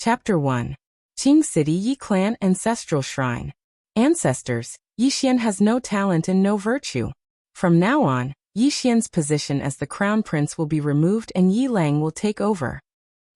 Chapter 1. Qing City Yi Clan Ancestral Shrine. Ancestors, Yi Xian has no talent and no virtue. From now on, Yi Xian's position as the crown prince will be removed and Yi Lang will take over.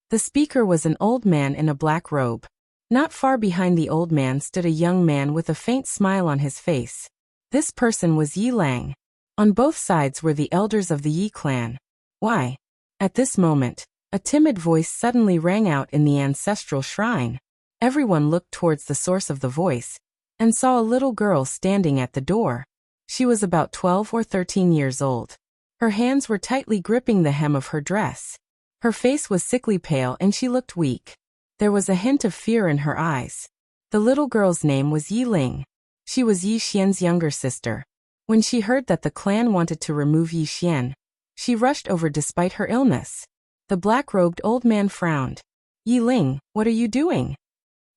The speaker was an old man in a black robe. Not far behind the old man stood a young man with a faint smile on his face. This person was Yi Lang. On both sides were the elders of the Yi clan. Why? At this moment, a timid voice suddenly rang out in the ancestral shrine. Everyone looked towards the source of the voice, and saw a little girl standing at the door. She was about 12 or 13 years old. Her hands were tightly gripping the hem of her dress. Her face was sickly pale and she looked weak. There was a hint of fear in her eyes. The little girl's name was Yi Ling. She was Yi Xian's younger sister. When she heard that the clan wanted to remove Yi Xian, she rushed over despite her illness. The black-robed old man frowned. "Yi Ling, what are you doing?"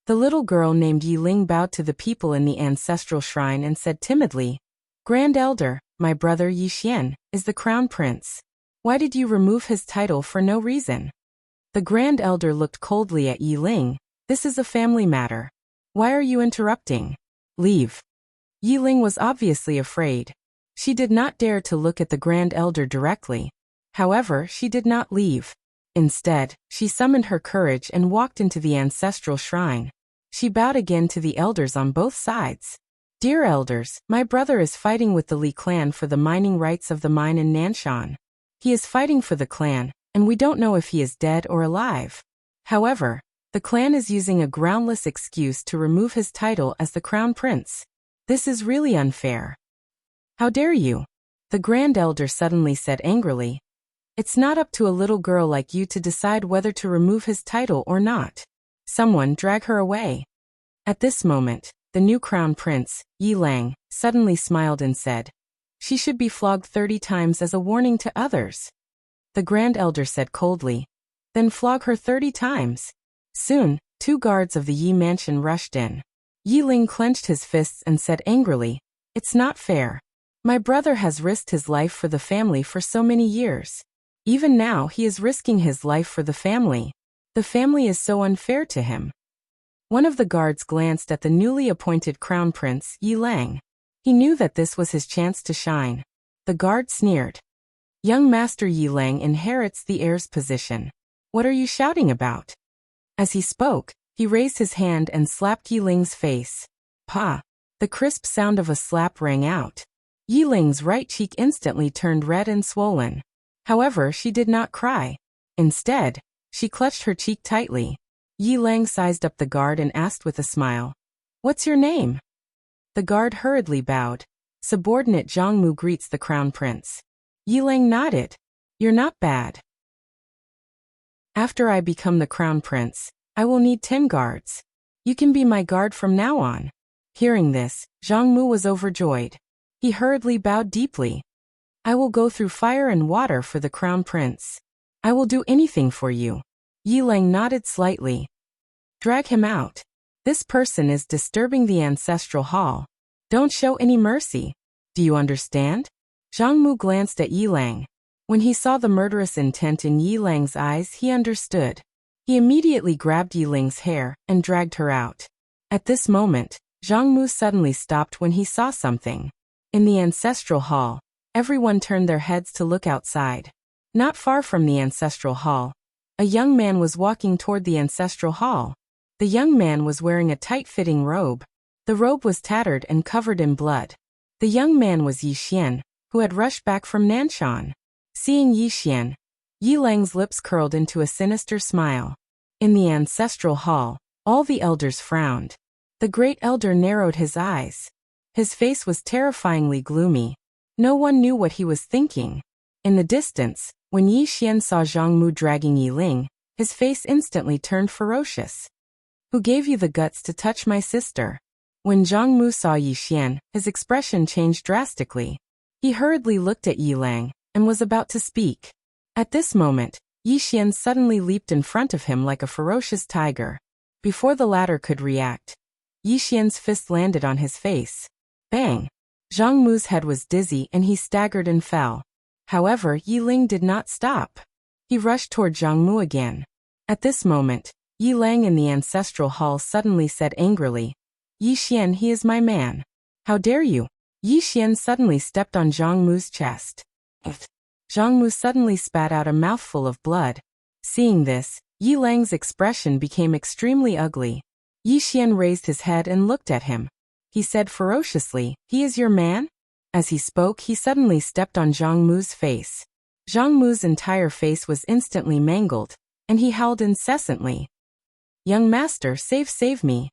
The little girl named Yi Ling bowed to the people in the ancestral shrine and said timidly, "Grand Elder, my brother Yi Xian is the crown prince. Why did you remove his title for no reason?" The Grand Elder looked coldly at Yi Ling. "This is a family matter. Why are you interrupting? Leave." Yi Ling was obviously afraid. She did not dare to look at the Grand Elder directly. However, she did not leave. Instead, she summoned her courage and walked into the ancestral shrine. She bowed again to the elders on both sides. "Dear elders, my brother is fighting with the Li clan for the mining rights of the mine in Nanshan. He is fighting for the clan, and we don't know if he is dead or alive. However, the clan is using a groundless excuse to remove his title as the crown prince. This is really unfair. How dare you?" The Grand Elder suddenly said angrily. "It's not up to a little girl like you to decide whether to remove his title or not. Someone drag her away." At this moment, the new crown prince, Yi Lang, suddenly smiled and said, "She should be flogged 30 times as a warning to others." The Grand Elder said coldly, "Then flog her 30 times. Soon, 2 guards of the Yi mansion rushed in. Yi Ling clenched his fists and said angrily, "It's not fair. My brother has risked his life for the family for so many years. Even now he is risking his life for the family. The family is so unfair to him." One of the guards glanced at the newly appointed crown prince, Yi Lang. He knew that this was his chance to shine. The guard sneered. "Young Master Yi Lang inherits the heir's position. What are you shouting about?" As he spoke, he raised his hand and slapped Yi Ling's face. "Pa!" The crisp sound of a slap rang out. Yi Ling's right cheek instantly turned red and swollen. However, she did not cry. Instead, she clutched her cheek tightly. Yi Lang sized up the guard and asked with a smile, "What's your name?" The guard hurriedly bowed. "Subordinate Zhang Mu greets the crown prince." Yi Lang nodded. "You're not bad. After I become the crown prince, I will need 10 guards. You can be my guard from now on." Hearing this, Zhang Mu was overjoyed. He hurriedly bowed deeply. "I will go through fire and water for the crown prince. I will do anything for you." Yi Lang nodded slightly. "Drag him out. This person is disturbing the ancestral hall. Don't show any mercy. Do you understand?" Zhang Mu glanced at Yi Lang. When he saw the murderous intent in Yi Lang's eyes, he understood. He immediately grabbed Yi Ling's hair and dragged her out. At this moment, Zhang Mu suddenly stopped when he saw something. In the ancestral hall, everyone turned their heads to look outside. Not far from the ancestral hall, a young man was walking toward the ancestral hall. The young man was wearing a tight-fitting robe. The robe was tattered and covered in blood. The young man was Yi Xian, who had rushed back from Nanshan. Seeing Yi Xian, Yi Lang's lips curled into a sinister smile. In the ancestral hall, all the elders frowned. The great elder narrowed his eyes. His face was terrifyingly gloomy. No one knew what he was thinking. In the distance, when Yi Xian saw Zhang Mu dragging Yi Ling, his face instantly turned ferocious. "Who gave you the guts to touch my sister?" When Zhang Mu saw Yi Xian, his expression changed drastically. He hurriedly looked at Yi Lang and was about to speak. At this moment, Yi Xian suddenly leaped in front of him like a ferocious tiger. Before the latter could react, Yi Xian's fist landed on his face. Bang! Zhang Mu's head was dizzy and he staggered and fell. However, Yi Ling did not stop. He rushed toward Zhang Mu again. At this moment, Yi Lang in the ancestral hall suddenly said angrily, Yi Xian, he is my man. How dare you? Yi Xian suddenly stepped on Zhang Mu's chest. Zhang Mu suddenly spat out a mouthful of blood. Seeing this, Yi Lang's expression became extremely ugly. Yi Xian raised his head and looked at him. He said ferociously, he is your man? As he spoke, he suddenly stepped on Zhang Mu's face. Zhang Mu's entire face was instantly mangled, and he howled incessantly. Young master, save me.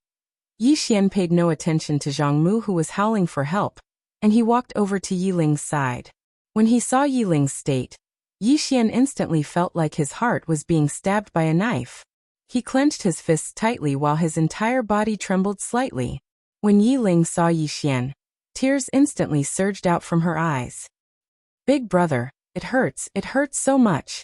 Yi Xian paid no attention to Zhang Mu, who was howling for help, and he walked over to Yi Ling's side. When he saw Yi Ling's state, Yi Xian instantly felt like his heart was being stabbed by a knife. He clenched his fists tightly while his entire body trembled slightly. When Yi Ling saw Yi Xian, tears instantly surged out from her eyes. Big brother, it hurts so much.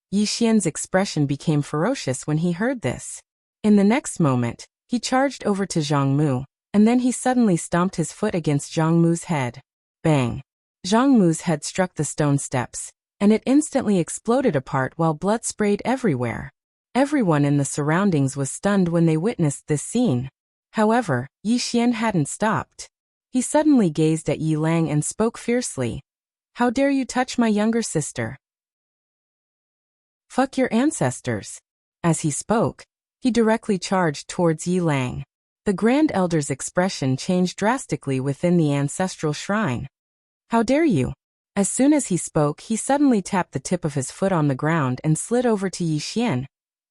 Yi Xian's expression became ferocious when he heard this. In the next moment, he charged over to Zhang Mu, and then he suddenly stomped his foot against Zhang Mu's head. Bang! Zhang Mu's head struck the stone steps, and it instantly exploded apart while blood sprayed everywhere. Everyone in the surroundings was stunned when they witnessed this scene. However, Yi Xian hadn't stopped. He suddenly gazed at Yi Lang and spoke fiercely. How dare you touch my younger sister? Fuck your ancestors. As he spoke, he directly charged towards Yi Lang. The Grand Elder's expression changed drastically within the ancestral shrine. How dare you? As soon as he spoke, he suddenly tapped the tip of his foot on the ground and slid over to Yi Xian,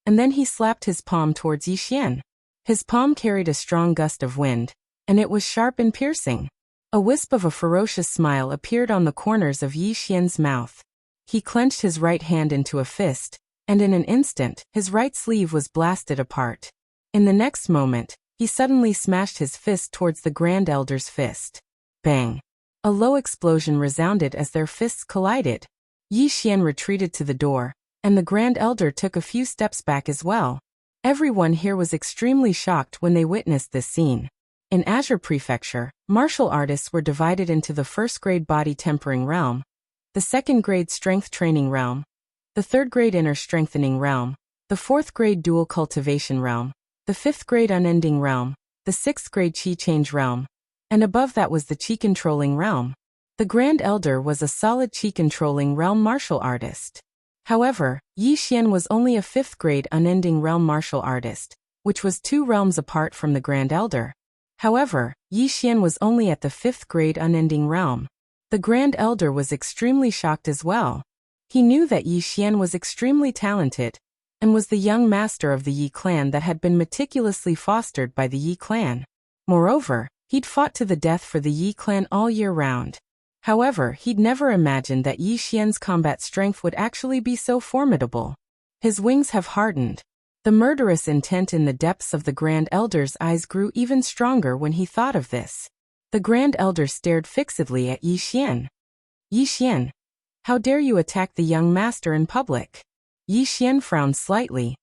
and then he slapped his palm towards Yi Xian. His palm carried a strong gust of wind, and it was sharp and piercing. A wisp of a ferocious smile appeared on the corners of Yi Xian's mouth. He clenched his right hand into a fist, and in an instant, his right sleeve was blasted apart. In the next moment, he suddenly smashed his fist towards the Grand Elder's fist. Bang! A low explosion resounded as their fists collided. Yi Xian retreated to the door, and the Grand Elder took a few steps back as well. Everyone here was extremely shocked when they witnessed this scene. In Azure Prefecture, martial artists were divided into the first-grade body tempering realm, the second-grade strength training realm, the third-grade inner strengthening realm, the fourth-grade dual cultivation realm, the fifth-grade unending realm, the sixth-grade chi change realm, and above that was the chi controlling realm. The Grand Elder was a solid chi controlling realm martial artist. However, Yi Xian was only a fifth-grade unending realm martial artist, which was 2 realms apart from the Grand Elder. However, Yi Xian was only at the 5th grade unending realm. The Grand Elder was extremely shocked as well. He knew that Yi Xian was extremely talented, and was the young master of the Yi clan that had been meticulously fostered by the Yi clan. Moreover, he'd fought to the death for the Yi clan all year round. However, he'd never imagined that Yi Xian's combat strength would actually be so formidable. His wings have hardened. The murderous intent in the depths of the Grand Elder's eyes grew even stronger when he thought of this. The Grand Elder stared fixedly at Yi Xian. Yi Xian, how dare you attack the young master in public? Yi Xian frowned slightly.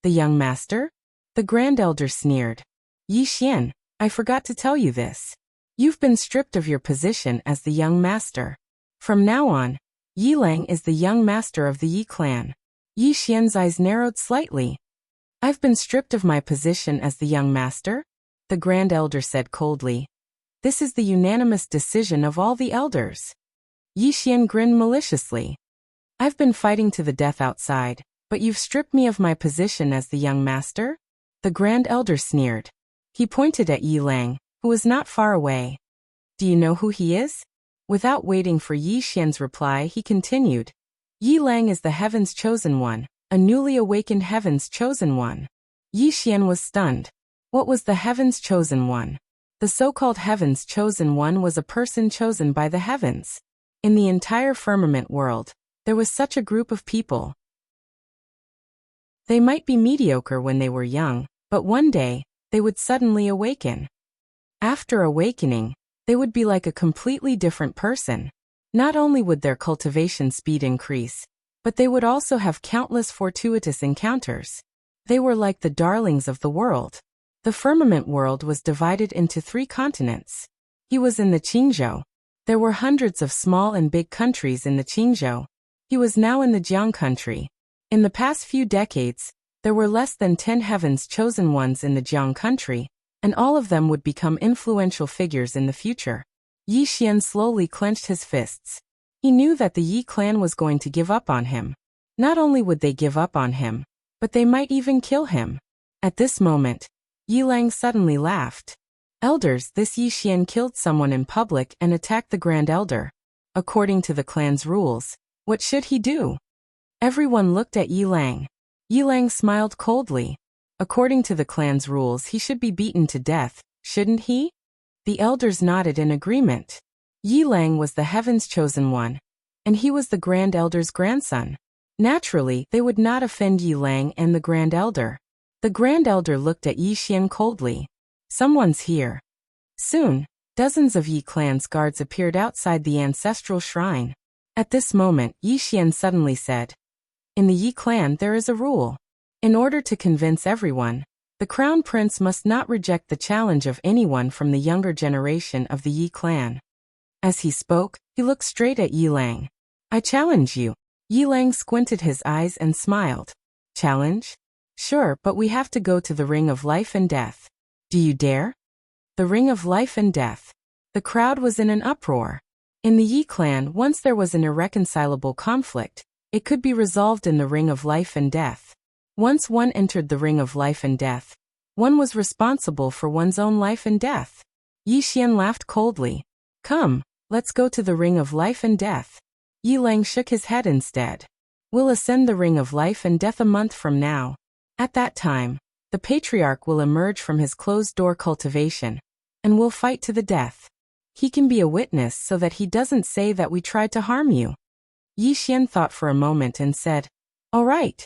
The young master? The Grand Elder sneered. Yi Xian, I forgot to tell you this. You've been stripped of your position as the young master. From now on, Yi Lang is the young master of the Yi clan. Yi Xian's eyes narrowed slightly. I've been stripped of my position as the young master? The Grand Elder said coldly. This is the unanimous decision of all the elders. Yi Xian grinned maliciously. I've been fighting to the death outside, but you've stripped me of my position as the young master? The Grand Elder sneered. He pointed at Yi Lang, who was not far away. Do you know who he is? Without waiting for Yi Xian's reply, he continued. Yi Lang is the Heaven's Chosen One, a newly awakened Heaven's Chosen One. Yi Xian was stunned. What was the Heaven's Chosen One? The so-called Heaven's Chosen One was a person chosen by the heavens. In the entire firmament world, there was such a group of people. They might be mediocre when they were young, but one day, they would suddenly awaken. After awakening, they would be like a completely different person. Not only would their cultivation speed increase, but they would also have countless fortuitous encounters. They were like the darlings of the world. The firmament world was divided into 3 continents. He was in the Qingzhou. There were hundreds of small and big countries in the Qingzhou. He was now in the Jiang country. In the past few decades, There were less than 10 heaven's chosen ones in the Jiang country, and all of them would become influential figures in the future. Yi Xian slowly clenched his fists. He knew that the Yi clan was going to give up on him. Not only would they give up on him, but they might even kill him. At this moment, Yi Lang suddenly laughed. Elders, this Yi Xian killed someone in public and attacked the Grand Elder. According to the clan's rules, what should he do? Everyone looked at Yi Lang. Yi Lang smiled coldly. According to the clan's rules, he should be beaten to death, shouldn't he? The elders nodded in agreement. Yi Lang was the heaven's chosen one, and he was the Grand Elder's grandson. Naturally, they would not offend Yi Lang and the Grand Elder. The Grand Elder looked at Yi Xian coldly. Someone's here. Soon, dozens of Yi clan's guards appeared outside the ancestral shrine. At this moment, Yi Xian suddenly said, "In the Yi clan there is a rule. In order to convince everyone, the crown prince must not reject the challenge of anyone from the younger generation of the Yi clan." As he spoke, he looked straight at Yi Lang. "I challenge you." Yi Lang squinted his eyes and smiled. "Challenge? Sure, but we have to go to the Ring of Life and Death. Do you dare?" The Ring of Life and Death. The crowd was in an uproar. In the Yi clan, once there was an irreconcilable conflict, it could be resolved in the Ring of Life and Death. Once one entered the Ring of Life and Death, one was responsible for one's own life and death. Yi Xian laughed coldly. "Come, let's go to the Ring of Life and Death." Yi Lang shook his head instead. "We'll ascend the Ring of Life and Death a month from now. At that time, the patriarch will emerge from his closed-door cultivation, and will fight to the death. He can be a witness so that he doesn't say that we tried to harm you." Yi Xian thought for a moment and said, "All right."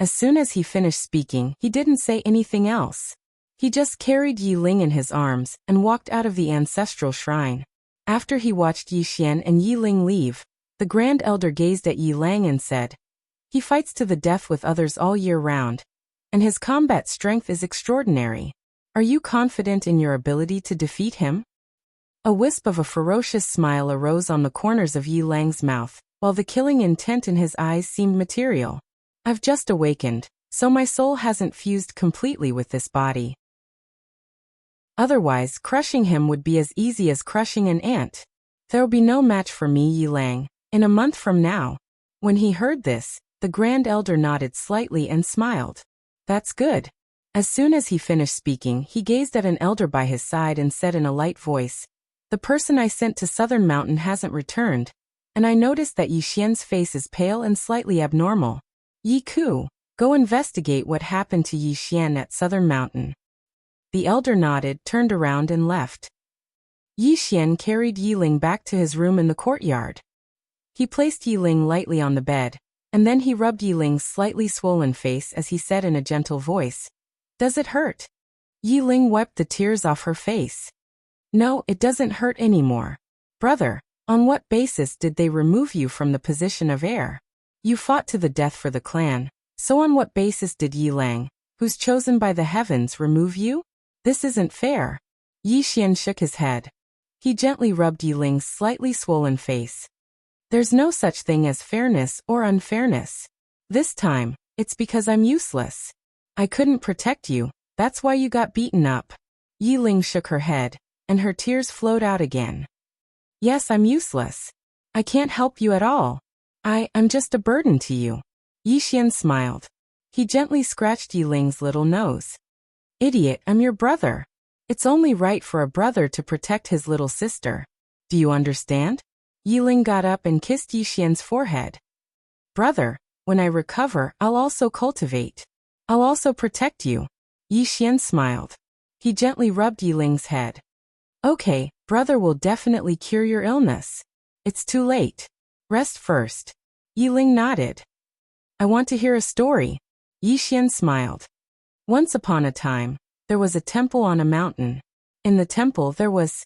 As soon as he finished speaking, he didn't say anything else. He just carried Yi Ling in his arms and walked out of the ancestral shrine. After he watched Yi Xian and Yi Ling leave, the Grand Elder gazed at Yi Lang and said, "He fights to the death with others all year round, and his combat strength is extraordinary. Are you confident in your ability to defeat him?" A wisp of a ferocious smile arose on the corners of Yi Lang's mouth, while the killing intent in his eyes seemed material. "I've just awakened, so my soul hasn't fused completely with this body. Otherwise, crushing him would be as easy as crushing an ant. There'll be no match for me, Yi Lang, in a month from now." When he heard this, the Grand Elder nodded slightly and smiled. "That's good." As soon as he finished speaking, he gazed at an elder by his side and said in a light voice, "The person I sent to Southern Mountain hasn't returned, and I noticed that Yi Xian's face is pale and slightly abnormal. Yi Ku, go investigate what happened to Yi Xian at Southern Mountain." The elder nodded, turned around and left. Yi Xian carried Yi Ling back to his room in the courtyard. He placed Yi Ling lightly on the bed, and then he rubbed Yi Ling's slightly swollen face as he said in a gentle voice, "Does it hurt?" Yi Ling wiped the tears off her face. "No, it doesn't hurt anymore. Brother, on what basis did they remove you from the position of heir? You fought to the death for the clan, so on what basis did Yi Lang, who's chosen by the heavens, remove you? This isn't fair." Yi Xian shook his head. He gently rubbed Yi Ling's slightly swollen face. "There's no such thing as fairness or unfairness. This time, it's because I'm useless. I couldn't protect you, that's why you got beaten up." Yi Ling shook her head, and her tears flowed out again. "Yes, I'm useless. I can't help you at all. I'm just a burden to you." Yi Xian smiled. He gently scratched Yi Ling's little nose. "Idiot, I'm your brother. It's only right for a brother to protect his little sister. Do you understand?" Yi Ling got up and kissed Yi Xian's forehead. "Brother, when I recover, I'll also cultivate. I'll also protect you." Yi Xian smiled. He gently rubbed Yi Ling's head. "Okay, brother will definitely cure your illness. It's too late. Rest first." Yi Ling nodded. "I want to hear a story." Yi Xian smiled. Once upon a time, there was a temple on a mountain. In the temple there was...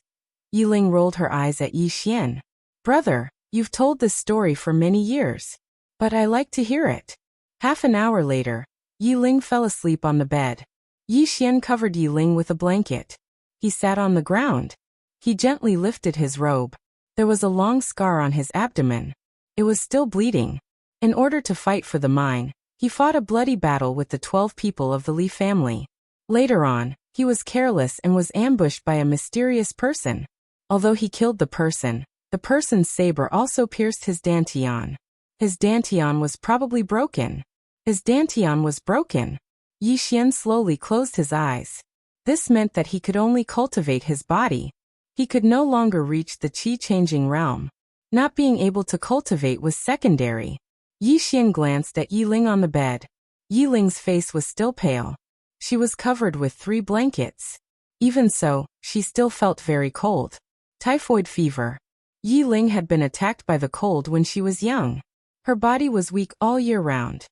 Yi Ling rolled her eyes at Yi Xian. "Brother, you've told this story for many years, but I like to hear it." Half an hour later, Yi Ling fell asleep on the bed. Yi Xian covered Yi Ling with a blanket. He sat on the ground. He gently lifted his robe. There was a long scar on his abdomen. It was still bleeding. In order to fight for the mine, He fought a bloody battle with the 12 people of the Li family. Later on, he was careless and was ambushed by a mysterious person. Although he killed the person's saber also pierced his dantian. His dantian was probably broken. His dantian was broken. Yi Xian slowly closed his eyes. This meant that he could only cultivate his body. He could no longer reach the qi-changing realm. Not being able to cultivate was secondary. Yi Xian glanced at Yi Ling on the bed. Yi Ling's face was still pale. She was covered with 3 blankets. Even so, she still felt very cold. Typhoid fever. Yi Ling had been attacked by the cold when she was young. Her body was weak all year round.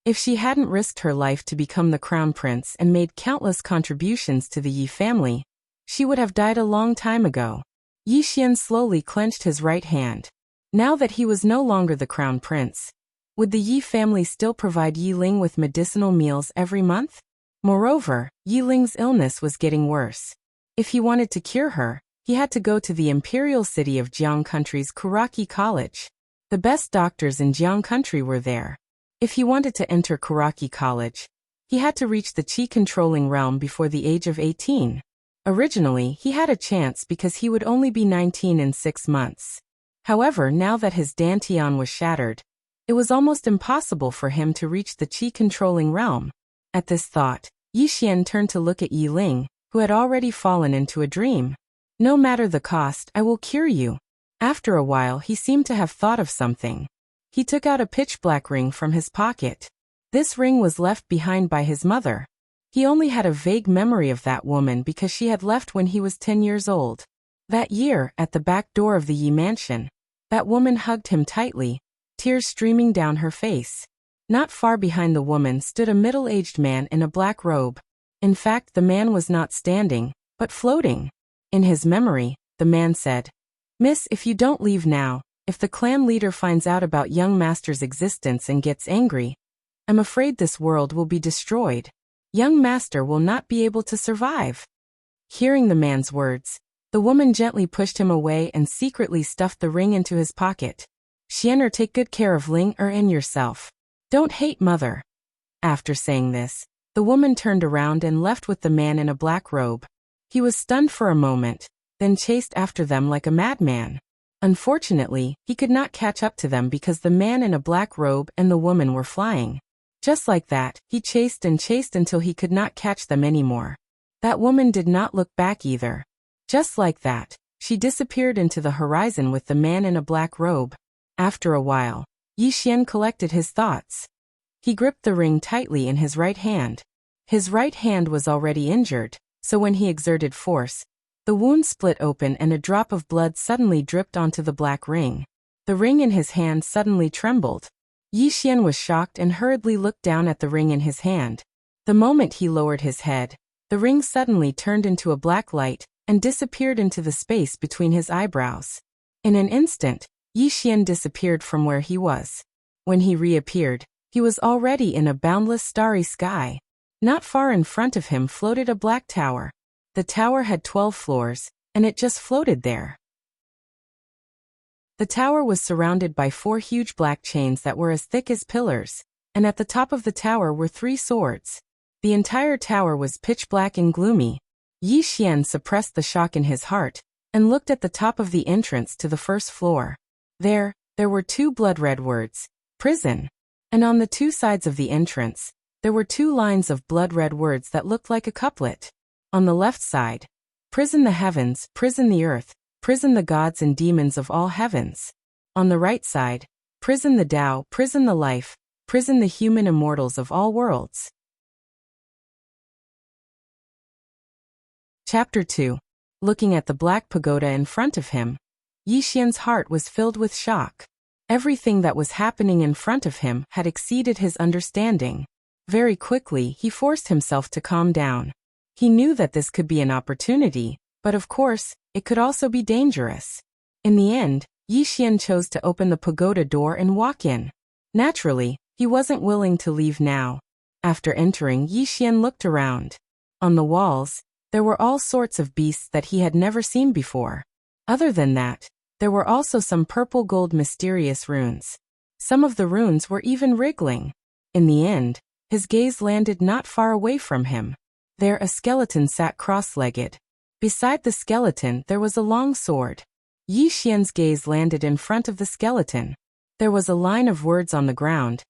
If she hadn't risked her life to become the crown prince and made countless contributions to the Yi family, she would have died a long time ago. Yi Xian slowly clenched his right hand. Now that he was no longer the crown prince, would the Yi family still provide Yi Ling with medicinal meals every month? Moreover, Yi Ling's illness was getting worse. If he wanted to cure her, he had to go to the imperial city of Jiang Country's Kuraki College. The best doctors in Jiang Country were there. If he wanted to enter Kuraki College, he had to reach the qi-controlling realm before the age of 18. Originally, he had a chance because he would only be 19 in 6 months. However, now that his dantian was shattered, it was almost impossible for him to reach the qi-controlling realm. At this thought, Yi Xian turned to look at Yi Ling, who had already fallen into a dream. No matter the cost, I will cure you. After a while, he seemed to have thought of something. He took out a pitch-black ring from his pocket. This ring was left behind by his mother. He only had a vague memory of that woman because she had left when he was 10 years old. That year, at the back door of the Yi mansion, that woman hugged him tightly, tears streaming down her face. Not far behind the woman stood a middle-aged man in a black robe. In fact, the man was not standing, but floating. In his memory, the man said, "Miss, if you don't leave now, if the clan leader finds out about young master's existence and gets angry, I'm afraid this world will be destroyed. Young master will not be able to survive." Hearing the man's words, the woman gently pushed him away and secretly stuffed the ring into his pocket. "Xianer, take good care of Ling and yourself. Don't hate mother." After saying this, the woman turned around and left with the man in a black robe. He was stunned for a moment, then chased after them like a madman. Unfortunately, he could not catch up to them because the man in a black robe and the woman were flying. Just like that, he chased and chased until he could not catch them anymore. That woman did not look back either. Just like that, she disappeared into the horizon with the man in a black robe. After a while, Yi Xian collected his thoughts. He gripped the ring tightly in his right hand. His right hand was already injured, so when he exerted force, the wound split open and a drop of blood suddenly dripped onto the black ring. The ring in his hand suddenly trembled. Yi Xian was shocked and hurriedly looked down at the ring in his hand. The moment he lowered his head, the ring suddenly turned into a black light and disappeared into the space between his eyebrows. In an instant, Yi Xian disappeared from where he was. When he reappeared, he was already in a boundless starry sky. Not far in front of him floated a black tower. The tower had 12 floors, and it just floated there. The tower was surrounded by 4 huge black chains that were as thick as pillars, and at the top of the tower were 3 swords. The entire tower was pitch black and gloomy. Yi Xian suppressed the shock in his heart, and looked at the top of the entrance to the first floor. There were 2 blood-red words, "Prison." And on the 2 sides of the entrance, there were 2 lines of blood-red words that looked like a couplet. On the left side, "Prison the heavens, prison the earth, prison the gods and demons of all heavens." On the right side, "Prison the Tao, prison the life, prison the human immortals of all worlds." Chapter 2. Looking at the black pagoda in front of him, Yi Xian's heart was filled with shock. Everything that was happening in front of him had exceeded his understanding. Very quickly, he forced himself to calm down. He knew that this could be an opportunity, but of course, it could also be dangerous. In the end, Yi Xian chose to open the pagoda door and walk in. Naturally, he wasn't willing to leave now. After entering, Yi Xian looked around. On the walls, there were all sorts of beasts that he had never seen before. Other than that, there were also some purple-gold mysterious runes. Some of the runes were even wriggling. In the end, his gaze landed not far away from him. There a skeleton sat cross-legged. Beside the skeleton there was a long sword. Yi Xian's gaze landed in front of the skeleton. There was a line of words on the ground.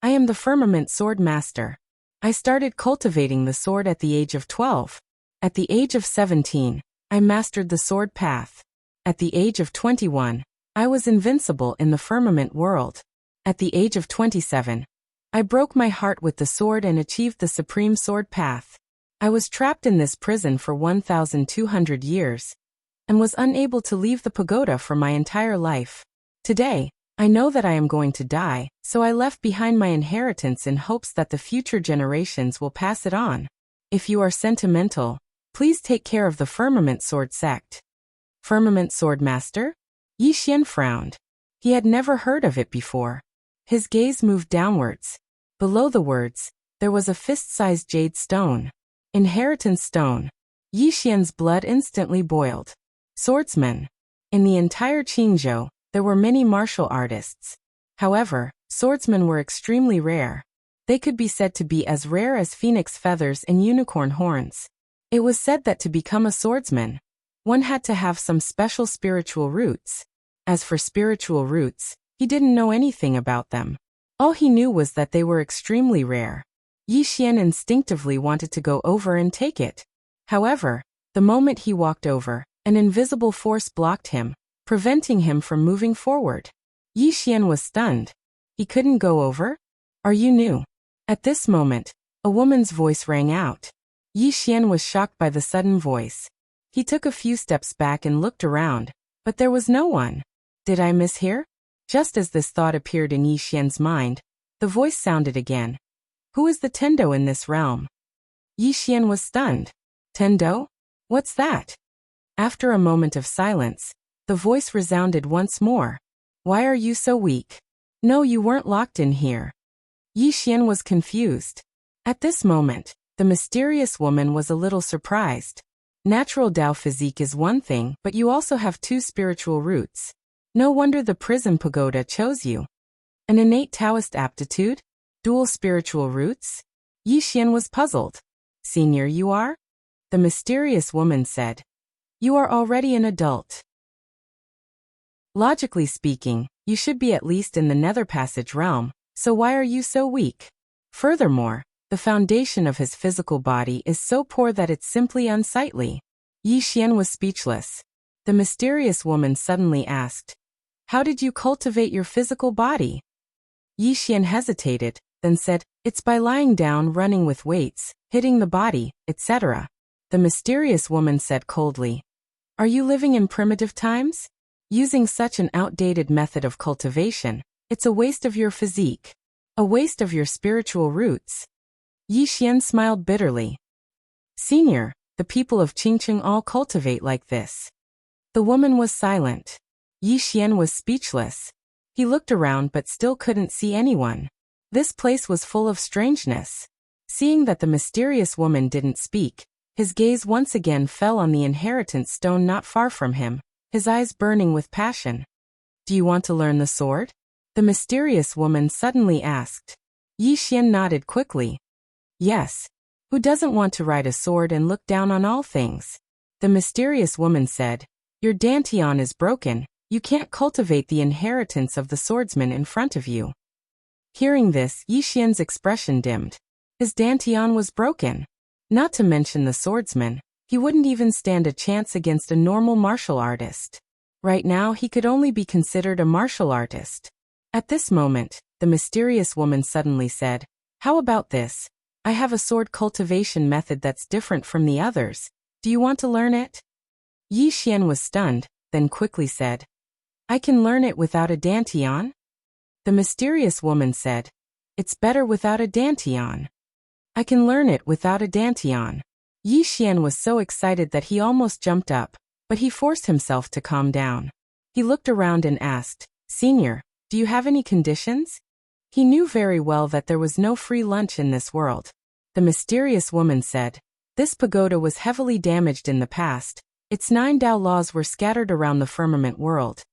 I am the Firmament Swordmaster. I started cultivating the sword at the age of 12. At the age of 17, I mastered the sword path. At the age of 21, I was invincible in the firmament world. At the age of 27, I broke my heart with the sword and achieved the supreme sword path. I was trapped in this prison for 1,200 years and was unable to leave the pagoda for my entire life. Today, I know that I am going to die, so I left behind my inheritance in hopes that the future generations will pass it on. If you are sentimental, please take care of the Firmament Sword sect. Firmament Swordmaster? Yi Xian frowned. He had never heard of it before. His gaze moved downwards. Below the words, there was a fist-sized jade stone. Inheritance stone. Yi Xian's blood instantly boiled. Swordsman. In the entire Qingzhou, there were many martial artists. However, swordsmen were extremely rare. They could be said to be as rare as phoenix feathers and unicorn horns. It was said that to become a swordsman, one had to have some special spiritual roots. As for spiritual roots, he didn't know anything about them. All he knew was that they were extremely rare. Yi Xian instinctively wanted to go over and take it. However, the moment he walked over, an invisible force blocked him, preventing him from moving forward. Yi Xian was stunned. He couldn't go over? Are you new? At this moment, a woman's voice rang out. Yi Xian was shocked by the sudden voice. He took a few steps back and looked around, but there was no one. Did I mishear? Just as this thought appeared in Yi Xian's mind, the voice sounded again. Who is the Tendo in this realm? Yi Xian was stunned. Tendo? What's that? After a moment of silence, the voice resounded once more. Why are you so weak? No, you weren't locked in here. Yi Xian was confused. At this moment, the mysterious woman was a little surprised. Natural Dao physique is one thing, but you also have 2 spiritual roots. No wonder the prison pagoda chose you. An innate Taoist aptitude? Dual spiritual roots? Yi Xian was puzzled. Senior you are? The mysterious woman said. You are already an adult. Logically speaking, you should be at least in the Nether Passage realm, so why are you so weak? Furthermore, the foundation of his physical body is so poor that it's simply unsightly. Yi Xian was speechless. The mysterious woman suddenly asked, How did you cultivate your physical body? Yi Xian hesitated, then said, It's by lying down, running with weights, hitting the body, etc. The mysterious woman said coldly, Are you living in primitive times? Using such an outdated method of cultivation, it's a waste of your physique. A waste of your spiritual roots. Yi Xian smiled bitterly. Senior, the people of Qingqing all cultivate like this. The woman was silent. Yi Xian was speechless. He looked around but still couldn't see anyone. This place was full of strangeness. Seeing that the mysterious woman didn't speak, his gaze once again fell on the inheritance stone not far from him, his eyes burning with passion. Do you want to learn the sword? The mysterious woman suddenly asked. Yi Xian nodded quickly. Yes. Who doesn't want to ride a sword and look down on all things? The mysterious woman said, Your dantian is broken, you can't cultivate the inheritance of the swordsman in front of you. Hearing this, Yi Xian's expression dimmed. His dantian was broken. Not to mention the swordsman, he wouldn't even stand a chance against a normal martial artist. Right now he could only be considered a martial artist. At this moment, the mysterious woman suddenly said, How about this? I have a sword cultivation method that's different from the others. Do you want to learn it? Yi Xian was stunned, then quickly said, I can learn it without a dantian? The mysterious woman said, It's better without a dantian. I can learn it without a dantian. Yi Xian was so excited that he almost jumped up, but he forced himself to calm down. He looked around and asked, Senior, do you have any conditions? He knew very well that there was no free lunch in this world. The mysterious woman said, This pagoda was heavily damaged in the past. Its 9 Dao laws were scattered around the firmament world,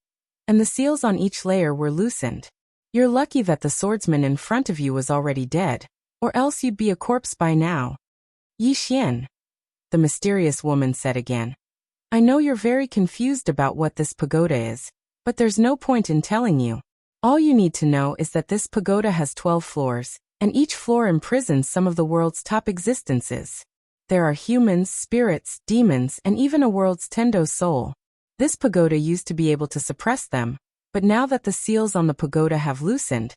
and the seals on each layer were loosened. You're lucky that the swordsman in front of you was already dead, or else you'd be a corpse by now. Yixian, the mysterious woman said again. I know you're very confused about what this pagoda is, but there's no point in telling you. All you need to know is that this pagoda has 12 floors, and each floor imprisons some of the world's top existences. There are humans, spirits, demons, and even a world's Tendo soul. This pagoda used to be able to suppress them, but now that the seals on the pagoda have loosened,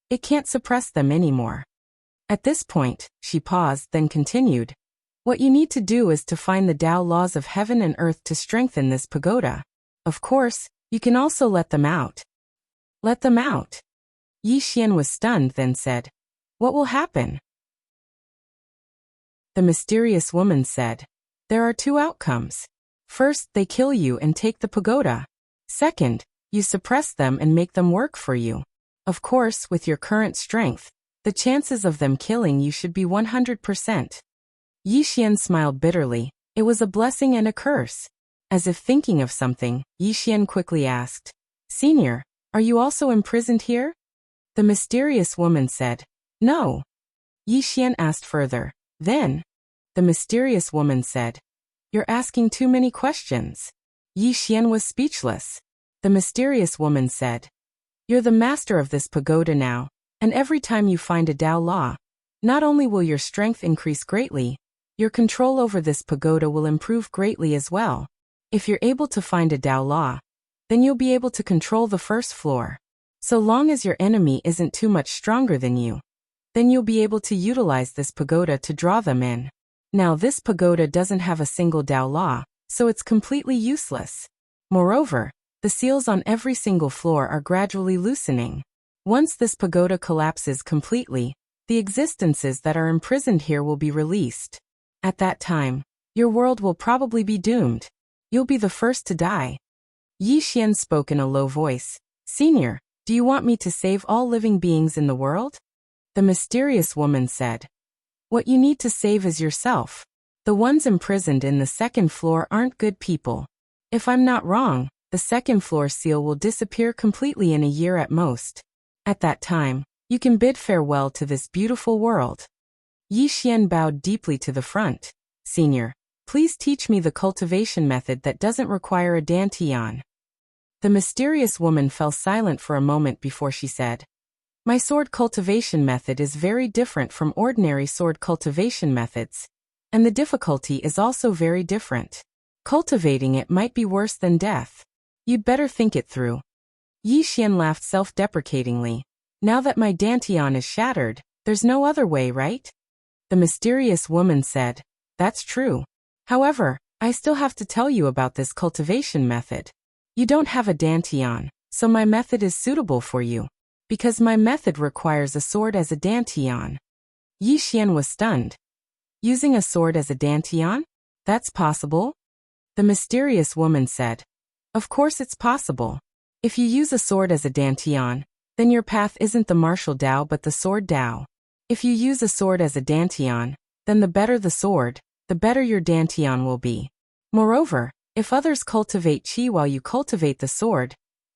it can't suppress them anymore. At this point, she paused, then continued. What you need to do is to find the Tao laws of heaven and earth to strengthen this pagoda. Of course, you can also let them out. Let them out. Yixian was stunned, then said, What will happen? The mysterious woman said, There are 2 outcomes. First, they kill you and take the pagoda. Second, you suppress them and make them work for you. Of course, with your current strength, the chances of them killing you should be 100%. Yixian smiled bitterly. It was a blessing and a curse. As if thinking of something, Yixian quickly asked, Senior, are you also imprisoned here? The mysterious woman said, No. Yixian asked further, Then? The mysterious woman said, You're asking too many questions. Yixian was speechless. The mysterious woman said, You're the master of this pagoda now, and every time you find a Tao law, not only will your strength increase greatly, your control over this pagoda will improve greatly as well. If you're able to find a Tao law, then you'll be able to control the first floor. So long as your enemy isn't too much stronger than you, then you'll be able to utilize this pagoda to draw them in. Now this pagoda doesn't have a single Tao law, so it's completely useless. Moreover, the seals on every single floor are gradually loosening. Once this pagoda collapses completely, the existences that are imprisoned here will be released. At that time, your world will probably be doomed. You'll be the first to die. Yixian spoke in a low voice. Senior, do you want me to save all living beings in the world? The mysterious woman said. What you need to save is yourself. The ones imprisoned in the second floor aren't good people. If I'm not wrong, the second floor seal will disappear completely in a year at most. At that time, you can bid farewell to this beautiful world. Yixian bowed deeply to the front. Senior, please teach me the cultivation method that doesn't require a dantian. The mysterious woman fell silent for a moment before she said, My sword cultivation method is very different from ordinary sword cultivation methods, and the difficulty is also very different. Cultivating it might be worse than death. You'd better think it through. Yixian laughed self-deprecatingly. Now that my dantian is shattered, there's no other way, right? The mysterious woman said, That's true. However, I still have to tell you about this cultivation method. You don't have a dantian, so my method is suitable for you, because my method requires a sword as a dantian. Yixian was stunned. Using a sword as a dantian? That's possible? The mysterious woman said, Of course it's possible. If you use a sword as a dantian, then your path isn't the martial Tao but the sword Tao. If you use a sword as a dantian, then the better the sword, the better your dantian will be. Moreover, if others cultivate qi while you cultivate the sword,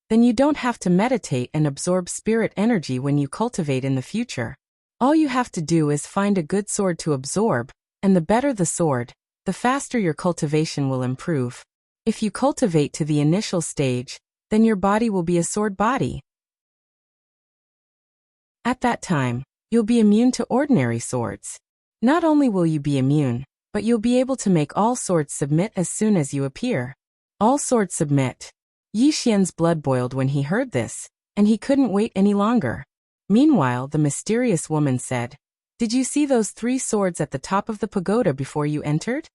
then you don't have to meditate and absorb spirit energy when you cultivate in the future. All you have to do is find a good sword to absorb, and the better the sword, the faster your cultivation will improve. If you cultivate to the initial stage, then your body will be a sword body. At that time, you'll be immune to ordinary swords. Not only will you be immune, but you'll be able to make all swords submit as soon as you appear. All swords submit. Yixian's blood boiled when he heard this, and he couldn't wait any longer. Meanwhile, the mysterious woman said, Did you see those 3 swords at the top of the pagoda before you entered?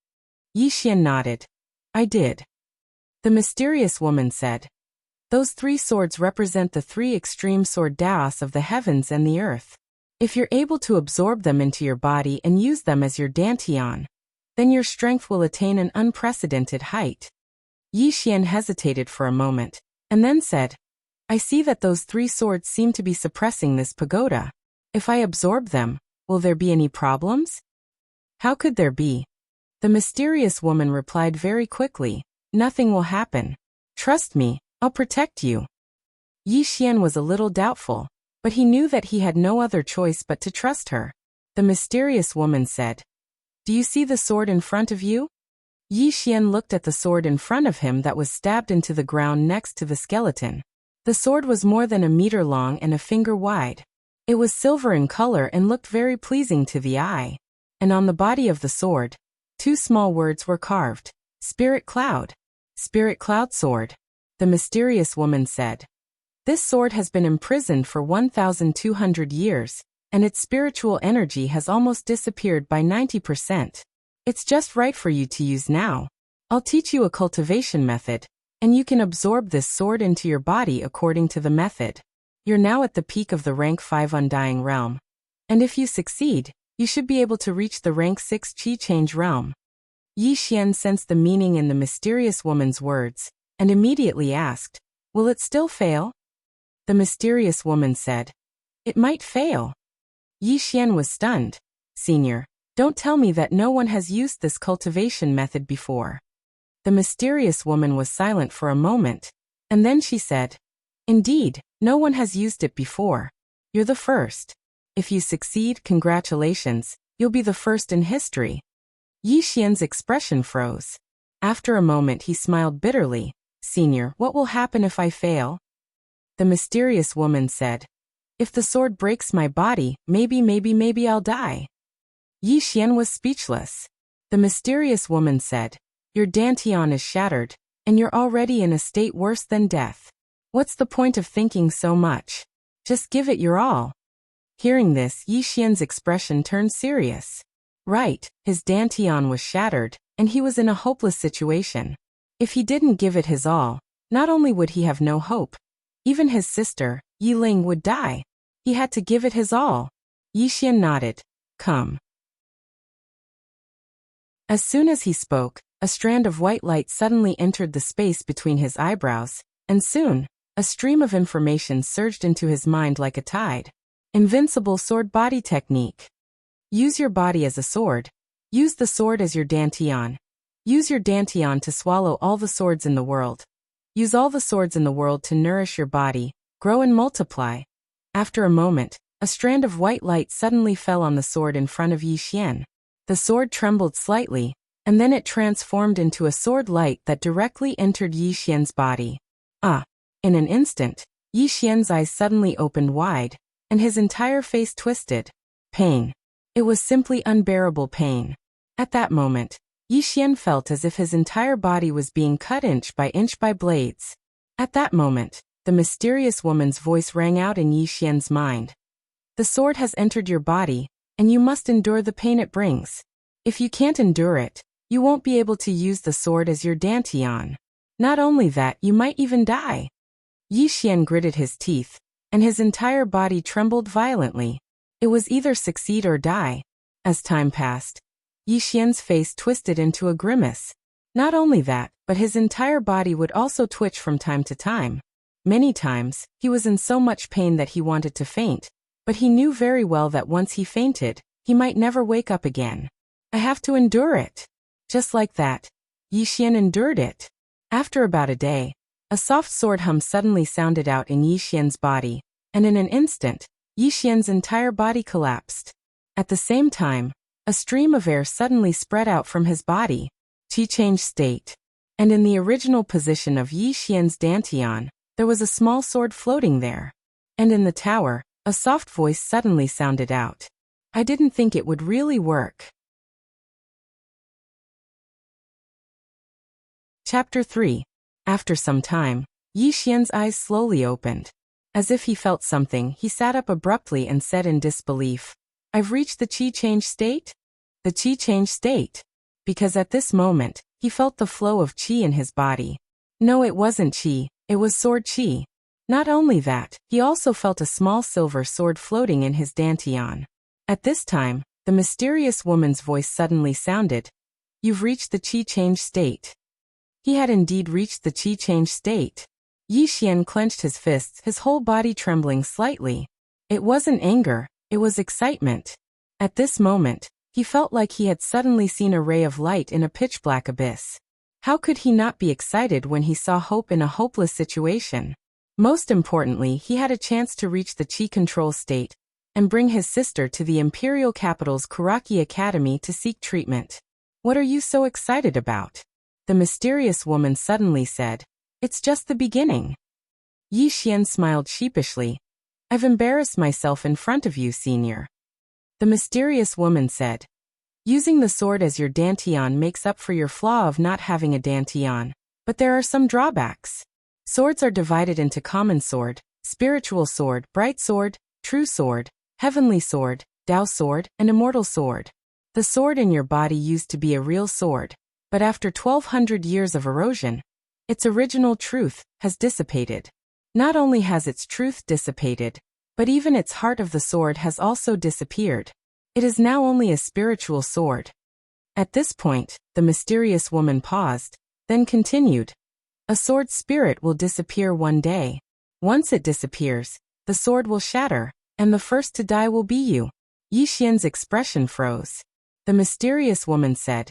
Yixian nodded. I did. The mysterious woman said, Those 3 swords represent the 3 extreme sword Taos of the heavens and the earth. If you're able to absorb them into your body and use them as your dantian, then your strength will attain an unprecedented height. Yixian hesitated for a moment, and then said, I see that those 3 swords seem to be suppressing this pagoda. If I absorb them, will there be any problems? How could there be? The mysterious woman replied very quickly, Nothing will happen. Trust me, I'll protect you. Yixian was a little doubtful, but he knew that he had no other choice but to trust her. The mysterious woman said, "Do you see the sword in front of you?" Yi Xian looked at the sword in front of him that was stabbed into the ground next to the skeleton. The sword was more than a meter long and a finger wide. It was silver in color and looked very pleasing to the eye. And on the body of the sword, 2 small words were carved. Spirit Cloud. Spirit Cloud Sword. The mysterious woman said, "This sword has been imprisoned for 1,200 years, and its spiritual energy has almost disappeared by 90%. It's just right for you to use now. I'll teach you a cultivation method, and you can absorb this sword into your body according to the method. You're now at the peak of the rank 5 Undying Realm. And if you succeed, you should be able to reach the rank 6 Qi Change Realm." Yi Xian sensed the meaning in the mysterious woman's words, and immediately asked, "Will it still fail?" The mysterious woman said, "It might fail." Yi Xian was stunned. "Senior, don't tell me that no one has used this cultivation method before." The mysterious woman was silent for a moment, and then she said, "Indeed, no one has used it before. You're the first. If you succeed, congratulations, you'll be the first in history." Yi Xian's expression froze. After a moment he smiled bitterly. "Senior, what will happen if I fail?" The mysterious woman said, "If the sword breaks my body, maybe I'll die." Yi Xian was speechless. The mysterious woman said, "Your dantian is shattered, and you're already in a state worse than death. What's the point of thinking so much? Just give it your all." Hearing this, Yi Xian's expression turned serious. Right, his dantian was shattered, and he was in a hopeless situation. If he didn't give it his all, not only would he have no hope, even his sister, Yi Ling, would die. He had to give it his all. Yi Xian nodded. "Come." As soon as he spoke, a strand of white light suddenly entered the space between his eyebrows, and soon, a stream of information surged into his mind like a tide. Invincible sword body technique. Use your body as a sword. Use the sword as your dantian. Use your dantian to swallow all the swords in the world. Use all the swords in the world to nourish your body, grow and multiply. After a moment, a strand of white light suddenly fell on the sword in front of Yi Xian. The sword trembled slightly, and then it transformed into a sword light that directly entered Yi Xian's body. In an instant, Yi Xian's eyes suddenly opened wide, and his entire face twisted. Pain. It was simply unbearable pain. At that moment, Yi Xian felt as if his entire body was being cut inch by blades. At that moment, the mysterious woman's voice rang out in Yi Xian's mind. "The sword has entered your body, and you must endure the pain it brings. If you can't endure it, you won't be able to use the sword as your dantian. Not only that, you might even die." Yi Xian gritted his teeth, and his entire body trembled violently. It was either succeed or die. As time passed, Yi Xian's face twisted into a grimace. Not only that, but his entire body would also twitch from time to time. Many times, he was in so much pain that he wanted to faint, but he knew very well that once he fainted, he might never wake up again. "I have to endure it." Just like that, Yi Xian endured it. After about a day, a soft sword hum suddenly sounded out in Yi Xian's body, and in an instant, Yi Xian's entire body collapsed. At the same time, a stream of air suddenly spread out from his body. Qi changed state. And in the original position of Yi Xian's dantian, there was a small sword floating there. And in the tower, a soft voice suddenly sounded out. "I didn't think it would really work." Chapter 3. After some time, Yi Xian's eyes slowly opened. As if he felt something, he sat up abruptly and said in disbelief, "I've reached the Qi change state?" The Qi change state. Because at this moment, he felt the flow of Qi in his body. No, it wasn't Qi, it was sword Qi. Not only that, he also felt a small silver sword floating in his dantian. At this time, the mysterious woman's voice suddenly sounded. "You've reached the Qi change state." He had indeed reached the Qi change state. Yi Xian clenched his fists, his whole body trembling slightly. It wasn't anger, it was excitement. At this moment, he felt like he had suddenly seen a ray of light in a pitch-black abyss. How could he not be excited when he saw hope in a hopeless situation? Most importantly, he had a chance to reach the Qi control state and bring his sister to the imperial capital's Kuraki Academy to seek treatment. What are you so excited about? The mysterious woman suddenly said. It's just the beginning. Yi Xian smiled sheepishly. I've embarrassed myself in front of you, senior. The mysterious woman said. Using the sword as your dantian makes up for your flaw of not having a dantian, but there are some drawbacks. Swords are divided into common sword, spiritual sword, bright sword, true sword, heavenly sword, Dao sword, and immortal sword. The sword in your body used to be a real sword, but after 1200 years of erosion, its original truth has dissipated. Not only has its truth dissipated, but even its heart of the sword has also disappeared. It is now only a spiritual sword. At this point, the mysterious woman paused, then continued. A sword's spirit will disappear one day. Once it disappears, the sword will shatter, and the first to die will be you. Yi Xian's expression froze. The mysterious woman said,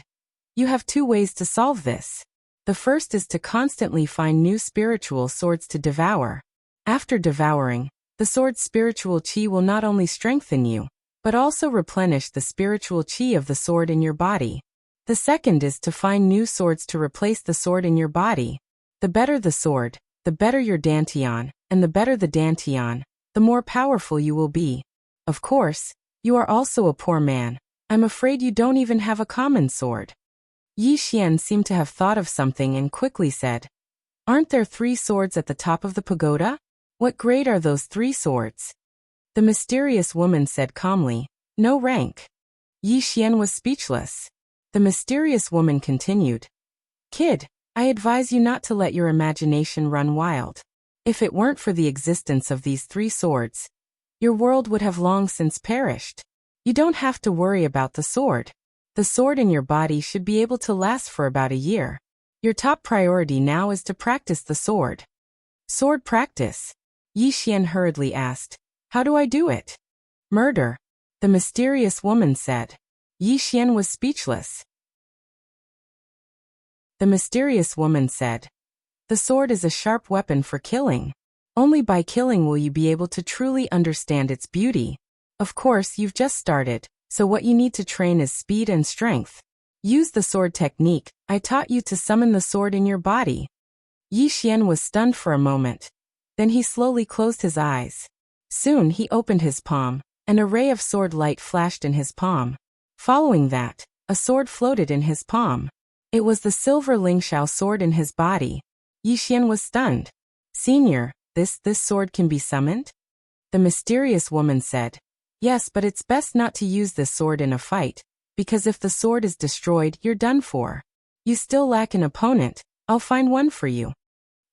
You have two ways to solve this. The first is to constantly find new spiritual swords to devour. After devouring, the sword's spiritual qi will not only strengthen you, but also replenish the spiritual qi of the sword in your body. The second is to find new swords to replace the sword in your body. The better the sword, the better your dantian, and the better the dantian, the more powerful you will be. Of course, you are also a poor man. I'm afraid you don't even have a common sword. Yi Xian seemed to have thought of something and quickly said, Aren't there 3 swords at the top of the pagoda? What grade are those 3 swords? The mysterious woman said calmly, No rank. Yi Xian was speechless. The mysterious woman continued, Kid, I advise you not to let your imagination run wild. If it weren't for the existence of these 3 swords, your world would have long since perished. You don't have to worry about the sword. The sword in your body should be able to last for about a year. Your top priority now is to practice the sword. Sword practice? Yi Xian hurriedly asked. How do I do it? Murder, the mysterious woman said. Yi Xian was speechless. The mysterious woman said, The sword is a sharp weapon for killing. Only by killing will you be able to truly understand its beauty. Of course, you've just started, so what you need to train is speed and strength. Use the sword technique I taught you to summon the sword in your body. Yi Xian was stunned for a moment. Then he slowly closed his eyes. Soon he opened his palm. An array of sword light flashed in his palm. Following that, a sword floated in his palm. It was the silver Lingshao sword in his body. Yi Xian was stunned. Senior, this sword can be summoned? The mysterious woman said, Yes, but it's best not to use this sword in a fight, because if the sword is destroyed, you're done for. You still lack an opponent, I'll find one for you.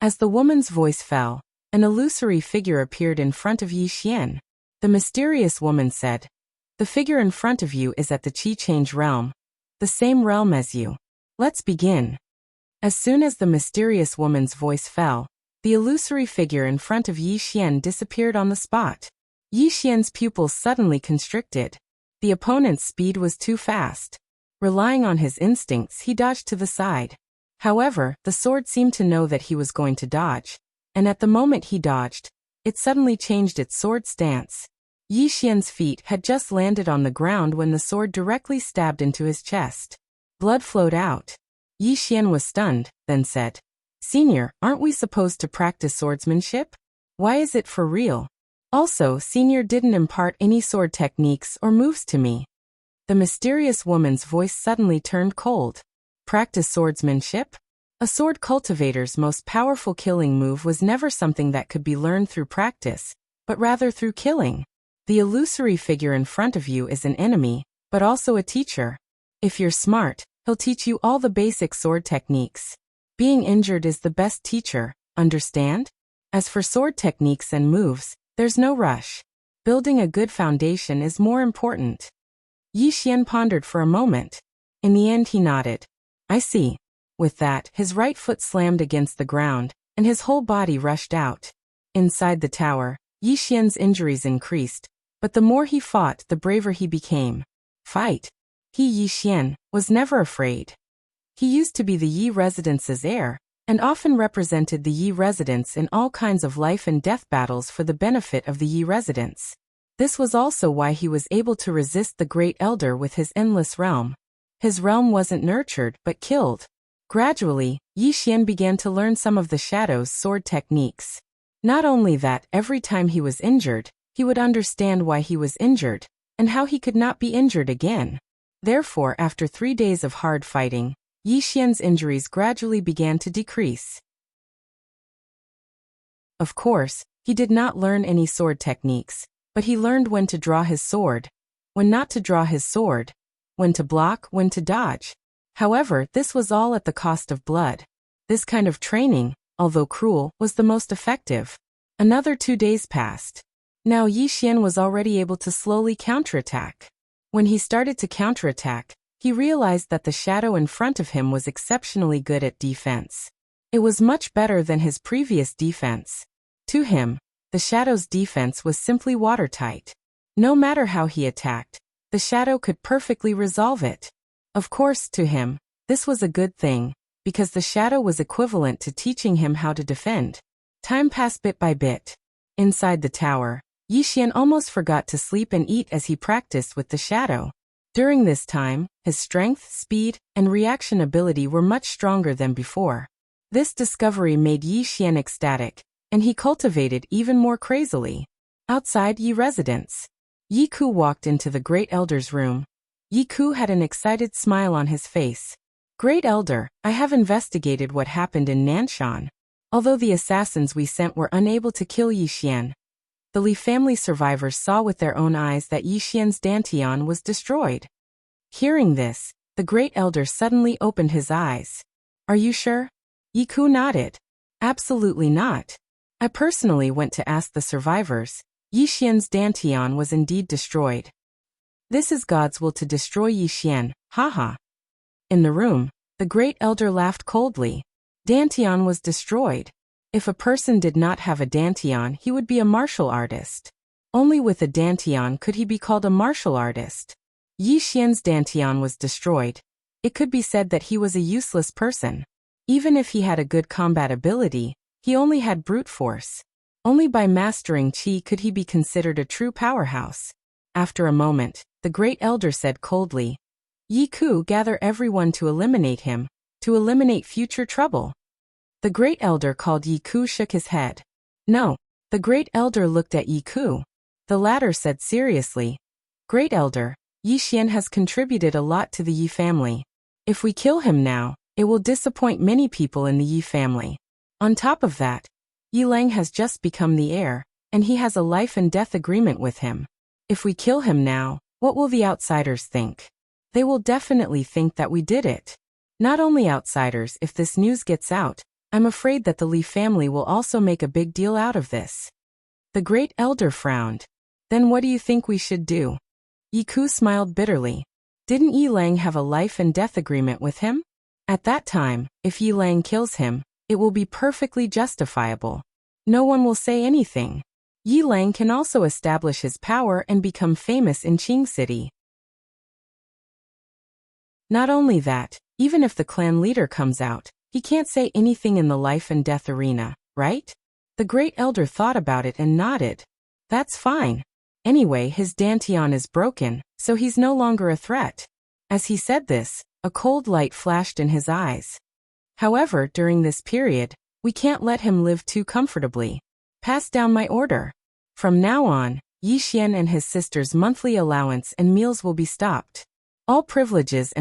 As the woman's voice fell, an illusory figure appeared in front of Yi Xian. The mysterious woman said, The figure in front of you is at the Qi Change realm, the same realm as you. Let's begin. As soon as the mysterious woman's voice fell, the illusory figure in front of Yi Xian disappeared on the spot. Yi Xian's pupils suddenly constricted. The opponent's speed was too fast. Relying on his instincts, he dodged to the side. However, the sword seemed to know that he was going to dodge, and at the moment he dodged, it suddenly changed its sword stance. Yi Xian's feet had just landed on the ground when the sword directly stabbed into his chest. Blood flowed out. Yi Xian was stunned, then said, Senior, aren't we supposed to practice swordsmanship? Why is it for real? Also, Senior didn't impart any sword techniques or moves to me. The mysterious woman's voice suddenly turned cold. Practice swordsmanship? A sword cultivator's most powerful killing move was never something that could be learned through practice, but rather through killing. The illusory figure in front of you is an enemy, but also a teacher. If you're smart, he'll teach you all the basic sword techniques. Being injured is the best teacher, understand? As for sword techniques and moves, there's no rush. Building a good foundation is more important. Yi Xian pondered for a moment. In the end he nodded. I see. With that, his right foot slammed against the ground, and his whole body rushed out. Inside the tower, Yi Xian's injuries increased, but the more he fought, the braver he became. Fight. He, Yi Xian, was never afraid. He used to be the Yi residence's heir, and often represented the Yi residents in all kinds of life and death battles for the benefit of the Yi residents. This was also why he was able to resist the Great Elder with his endless realm. His realm wasn't nurtured but killed. Gradually, Yi Xian began to learn some of the Shadow's sword techniques. Not only that, every time he was injured, he would understand why he was injured, and how he could not be injured again. Therefore, after 3 days of hard fighting, Yi Xian's injuries gradually began to decrease. Of course, he did not learn any sword techniques, but he learned when to draw his sword, when not to draw his sword, when to block, when to dodge. However, this was all at the cost of blood. This kind of training, although cruel, was the most effective. Another 2 days passed. Now Yi Xian was already able to slowly counterattack. When he started to counterattack, he realized that the shadow in front of him was exceptionally good at defense. It was much better than his previous defense. To him, the shadow's defense was simply watertight. No matter how he attacked, the shadow could perfectly resolve it. Of course, to him, this was a good thing, because the shadow was equivalent to teaching him how to defend. Time passed bit by bit. Inside the tower, Yi Xian almost forgot to sleep and eat as he practiced with the shadow. During this time, his strength, speed, and reaction ability were much stronger than before. This discovery made Yi Xian ecstatic, and he cultivated even more crazily. Outside Yi residence, Yi Ku walked into the Great Elder's room. Yi Ku had an excited smile on his face. Great Elder, I have investigated what happened in Nanshan. Although the assassins we sent were unable to kill Yi Xian, the Li family survivors saw with their own eyes that Yi Xian's dantian was destroyed. Hearing this, the Great Elder suddenly opened his eyes. Are you sure? Yi Ku nodded. Absolutely not. I personally went to ask the survivors. Yi Xian's dantian was indeed destroyed. This is God's will to destroy Yi Xian, haha. In the room, the Great Elder laughed coldly. Dantian was destroyed. If a person did not have a dantian, he would be a martial artist. Only with a dantian could he be called a martial artist. Yi Xian's dantian was destroyed. It could be said that he was a useless person. Even if he had a good combat ability, he only had brute force. Only by mastering qi could he be considered a true powerhouse. After a moment, the Great Elder said coldly, Yi Ku, gather everyone to eliminate him, to eliminate future trouble. The Great Elder called Yi Ku shook his head. No. The Great Elder looked at Yi Ku. The latter said seriously, Great Elder, Yi Xian has contributed a lot to the Yi family. If we kill him now, it will disappoint many people in the Yi family. On top of that, Yi Lang has just become the heir, and he has a life and death agreement with him. If we kill him now, what will the outsiders think? They will definitely think that we did it. Not only outsiders, if this news gets out, I'm afraid that the Li family will also make a big deal out of this. The Great Elder frowned. Then what do you think we should do? Yi Ku smiled bitterly. Didn't Yi Lang have a life and death agreement with him? At that time, if Yi Lang kills him, it will be perfectly justifiable. No one will say anything. Yi Lang can also establish his power and become famous in Qing City. Not only that, even if the clan leader comes out, he can't say anything in the life and death arena, right? The Great Elder thought about it and nodded. That's fine. Anyway, his dantian is broken, so he's no longer a threat. As he said this, a cold light flashed in his eyes. However, during this period, we can't let him live too comfortably. Pass down my order. From now on, Yi Xian and his sister's monthly allowance and meals will be stopped. All privileges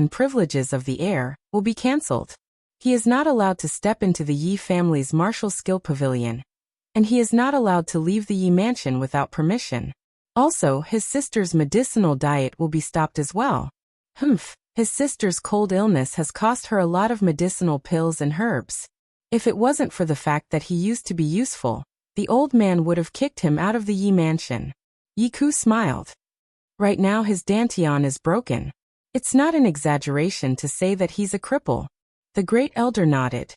of the heir will be cancelled. He is not allowed to step into the Yi family's martial skill pavilion, and he is not allowed to leave the Yi mansion without permission. Also, his sister's medicinal diet will be stopped as well. His sister's cold illness has cost her a lot of medicinal pills and herbs. If it wasn't for the fact that he used to be useful, the old man would have kicked him out of the Yi mansion. Yi Ku smiled. Right now his dantian is broken. It's not an exaggeration to say that he's a cripple. The Great Elder nodded.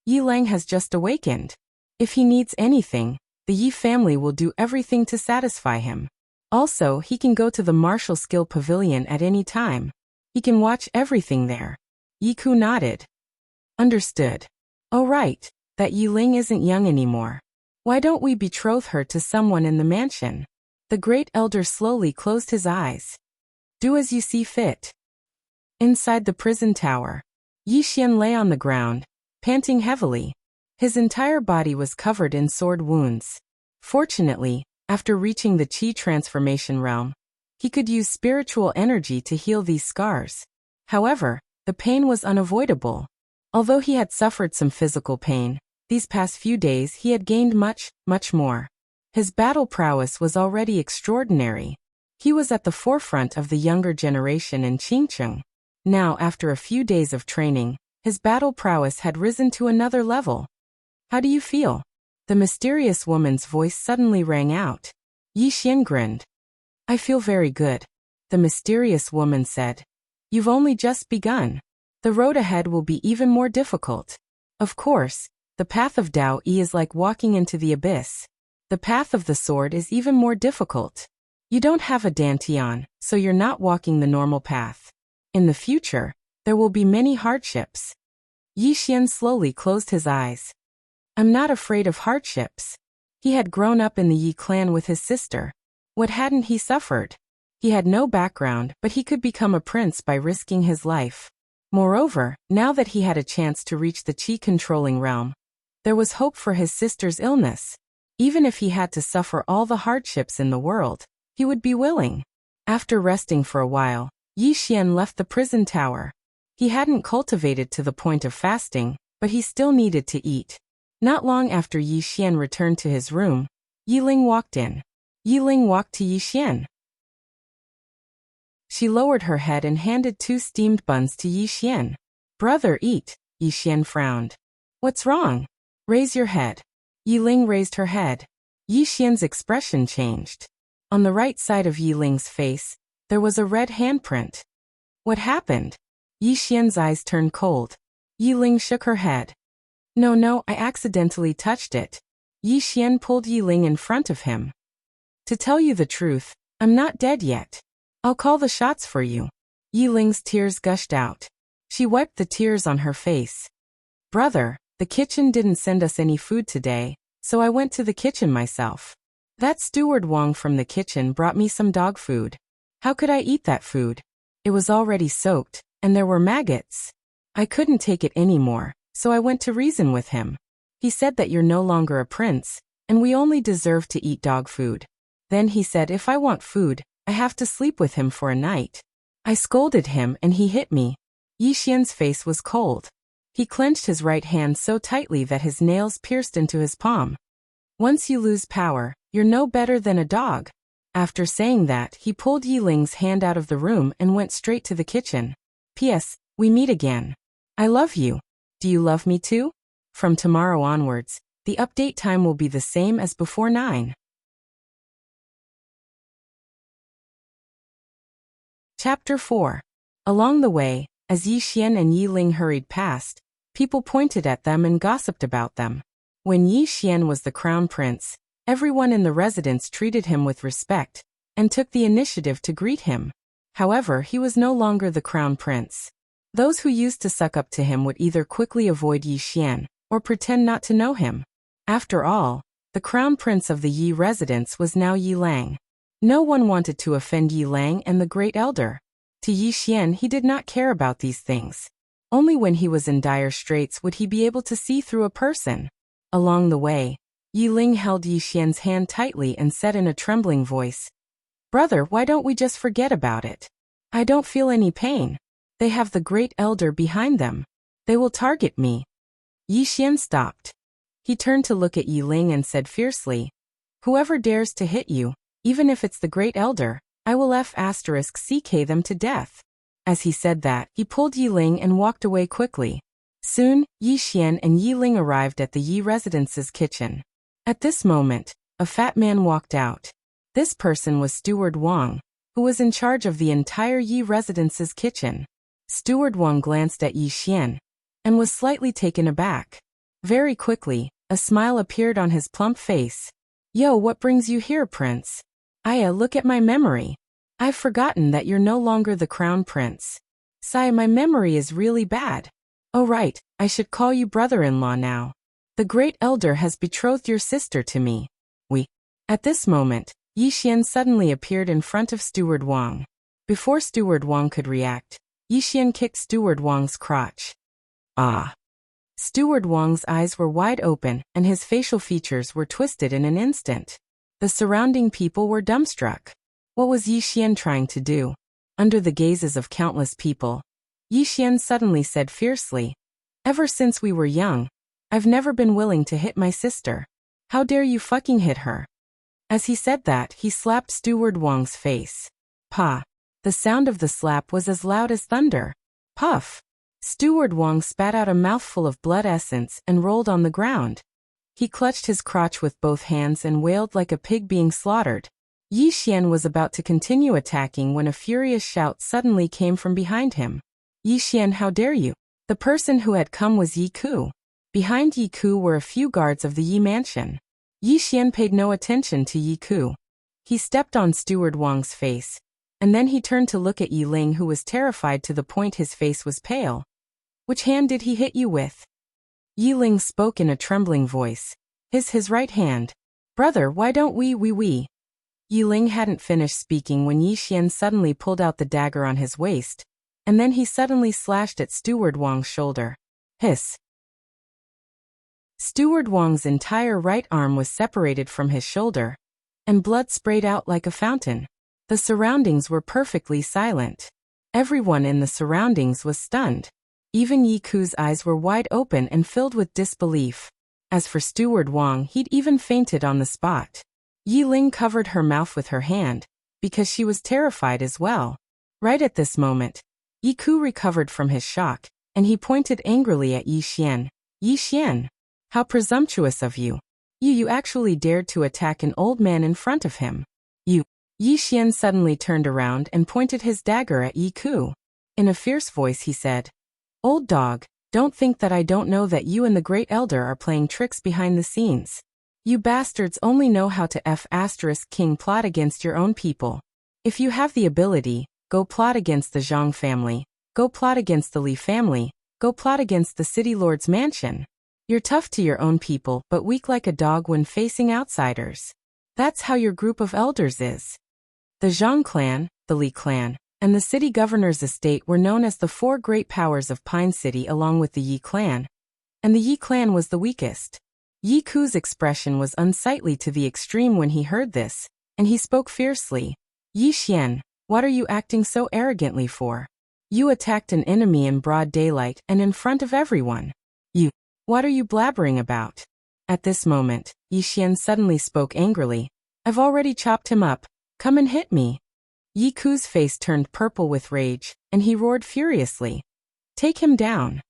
Yi Lang has just awakened. If he needs anything, the Yi family will do everything to satisfy him. Also, he can go to the martial skill pavilion at any time. He can watch everything there. Yi Ku nodded. Understood. Oh right, that Yiling isn't young anymore. Why don't we betroth her to someone in the mansion? The great elder slowly closed his eyes. Do as you see fit. Inside the prison tower, Yixian lay on the ground, panting heavily. His entire body was covered in sword wounds. Fortunately, after reaching the Qi transformation realm, he could use spiritual energy to heal these scars. However, the pain was unavoidable. Although he had suffered some physical pain, these past few days he had gained much more. His battle prowess was already extraordinary. He was at the forefront of the younger generation in Qingcheng. Now, after a few days of training, his battle prowess had risen to another level. How do you feel? The mysterious woman's voice suddenly rang out. Yixian grinned. I feel very good, the mysterious woman said. You've only just begun. The road ahead will be even more difficult. Of course, the path of Dao Yi is like walking into the abyss. The path of the sword is even more difficult. You don't have a dantian, so you're not walking the normal path. In the future, there will be many hardships. Yixian slowly closed his eyes. I'm not afraid of hardships. He had grown up in the Yi clan with his sister. What hadn't he suffered? He had no background, but he could become a prince by risking his life. Moreover, now that he had a chance to reach the Qi-controlling realm, there was hope for his sister's illness. Even if he had to suffer all the hardships in the world, he would be willing. After resting for a while, Yixian left the prison tower. He hadn't cultivated to the point of fasting, but he still needed to eat. Not long after Yixian returned to his room, Yiling walked in. Yiling walked to Yixian. She lowered her head and handed 2 steamed buns to Yixian. Brother, eat. Yixian frowned. What's wrong? Raise your head. Yiling raised her head. Yixian's expression changed. On the right side of Yiling's face, there was a red handprint. What happened? Yixian's eyes turned cold. Yiling shook her head. No, I accidentally touched it. Yixian pulled Yiling in front of him. To tell you the truth, I'm not dead yet. I'll call the shots for you. Yiling's tears gushed out. She wiped the tears on her face. Brother, the kitchen didn't send us any food today, so I went to the kitchen myself. That steward Wang from the kitchen brought me some dog food. How could I eat that food? It was already soaked, and there were maggots. I couldn't take it anymore, so I went to reason with him. He said that you're no longer a prince, and we only deserve to eat dog food. Then he said if I want food, I have to sleep with him for a night. I scolded him and he hit me. Yixian's face was cold. He clenched his right hand so tightly that his nails pierced into his palm. Once you lose power, you're no better than a dog. After saying that, he pulled Yiling's hand out of the room and went straight to the kitchen. P.S. We meet again. I love you. Do you love me too? From tomorrow onwards, the update time will be the same as before 9. Chapter 4. Along the way, as Yixian and Yiling hurried past, people pointed at them and gossiped about them. When Yixian was the crown prince, everyone in the residence treated him with respect and took the initiative to greet him. However, he was no longer the crown prince. Those who used to suck up to him would either quickly avoid Yixian or pretend not to know him. After all, the crown prince of the Yi residence was now Yi Lang. No one wanted to offend Yi Lang and the great elder. To Yixian, he did not care about these things. Only when he was in dire straits would he be able to see through a person. Along the way, Yiling held Yixian's hand tightly and said in a trembling voice, Brother, why don't we just forget about it? I don't feel any pain. They have the great elder behind them. They will target me. Yixian stopped. He turned to look at Yiling and said fiercely, Whoever dares to hit you, even if it's the great elder, I will *CK them to death. As he said that, he pulled Yiling and walked away quickly. Soon, Yixian and Yiling arrived at the Yi residence's kitchen. At this moment, a fat man walked out. This person was Steward Wang, who was in charge of the entire Yi residence's kitchen. Steward Wang glanced at Yixian and was slightly taken aback. Very quickly, a smile appeared on his plump face. Yo, what brings you here, Prince? Look at my memory. I've forgotten that you're no longer the crown prince. My memory is really bad. Oh right, I should call you brother-in-law now. The great elder has betrothed your sister to me. At this moment, Yi Xian suddenly appeared in front of Steward Wang. Before Steward Wang could react, Yi Xian kicked Steward Wang's crotch. Ah! Steward Wang's eyes were wide open and his facial features were twisted in an instant. The surrounding people were dumbstruck. What was Yi Xian trying to do? Under the gazes of countless people, Yi Xian suddenly said fiercely, "Ever since we were young, I've never been willing to hit my sister. How dare you fucking hit her?" As he said that, he slapped Steward Wang's face. Pa! The sound of the slap was as loud as thunder. Puff! Steward Wang spat out a mouthful of blood essence and rolled on the ground. He clutched his crotch with both hands and wailed like a pig being slaughtered. Yi Xian was about to continue attacking when a furious shout suddenly came from behind him. "Yi Xian, how dare you!" The person who had come was Yi Ku. Behind Yi Ku were a few guards of the Yi mansion. Yi Xian paid no attention to Yi Ku. He stepped on Steward Wang's face, and then he turned to look at Yi Ling, who was terrified to the point his face was pale. "Which hand did he hit you with?" Yi Ling spoke in a trembling voice. His right hand. "Brother, why don't we?" Yi Ling hadn't finished speaking when Yi Xian suddenly pulled out the dagger on his waist, and then he suddenly slashed at Steward Wang's shoulder. Hiss! Steward Wang's entire right arm was separated from his shoulder, and blood sprayed out like a fountain. The surroundings were perfectly silent. Everyone in the surroundings was stunned. Even Yi Ku's eyes were wide open and filled with disbelief. As for Steward Wang, he'd even fainted on the spot. Yi Ling covered her mouth with her hand, because she was terrified as well. Right at this moment, Yi Ku recovered from his shock, and he pointed angrily at Yi Xian. "Yi Xian! How presumptuous of you! You actually dared to attack an old man in front of him. You!" Yi Xian suddenly turned around and pointed his dagger at Yi Ku. In a fierce voice he said, "Old dog, don't think that I don't know that you and the Great Elder are playing tricks behind the scenes. You bastards only know how to King plot against your own people. If you have the ability, go plot against the Zhang family, go plot against the Li family, go plot against the city lord's mansion. You're tough to your own people but weak like a dog when facing outsiders. That's how your group of elders is." The Zhang clan, the Li clan, and the city governor's estate were known as the four great powers of Pine City along with the Yi clan, and the Yi clan was the weakest. Yi Ku's expression was unsightly to the extreme when he heard this, and he spoke fiercely. "Yi Xian, what are you acting so arrogantly for? You attacked an enemy in broad daylight and in front of everyone. What are you blabbering about?" At this moment, Yi Xian suddenly spoke angrily. "I've already chopped him up. Come and hit me." Yi Ku's face turned purple with rage, and he roared furiously. "Take him down."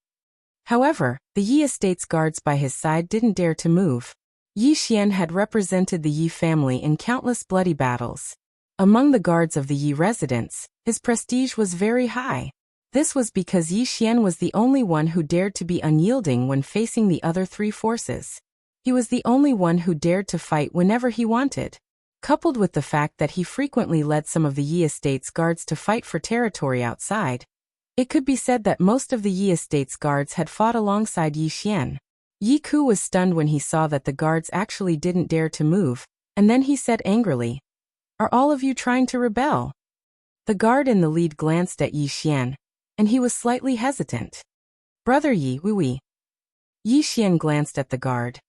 However, the Yi estate's guards by his side didn't dare to move. Yi Xian had represented the Yi family in countless bloody battles. Among the guards of the Yi residence, his prestige was very high. This was because Yi Xian was the only one who dared to be unyielding when facing the other three forces. He was the only one who dared to fight whenever he wanted. Coupled with the fact that he frequently led some of the Yi estate's guards to fight for territory outside, it could be said that most of the Yi estate's guards had fought alongside Yi Xian. Yi Ku was stunned when he saw that the guards actually didn't dare to move, and then he said angrily, "Are all of you trying to rebel?" The guard in the lead glanced at Yi Xian, and he was slightly hesitant. "Brother Yi, oui." Yi Xian glanced at the guard.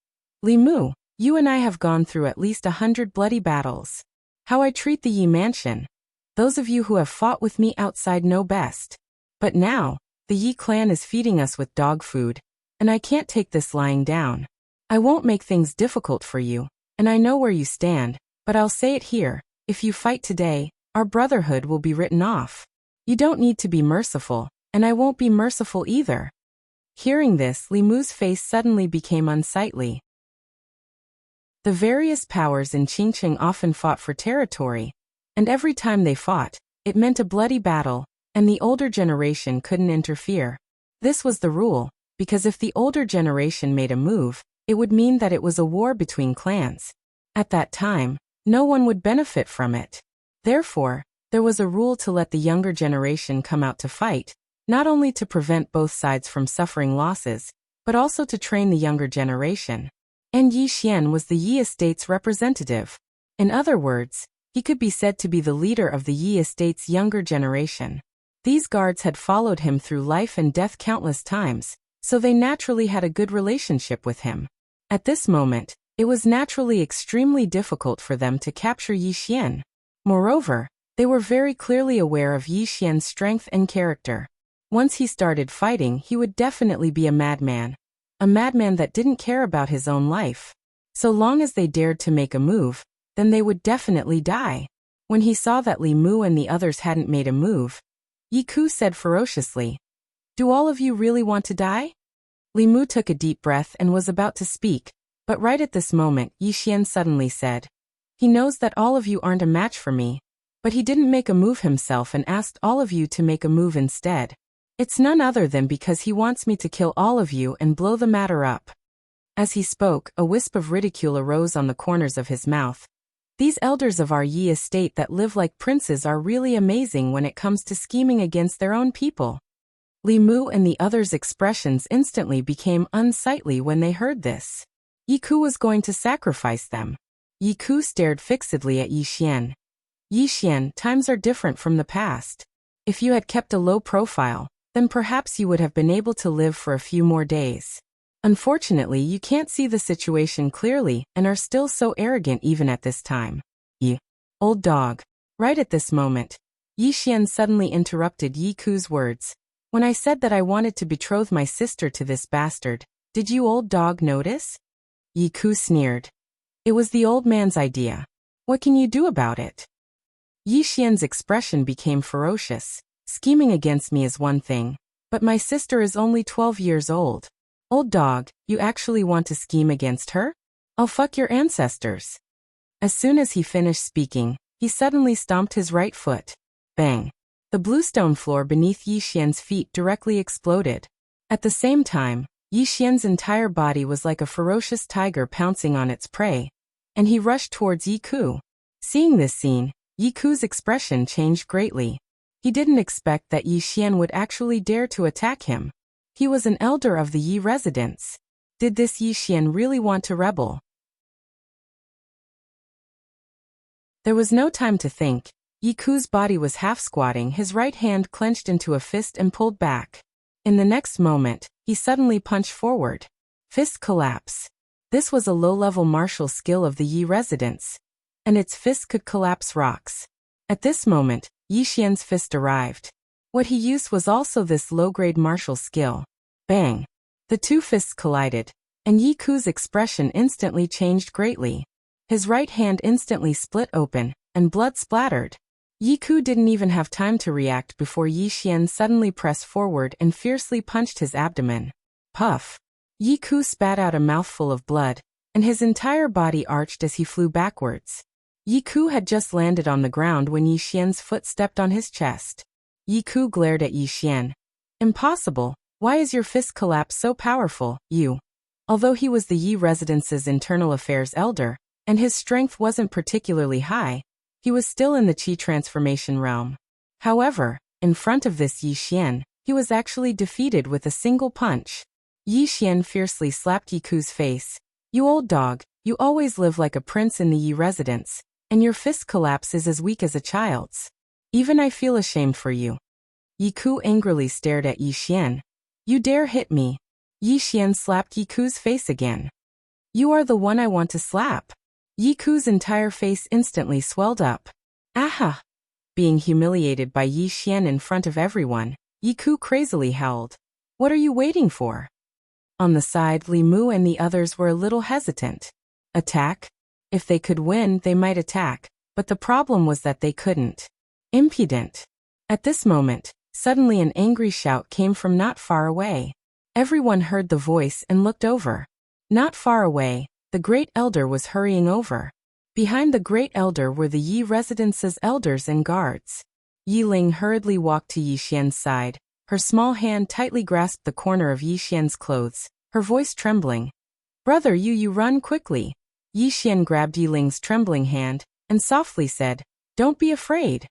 "Li Mu, you and I have gone through at least 100 bloody battles. How I treat the Yi mansion. Those of you who have fought with me outside know best. But now, the Yi clan is feeding us with dog food, and I can't take this lying down. I won't make things difficult for you, and I know where you stand, but I'll say it here, if you fight today, our brotherhood will be written off. You don't need to be merciful, and I won't be merciful either." Hearing this, Li Mu's face suddenly became unsightly. The various powers in Qingqing often fought for territory, and every time they fought, it meant a bloody battle, and the older generation couldn't interfere. This was the rule, because if the older generation made a move, it would mean that it was a war between clans. At that time, no one would benefit from it. Therefore, there was a rule to let the younger generation come out to fight, not only to prevent both sides from suffering losses, but also to train the younger generation. And Yi Xian was the Yi estate's representative. In other words, he could be said to be the leader of the Yi estate's younger generation. These guards had followed him through life and death countless times, so they naturally had a good relationship with him. At this moment, it was naturally extremely difficult for them to capture Yi Xian. Moreover, they were very clearly aware of Yi Xian's strength and character. Once he started fighting, he would definitely be a madman that didn't care about his own life. So long as they dared to make a move, then they would definitely die. When he saw that Li Mu and the others hadn't made a move, Yi Ku said ferociously, "Do all of you really want to die?" Li Mu took a deep breath and was about to speak, but right at this moment Yi Xian suddenly said, "He knows that all of you aren't a match for me, but he didn't make a move himself and asked all of you to make a move instead. It's none other than because he wants me to kill all of you and blow the matter up." As he spoke, a wisp of ridicule arose on the corners of his mouth. These elders of our Yi estate that live like princes are really amazing when it comes to scheming against their own people. Li Mu and the others' expressions instantly became unsightly when they heard this. Yi Ku was going to sacrifice them. Yi Ku stared fixedly at Yi Xian. "Yi Xian, times are different from the past. If you had kept a low profile, then perhaps you would have been able to live for a few more days. Unfortunately, you can't see the situation clearly and are still so arrogant even at this time. You old dog." Right at this moment, Yi Xian suddenly interrupted Yi Ku's words. "When I said that I wanted to betroth my sister to this bastard, did you old dog notice?" Yi Ku sneered. "It was the old man's idea. What can you do about it?" Yi Xian's expression became ferocious. "Scheming against me is one thing, but my sister is only 12 years old. Old dog, you actually want to scheme against her? I'll fuck your ancestors." As soon as he finished speaking, he suddenly stomped his right foot. Bang! The bluestone floor beneath Yi Xian's feet directly exploded. At the same time, Yi Xian's entire body was like a ferocious tiger pouncing on its prey, and he rushed towards Yi Ku. Seeing this scene, Yi Ku's expression changed greatly. He didn't expect that Yi Xian would actually dare to attack him. He was an elder of the Yi residence. Did this Yi Xian really want to rebel? There was no time to think. Yi Ku's body was half-squatting, his right hand clenched into a fist and pulled back. In the next moment, he suddenly punched forward. Fist collapse. This was a low-level martial skill of the Yi residence, and its fist could collapse rocks. At this moment, Yi Xian's fist arrived. What he used was also this low-grade martial skill. Bang! The two fists collided, and Yi Ku's expression instantly changed greatly. His right hand instantly split open, and blood splattered. Yi Ku didn't even have time to react before Yi Xian suddenly pressed forward and fiercely punched his abdomen. Puff! Yi Ku spat out a mouthful of blood, and his entire body arched as he flew backwards. Yi Ku had just landed on the ground when Yi Xian's foot stepped on his chest. Yi Ku glared at Yi Xian. "Impossible. Why is your fist collapse so powerful, you?" Although he was the Yi residence's internal affairs elder, and his strength wasn't particularly high, he was still in the Qi transformation realm. However, in front of this Yi Xian, he was actually defeated with a single punch. Yi Xian fiercely slapped Yi Ku's face. "You old dog, you always live like a prince in the Yi residence, and your fist collapse is as weak as a child's. Even I feel ashamed for you." Yi Ku angrily stared at Yi Xian. "You dare hit me?" Yi Xian slapped Yi Ku's face again. "You are the one I want to slap." Yi Ku's entire face instantly swelled up. "Aha!" Being humiliated by Yi Xian in front of everyone, Yi Ku crazily howled. "What are you waiting for?" On the side, Li Mu and the others were a little hesitant. Attack? If they could win, they might attack, but the problem was that they couldn't. Impudent. At this moment, suddenly an angry shout came from not far away. Everyone heard the voice and looked over. Not far away, the Great Elder was hurrying over. Behind the Great Elder were the Yi residence's elders and guards. Yi Ling hurriedly walked to Yi Xian's side. Her small hand tightly grasped the corner of Yi Xian's clothes, her voice trembling. "Brother, you run quickly." Yi Xian grabbed Yi Ling's trembling hand and softly said, "Don't be afraid."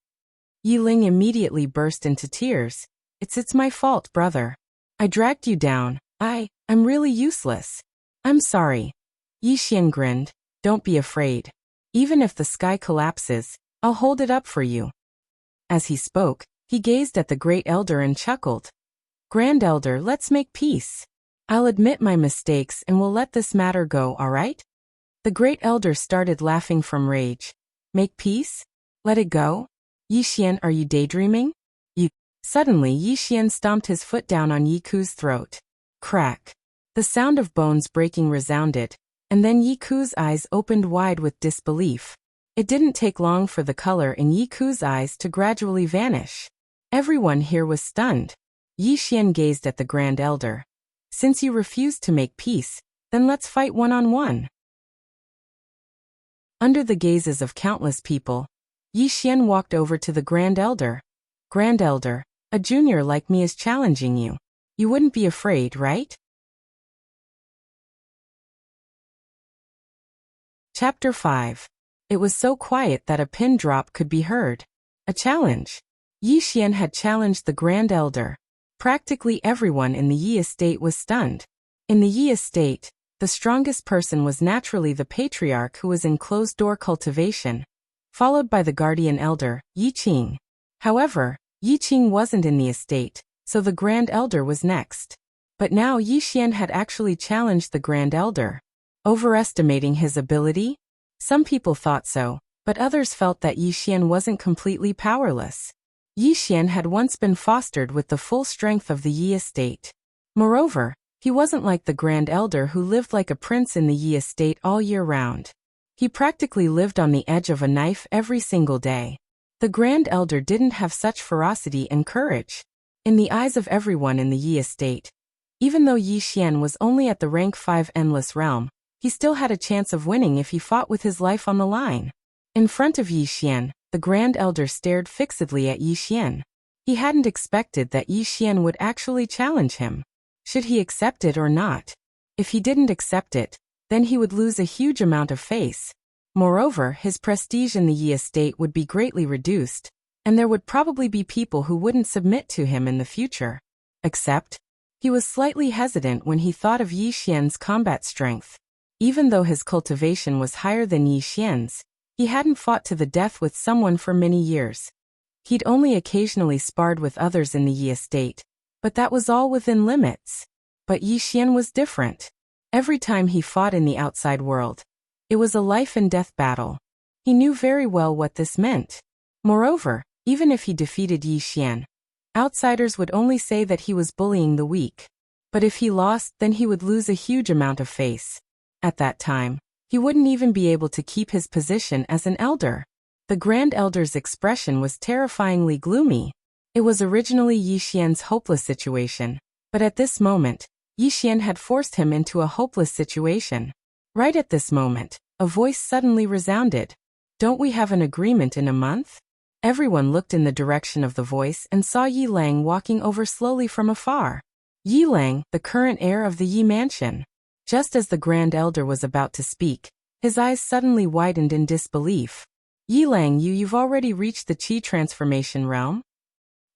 Yi Ling immediately burst into tears. It's my fault, brother. I dragged you down. I'm really useless. I'm sorry. Yi Xian grinned. Don't be afraid. Even if the sky collapses, I'll hold it up for you. As he spoke, he gazed at the Great Elder and chuckled. Grand Elder, let's make peace. I'll admit my mistakes and we'll let this matter go, all right? The Great Elder started laughing from rage. Make peace? Let it go? Yi Xian, are you daydreaming? Suddenly Yi Xian stomped his foot down on Yi Ku's throat. Crack. The sound of bones breaking resounded, and then Yi Ku's eyes opened wide with disbelief. It didn't take long for the color in Yi Ku's eyes to gradually vanish. Everyone here was stunned. Yi Xian gazed at the Grand Elder. Since you refuse to make peace, then let's fight one-on-one. Under the gazes of countless people, Yi Xian walked over to the Grand Elder. Grand Elder, a junior like me is challenging you. You wouldn't be afraid, right? Chapter 5. It was so quiet that a pin drop could be heard. A challenge. Yi Xian had challenged the Grand Elder. Practically everyone in the Yi estate was stunned. In the Yi estate, the strongest person was naturally the patriarch who was in closed-door cultivation, followed by the guardian elder, Yi Qing. However, Yi Qing wasn't in the estate, so the Grand Elder was next. But now Yi Xian had actually challenged the Grand Elder. Overestimating his ability? Some people thought so, but others felt that Yi Xian wasn't completely powerless. Yi Xian had once been fostered with the full strength of the Yi estate. Moreover, he wasn't like the Grand Elder who lived like a prince in the Yi estate all year round. He practically lived on the edge of a knife every single day. The Grand Elder didn't have such ferocity and courage. In the eyes of everyone in the Yi estate, even though Yi Xian was only at the rank 5 Endless Realm, he still had a chance of winning if he fought with his life on the line. In front of Yi Xian, the Grand Elder stared fixedly at Yi Xian. He hadn't expected that Yi Xian would actually challenge him. Should he accept it or not? If he didn't accept it, then he would lose a huge amount of face. Moreover, his prestige in the Yi estate would be greatly reduced, and there would probably be people who wouldn't submit to him in the future. Except, he was slightly hesitant when he thought of Yi Xian's combat strength. Even though his cultivation was higher than Yi Xian's, he hadn't fought to the death with someone for many years. He'd only occasionally sparred with others in the Yi estate, but that was all within limits. But Yi Xian was different. Every time he fought in the outside world, it was a life-and-death battle. He knew very well what this meant. Moreover, even if he defeated Yi Xian, outsiders would only say that he was bullying the weak. But if he lost, then he would lose a huge amount of face. At that time, he wouldn't even be able to keep his position as an elder. The Grand Elder's expression was terrifyingly gloomy. It was originally Yi Xian's hopeless situation, but at this moment, Yi Xian had forced him into a hopeless situation. Right at this moment, a voice suddenly resounded. Don't we have an agreement in a month? Everyone looked in the direction of the voice and saw Yi Lang walking over slowly from afar. Yi Lang, the current heir of the Yi mansion. Just as the Grand Elder was about to speak, his eyes suddenly widened in disbelief. Yi Lang, you've already reached the Qi transformation realm?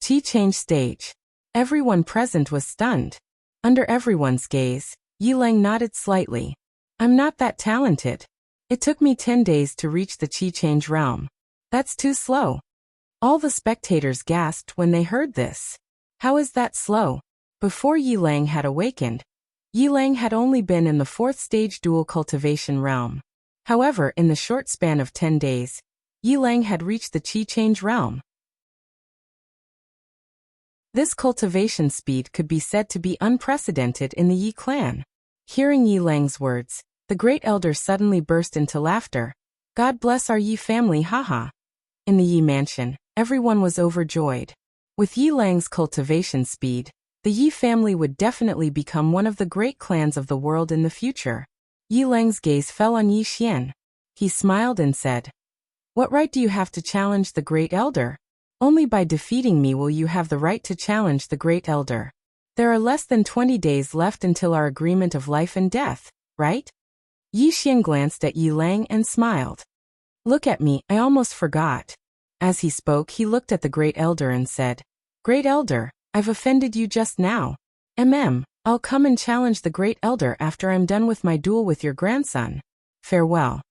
Qi change stage. Everyone present was stunned. Under everyone's gaze, Yi Lang nodded slightly. I'm not that talented. It took me 10 days to reach the Qi change realm. That's too slow. All the spectators gasped when they heard this. How is that slow? Before Yi Lang had awakened, Yi Lang had only been in the 4th stage dual cultivation realm. However, in the short span of 10 days, Yi Lang had reached the Qi change realm. This cultivation speed could be said to be unprecedented in the Yi clan. Hearing Yi Lang's words, the Great Elder suddenly burst into laughter. God bless our Yi family, haha. In the Yi mansion, everyone was overjoyed. With Yi Lang's cultivation speed, the Yi family would definitely become one of the great clans of the world in the future. Yi Lang's gaze fell on Yi Xian. He smiled and said, What right do you have to challenge the Great Elder? Only by defeating me will you have the right to challenge the Great Elder. There are less than 20 days left until our agreement of life and death, right? Yi Xian glanced at Yi Lang and smiled. Look at me, I almost forgot. As he spoke, he looked at the Great Elder and said, Great Elder, I've offended you just now. I'll come and challenge the Great Elder after I'm done with my duel with your grandson. Farewell.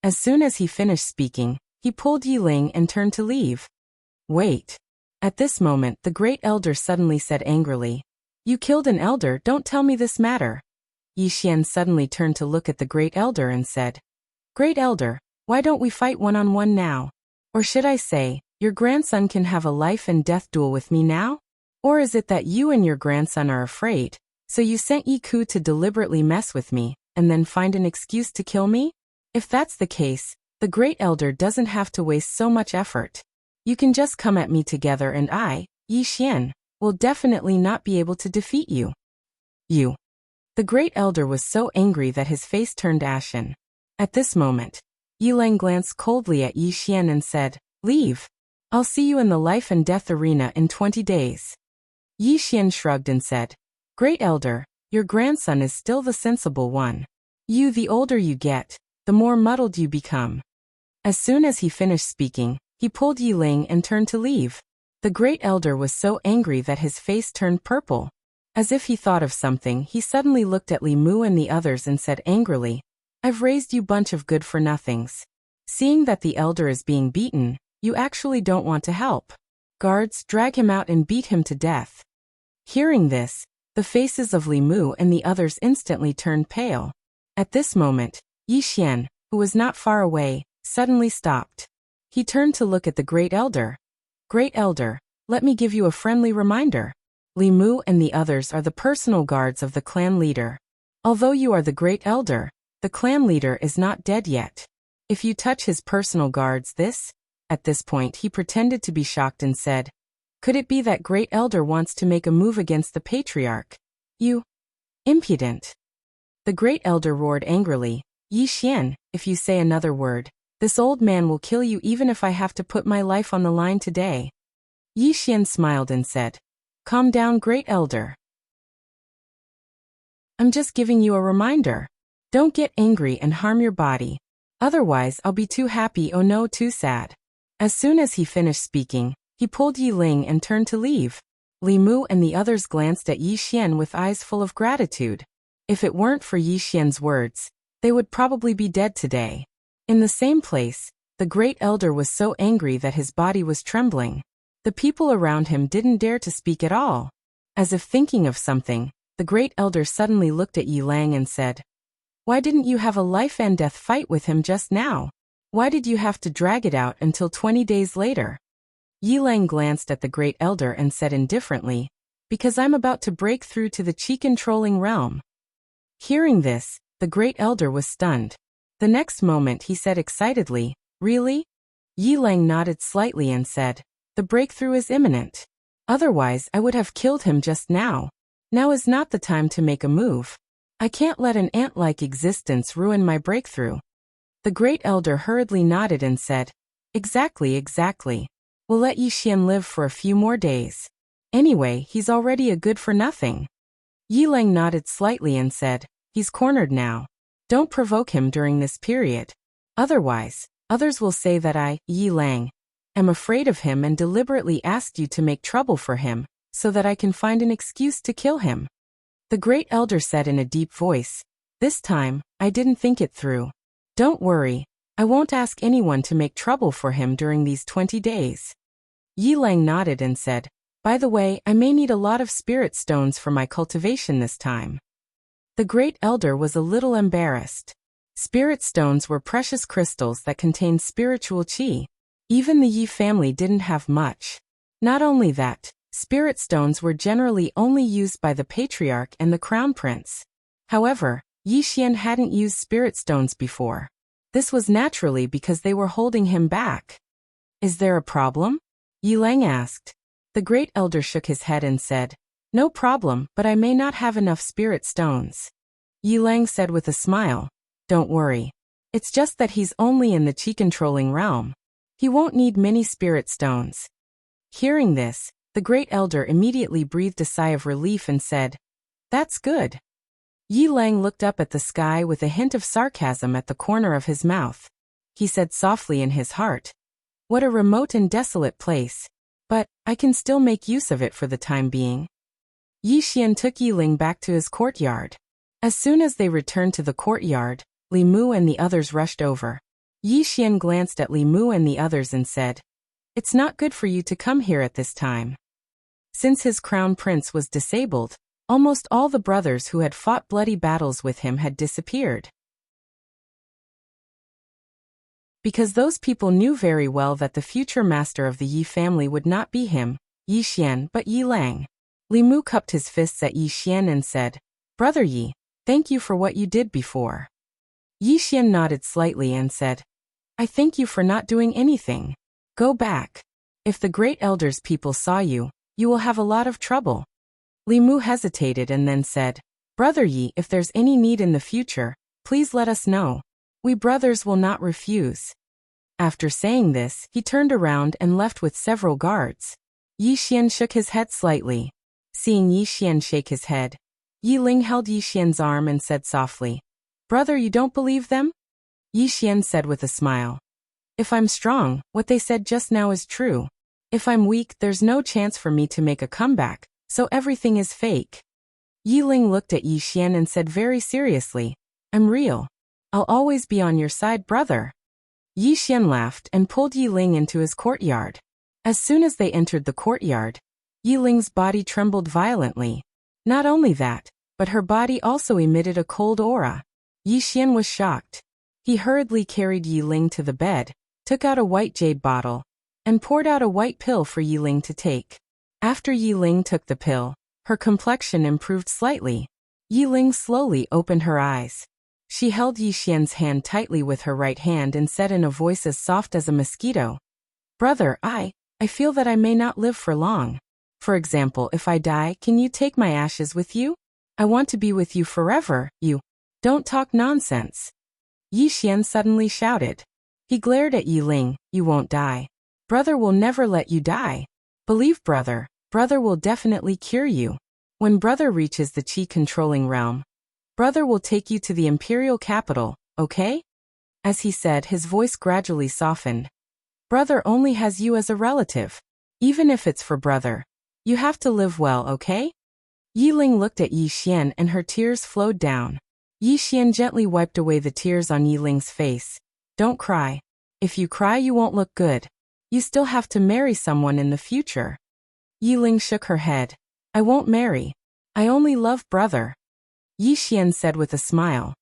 As soon as he finished speaking, he pulled Yi Ling and turned to leave. Wait. At this moment, the Great Elder suddenly said angrily, You killed an elder, don't tell me this matter. Yi Xian suddenly turned to look at the Great Elder and said, Great Elder, why don't we fight one-on-one now? Or should I say, your grandson can have a life and death duel with me now? Or is it that you and your grandson are afraid, so you sent Yi Ku to deliberately mess with me, and then find an excuse to kill me? If that's the case, the Great Elder doesn't have to waste so much effort. You can just come at me together and I, Yi Xian, will definitely not be able to defeat you. You. The Great Elder was so angry that his face turned ashen. At this moment, Yi Ling glanced coldly at Yi Xian and said, Leave. I'll see you in the life and death arena in 20 days. Yi Xian shrugged and said, Great Elder, your grandson is still the sensible one. You, the older you get, the more muddled you become. As soon as he finished speaking, he pulled Yi Ling and turned to leave. The Great Elder was so angry that his face turned purple. As if he thought of something, he suddenly looked at Li Mu and the others and said angrily, I've raised you bunch of good-for-nothings. Seeing that the elder is being beaten, you actually don't want to help. Guards, drag him out and beat him to death. Hearing this, the faces of Li Mu and the others instantly turned pale. At this moment, Yi Xian, who was not far away, suddenly stopped. He turned to look at the Great Elder. Great Elder, let me give you a friendly reminder. Li Mu and the others are the personal guards of the clan leader. Although you are the Great Elder, the clan leader is not dead yet. If you touch his personal guards At this point he pretended to be shocked and said, Could it be that Great Elder wants to make a move against the Patriarch? You impudent. The Great Elder roared angrily, Yi Xian, if you say another word, this old man will kill you even if I have to put my life on the line today. Yi Xian smiled and said, Calm down, Great Elder. I'm just giving you a reminder. Don't get angry and harm your body. Otherwise I'll be too happy, oh no, too sad. As soon as he finished speaking, he pulled Yi Ling and turned to leave. Li Mu and the others glanced at Yi Xian with eyes full of gratitude. If it weren't for Yi Xian's words, they would probably be dead today. In the same place, the Great Elder was so angry that his body was trembling. The people around him didn't dare to speak at all. As if thinking of something, the Great Elder suddenly looked at Yi Ling and said, Why didn't you have a life and death fight with him just now? Why did you have to drag it out until 20 days later? Yi Ling glanced at the Great Elder and said indifferently, Because I'm about to break through to the chi-controlling realm. Hearing this, the Great Elder was stunned. The next moment he said excitedly, Really? Yi Ling nodded slightly and said, The breakthrough is imminent. Otherwise I would have killed him just now. Now is not the time to make a move. I can't let an ant-like existence ruin my breakthrough. The Great Elder hurriedly nodded and said, Exactly. We'll let Yi Xian live for a few more days. Anyway, he's already a good-for-nothing. Yi Ling nodded slightly and said, He's cornered now. Don't provoke him during this period. Otherwise, others will say that I, Yi Ling, am afraid of him and deliberately asked you to make trouble for him, so that I can find an excuse to kill him. The Great Elder said in a deep voice, This time, I didn't think it through. Don't worry, I won't ask anyone to make trouble for him during these 20 days. Yi Ling nodded and said, By the way, I may need a lot of spirit stones for my cultivation this time. The Great Elder was a little embarrassed. Spirit stones were precious crystals that contained spiritual qi. Even the Yi family didn't have much. Not only that, spirit stones were generally only used by the Patriarch and the Crown Prince. However, Yi Xian hadn't used spirit stones before. This was naturally because they were holding him back. Is there a problem? Yi Ling asked. The Great Elder shook his head and said, No problem, but I may not have enough spirit stones. Yi Ling said with a smile, Don't worry. It's just that he's only in the chi-controlling realm. He won't need many spirit stones. Hearing this, the Great Elder immediately breathed a sigh of relief and said, That's good. Yi Ling looked up at the sky with a hint of sarcasm at the corner of his mouth. He said softly in his heart, What a remote and desolate place. but I can still make use of it for the time being. Yi Xian took Yi Ling back to his courtyard. As soon as they returned to the courtyard, Li Mu and the others rushed over. Yi Xian glanced at Li Mu and the others and said, "It's not good for you to come here at this time." Since his crown prince was disabled, almost all the brothers who had fought bloody battles with him had disappeared. Because those people knew very well that the future master of the Yi family would not be him, Yi Xian, but Yi Lang. Li Mu cupped his fists at Yi Xian and said, "Brother Yi, thank you for what you did before." Yi Xian nodded slightly and said, "I thank you for not doing anything. Go back. If the great elders people saw you, you will have a lot of trouble." Li Mu hesitated and then said, "Brother Yi, if there's any need in the future, please let us know. We brothers will not refuse." After saying this, he turned around and left with several guards. Yi Xian shook his head slightly. Seeing Yi Xian shake his head, Yi Ling held Yi Xian's arm and said softly, "Brother, you don't believe them?" Yi Xian said with a smile, "If I'm strong, what they said just now is true. If I'm weak, there's no chance for me to make a comeback, so everything is fake." Yi Ling looked at Yi Xian and said very seriously, "I'm real. I'll always be on your side, brother." Yi Xian laughed and pulled Yi Ling into his courtyard. As soon as they entered the courtyard, Yi Ling's body trembled violently. Not only that, but her body also emitted a cold aura. Yi Xian was shocked. He hurriedly carried Yi Ling to the bed, took out a white jade bottle, and poured out a white pill for Yi Ling to take. After Yi Ling took the pill, her complexion improved slightly. Yi Ling slowly opened her eyes. She held Yi Xian's hand tightly with her right hand and said in a voice as soft as a mosquito, "Brother, I feel that I may not live for long. For example, if I die, can you take my ashes with you? I want to be with you forever, you." "Don't talk nonsense," Yi Xian suddenly shouted. He glared at Yi Ling, "You won't die. Brother will never let you die. Believe brother, brother will definitely cure you. When brother reaches the Qi-controlling realm, brother will take you to the imperial capital, okay?" As he said, his voice gradually softened. "Brother only has you as a relative. Even if it's for brother, you have to live well, okay?" Yi Ling looked at Yi Xian and her tears flowed down. Yi Xian gently wiped away the tears on Yi Ling's face. "Don't cry. If you cry, you won't look good. You still have to marry someone in the future." Yi Ling shook her head. "I won't marry. I only love brother." Yi Xian said with a smile,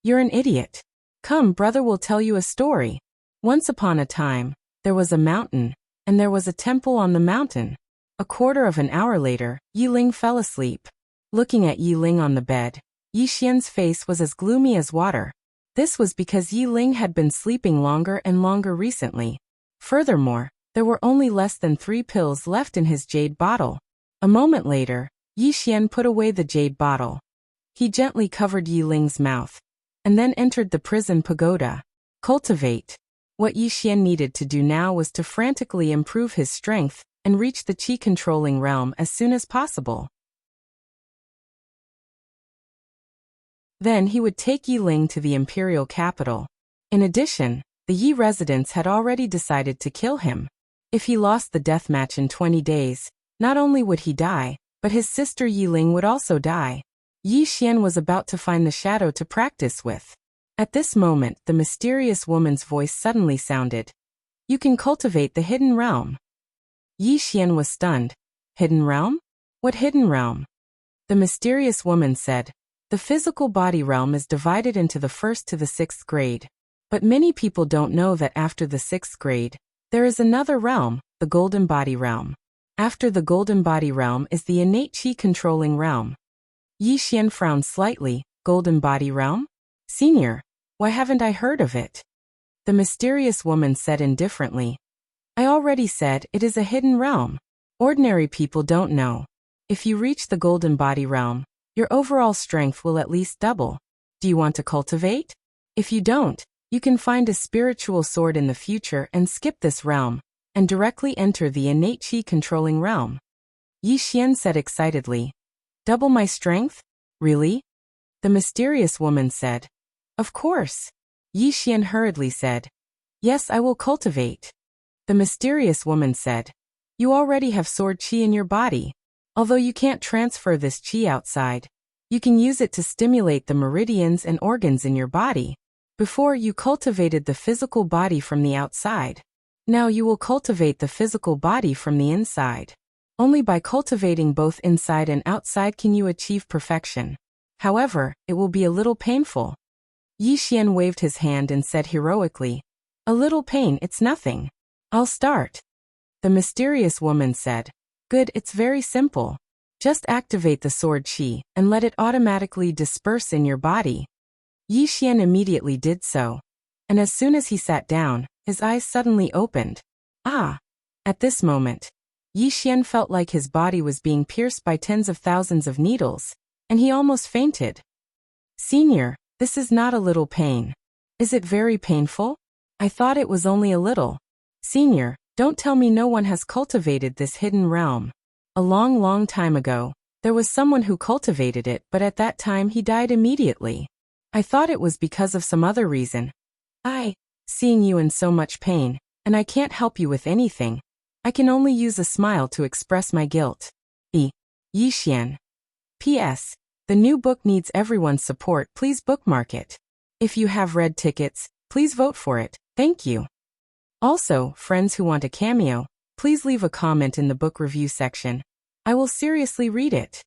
"You're an idiot. Come, brother will tell you a story. Once upon a time, there was a mountain, and there was a temple on the mountain." A quarter of an hour later, Yi Ling fell asleep. Looking at Yi Ling on the bed, Yi Xian's face was as gloomy as water. This was because Yi Ling had been sleeping longer and longer recently. Furthermore, there were only less than 3 pills left in his jade bottle. A moment later, Yi Xian put away the jade bottle. He gently covered Yi Ling's mouth, and then entered the prison pagoda. Cultivate. What Yi Xian needed to do now was to frantically improve his strength and reach the Qi-controlling realm as soon as possible. Then he would take Yi Ling to the imperial capital. In addition, the Yi residents had already decided to kill him. If he lost the death match in 20 days, not only would he die, but his sister Yi Ling would also die. Yi Xian was about to find the shadow to practice with. At this moment, the mysterious woman's voice suddenly sounded. "You can cultivate the hidden realm." Yi Xian was stunned. "Hidden realm? What hidden realm?" The mysterious woman said, "The physical body realm is divided into the 1st to the 6th grade. But many people don't know that after the 6th grade, there is another realm, the golden body realm. After the golden body realm is the innate Qi controlling realm." Yi Xian frowned slightly. "Golden body realm? Senior, why haven't I heard of it?" The mysterious woman said indifferently, "I already said it is a hidden realm. Ordinary people don't know. If you reach the golden body realm, your overall strength will at least double. Do you want to cultivate? If you don't, you can find a spiritual sword in the future and skip this realm, and directly enter the innate Qi controlling realm." Yi Xian said excitedly, "Double my strength? Really?" The mysterious woman said, "Of course." Yi Xian hurriedly said, "Yes, I will cultivate." The mysterious woman said, You already have sword qi in your body. Although you can't transfer this qi outside, you can use it to stimulate the meridians and organs in your body. Before, you cultivated the physical body from the outside. Now you will cultivate the physical body from the inside. Only by cultivating both inside and outside can you achieve perfection. However, it will be a little painful. Yi Xian waved his hand and said heroically, "A little pain, it's nothing. I'll start." The mysterious woman said, "Good, it's very simple. Just activate the sword qi and let it automatically disperse in your body." Yi Xian immediately did so. And as soon as he sat down, his eyes suddenly opened. Ah! At this moment, Yi Xian felt like his body was being pierced by tens of thousands of needles, and he almost fainted. "Senior, this is not a little pain. Is it very painful? I thought it was only a little." "Senior, don't tell me no one has cultivated this hidden realm. A long, long time ago, there was someone who cultivated it, but at that time he died immediately. I thought it was because of some other reason. Seeing you in so much pain, and I can't help you with anything. I can only use a smile to express my guilt. Yi Xian. P.S. The new book needs everyone's support. Please bookmark it. If you have red tickets, please vote for it. Thank you. Also, friends who want a cameo, please leave a comment in the book review section. I will seriously read it.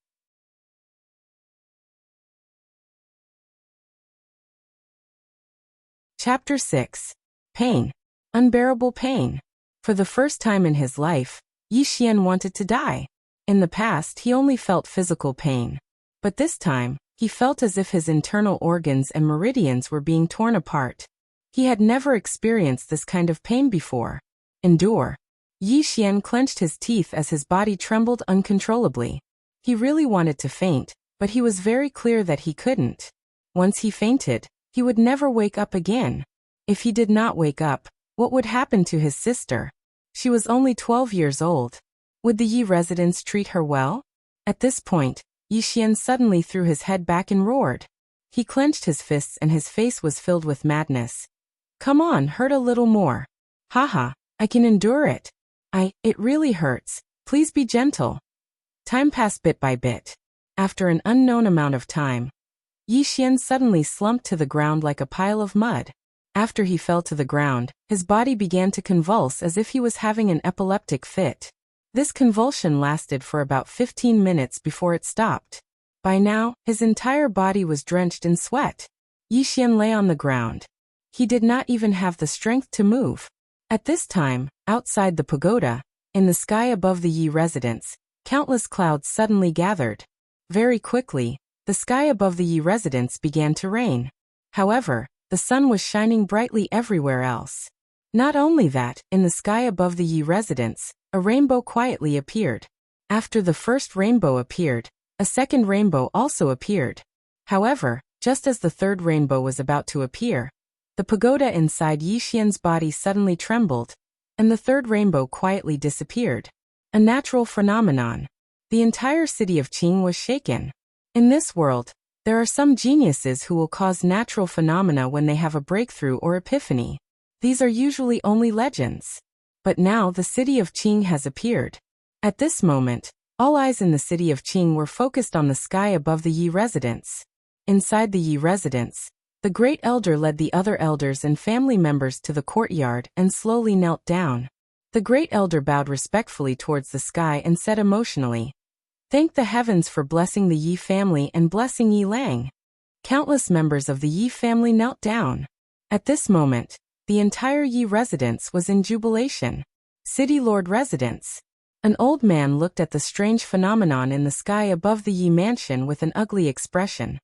Chapter 6. Pain. Unbearable pain. For the first time in his life, Yi Xian wanted to die. In the past, he only felt physical pain. But this time, he felt as if his internal organs and meridians were being torn apart. He had never experienced this kind of pain before. Endure. Yi Xian clenched his teeth as his body trembled uncontrollably. He really wanted to faint, but he was very clear that he couldn't. Once he fainted, he would never wake up again. If he did not wake up, what would happen to his sister? She was only 12 years old. Would the Yi residents treat her well? At this point, Yi Xian suddenly threw his head back and roared. He clenched his fists and his face was filled with madness. "Come on, hurt a little more. Haha, I can endure it. It really hurts. Please be gentle." Time passed bit by bit. After an unknown amount of time, Yi Xian suddenly slumped to the ground like a pile of mud. After he fell to the ground, his body began to convulse as if he was having an epileptic fit. This convulsion lasted for about 15 minutes before it stopped. By now, his entire body was drenched in sweat. Yi Xian lay on the ground. He did not even have the strength to move. At this time, outside the pagoda, in the sky above the Yi residence, countless clouds suddenly gathered. Very quickly, the sky above the Yi residence began to rain. However, the sun was shining brightly everywhere else. Not only that, in the sky above the Yi residence, a rainbow quietly appeared. After the first rainbow appeared, a second rainbow also appeared. However, just as the third rainbow was about to appear, the pagoda inside Yi Xian's body suddenly trembled, and the third rainbow quietly disappeared. A natural phenomenon. The entire city of Qing was shaken. In this world, there are some geniuses who will cause natural phenomena when they have a breakthrough or epiphany. These are usually only legends. But now the city of Qing has appeared. At this moment, all eyes in the city of Qing were focused on the sky above the Yi residence. Inside the Yi residence, the great elder led the other elders and family members to the courtyard and slowly knelt down. The great elder bowed respectfully towards the sky and said emotionally, "Thank the heavens for blessing the Yi family and blessing Yi Lang." Countless members of the Yi family knelt down. At this moment, the entire Yi residence was in jubilation. City Lord residence. An old man looked at the strange phenomenon in the sky above the Yi mansion with an ugly expression.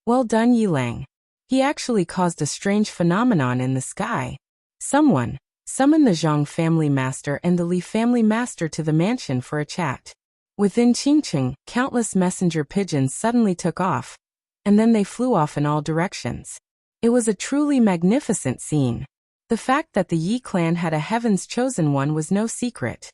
"Well done, Yi Lang. He actually caused a strange phenomenon in the sky. Someone, summon the Zhang family master and the Li family master to the mansion for a chat." Within Qingcheng, countless messenger pigeons suddenly took off, and then they flew off in all directions. It was a truly magnificent scene. The fact that the Yi clan had a Heaven's Chosen One was no secret.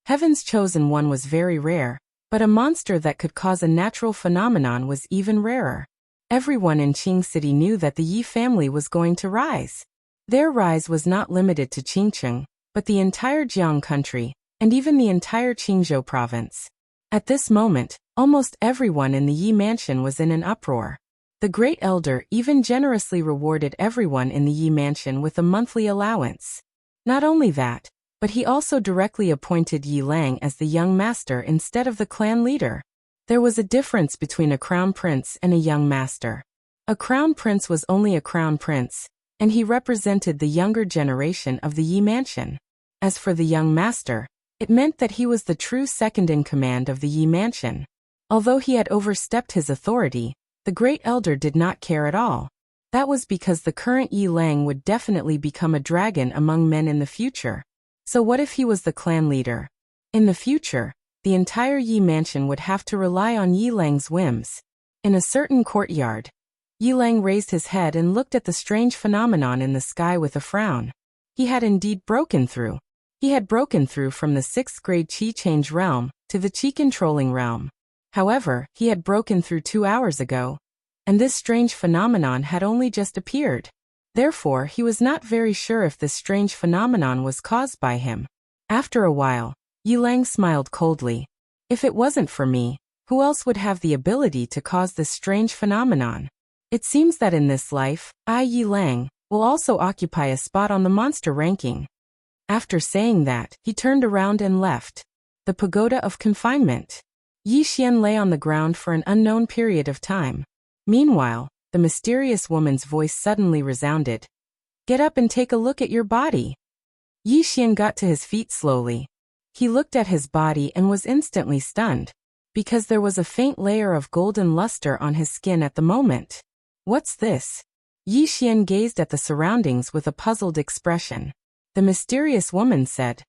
Heaven's Chosen One was very rare, but a monster that could cause a natural phenomenon was even rarer. Everyone in Qing City knew that the Yi family was going to rise. Their rise was not limited to Qingcheng, but the entire Jiang country, and even the entire Qingzhou province. At this moment, almost everyone in the Yi mansion was in an uproar. The Great Elder even generously rewarded everyone in the Yi mansion with a monthly allowance. Not only that, but he also directly appointed Yi Lang as the young master instead of the clan leader. There was a difference between a crown prince and a young master. A crown prince was only a crown prince, and he represented the younger generation of the Yi mansion. As for the young master, it meant that he was the true second-in-command of the Yi mansion. Although he had overstepped his authority, the Great Elder did not care at all. That was because the current Yi Lang would definitely become a dragon among men in the future. So what if he was the clan leader? In the future, the entire Yi mansion would have to rely on Yi Lang's whims. In a certain courtyard, Yi Lang raised his head and looked at the strange phenomenon in the sky with a frown. He had indeed broken through. He had broken through from the 6th grade Qi change realm to the Qi controlling realm. However, he had broken through 2 hours ago, and this strange phenomenon had only just appeared. Therefore, he was not very sure if this strange phenomenon was caused by him. After a while, Yi Lang smiled coldly. If it wasn't for me, who else would have the ability to cause this strange phenomenon? It seems that in this life, I, Yi Lang, will also occupy a spot on the monster ranking. After saying that, he turned around and left. The pagoda of confinement. Yi Xian lay on the ground for an unknown period of time. Meanwhile, the mysterious woman's voice suddenly resounded. Get up and take a look at your body. Yi Xian got to his feet slowly. He looked at his body and was instantly stunned, because there was a faint layer of golden luster on his skin at the moment. What's this? Yi Xian gazed at the surroundings with a puzzled expression. The mysterious woman said,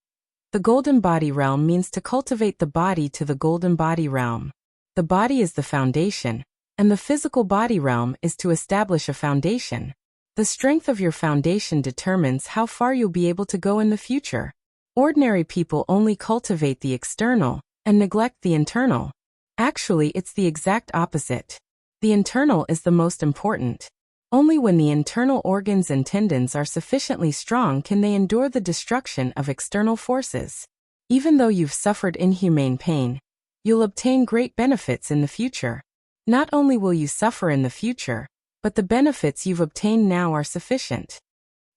the golden body realm means to cultivate the body to the golden body realm. The body is the foundation, and the physical body realm is to establish a foundation. The strength of your foundation determines how far you'll be able to go in the future. Ordinary people only cultivate the external and neglect the internal. Actually, it's the exact opposite. The internal is the most important. Only when the internal organs and tendons are sufficiently strong can they endure the destruction of external forces. Even though you've suffered inhumane pain, you'll obtain great benefits in the future. Not only will you suffer in the future, but the benefits you've obtained now are sufficient.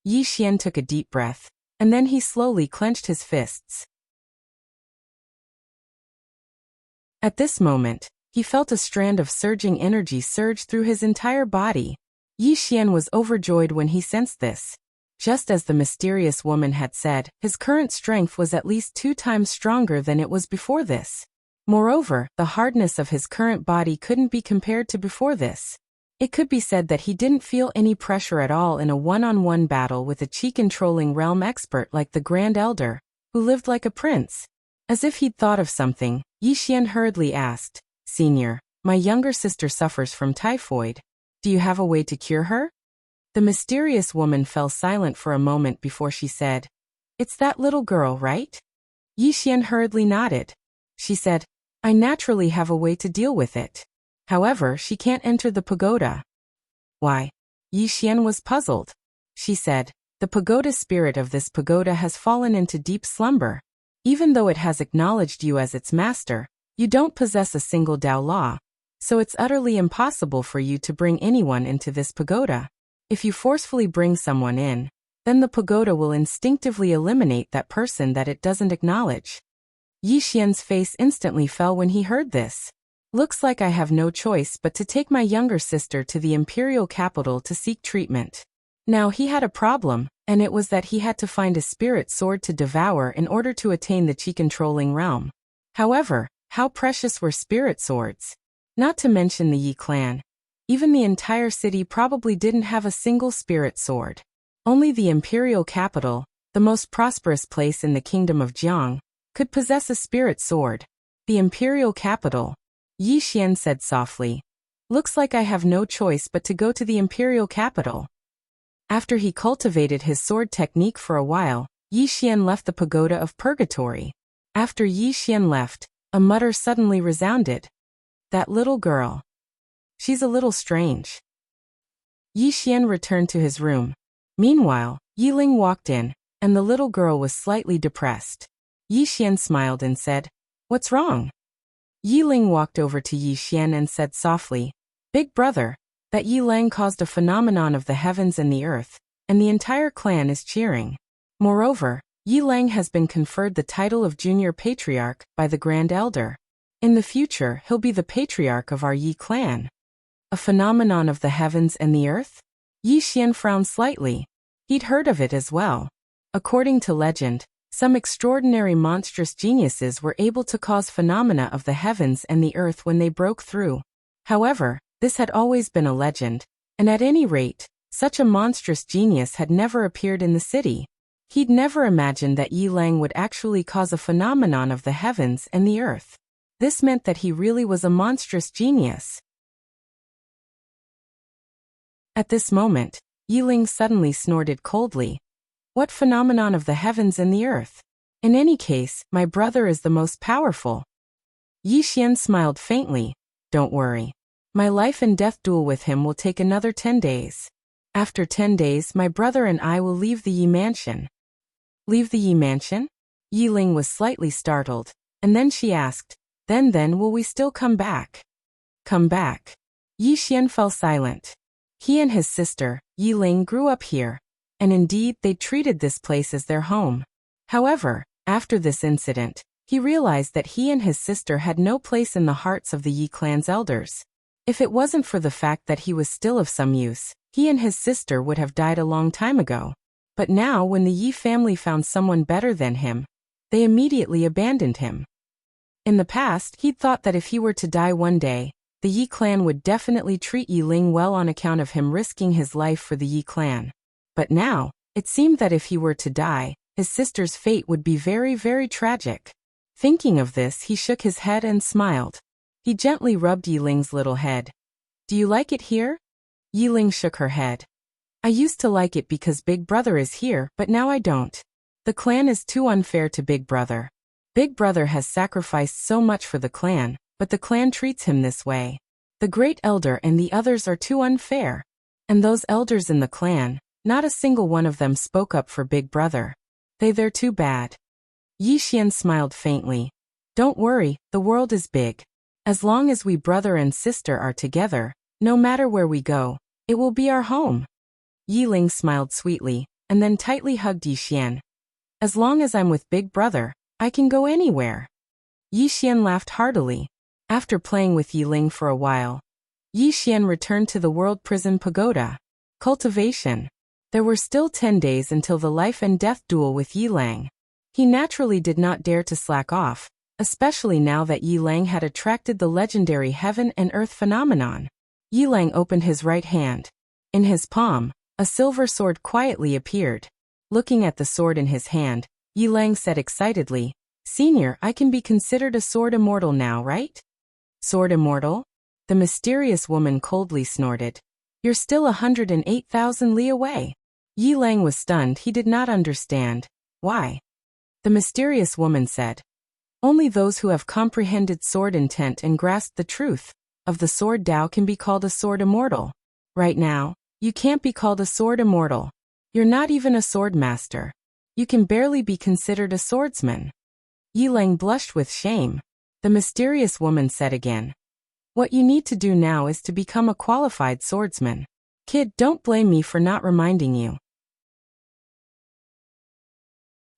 Yi Xian took a deep breath, and then he slowly clenched his fists. At this moment, he felt a strand of surging energy surge through his entire body. Yi Xian was overjoyed when he sensed this. Just as the mysterious woman had said, his current strength was at least 2 times stronger than it was before this. Moreover, the hardness of his current body couldn't be compared to before this. It could be said that he didn't feel any pressure at all in a one-on-one battle with a Qi-controlling realm expert like the Grand Elder, who lived like a prince. As if he'd thought of something, Yi Xian hurriedly asked, Senior, my younger sister suffers from typhoid. Do you have a way to cure her? The mysterious woman fell silent for a moment before she said, It's that little girl, right? Yi Xian hurriedly nodded. She said, I naturally have a way to deal with it. However, she can't enter the pagoda. Why? Yi Xian was puzzled. She said, the pagoda spirit of this pagoda has fallen into deep slumber. Even though it has acknowledged you as its master, you don't possess a single Dao law. So it's utterly impossible for you to bring anyone into this pagoda. If you forcefully bring someone in, then the pagoda will instinctively eliminate that person that it doesn't acknowledge. Yi Xian's face instantly fell when he heard this. Looks like I have no choice but to take my younger sister to the imperial capital to seek treatment. Now he had a problem, and it was that he had to find a spirit sword to devour in order to attain the Qi-controlling realm. However, how precious were spirit swords? Not to mention the Yi clan. Even the entire city probably didn't have a single spirit sword. Only the imperial capital, the most prosperous place in the kingdom of Jiang, could possess a spirit sword. The imperial capital, Yi Xian said softly. Looks like I have no choice but to go to the imperial capital. After he cultivated his sword technique for a while, Yi Xian left the pagoda of purgatory. After Yi Xian left, a mutter suddenly resounded. That little girl. She's a little strange. Yi Xian returned to his room. Meanwhile, Yi Ling walked in, and the little girl was slightly depressed. Yi Xian smiled and said, "What's wrong?" Yi Ling walked over to Yi Xian and said softly, "Big brother, that Yi Lang caused a phenomenon of the heavens and the earth, and the entire clan is cheering. Moreover, Yi Lang has been conferred the title of Junior Patriarch by the Grand Elder. In the future, he'll be the patriarch of our Yi clan." A phenomenon of the heavens and the earth? Yi Xian frowned slightly. He'd heard of it as well. According to legend, some extraordinary monstrous geniuses were able to cause phenomena of the heavens and the earth when they broke through. However, this had always been a legend, and at any rate, such a monstrous genius had never appeared in the city. He'd never imagined that Yi Lang would actually cause a phenomenon of the heavens and the earth. This meant that he really was a monstrous genius. At this moment, Yi Ling suddenly snorted coldly. "What phenomenon of the heavens and the earth? In any case, my brother is the most powerful." Yi Xian smiled faintly. "Don't worry. My life and death duel with him will take another 10 days. After 10 days, my brother and I will leave the Yi mansion." "Leave the Yi mansion?" Yi Ling was slightly startled, and then she asked, Then will we still come back?" "Come back?" Yi Xian fell silent. He and his sister, Yi Ling, grew up here, and indeed they treated this place as their home. However, after this incident, he realized that he and his sister had no place in the hearts of the Yi clan's elders. If it wasn't for the fact that he was still of some use, he and his sister would have died a long time ago. But now when the Yi family found someone better than him, they immediately abandoned him. In the past, he'd thought that if he were to die one day, the Yi clan would definitely treat Yi Ling well on account of him risking his life for the Yi clan. But now, it seemed that if he were to die, his sister's fate would be very, very tragic. Thinking of this, he shook his head and smiled. He gently rubbed Yi Ling's little head. "Do you like it here?" Yi Ling shook her head. "I used to like it because Big Brother is here, but now I don't. The clan is too unfair to Big Brother. Big Brother has sacrificed so much for the clan, but the clan treats him this way. The Great Elder and the others are too unfair. And those elders in the clan, not a single one of them spoke up for Big Brother. They're too bad." Yi Xian smiled faintly. "Don't worry, the world is big. As long as we brother and sister are together, no matter where we go, it will be our home." Yi Ling smiled sweetly, and then tightly hugged Yi Xian. "As long as I'm with Big Brother, I can go anywhere." Yi Xian laughed heartily. After playing with Yi Ling for a while, Yi Xian returned to the World Prison Pagoda. Cultivation. There were still 10 days until the life and death duel with Yi Lang. He naturally did not dare to slack off, especially now that Yi Lang had attracted the legendary heaven and earth phenomenon. Yi Lang opened his right hand. In his palm, a silver sword quietly appeared. Looking at the sword in his hand, Yi Lang said excitedly, "Senior, I can be considered a sword immortal now, right?" "Sword immortal?" The mysterious woman coldly snorted. "You're still 108,000 li away." Yi Lang was stunned. He did not understand. "Why?" The mysterious woman said, "Only those who have comprehended sword intent and grasped the truth of the sword Tao can be called a sword immortal. Right now, you can't be called a sword immortal. You're not even a swordmaster. You can barely be considered a swordsman." Yi Lang blushed with shame. The mysterious woman said again, "What you need to do now is to become a qualified swordsman. Kid, don't blame me for not reminding you.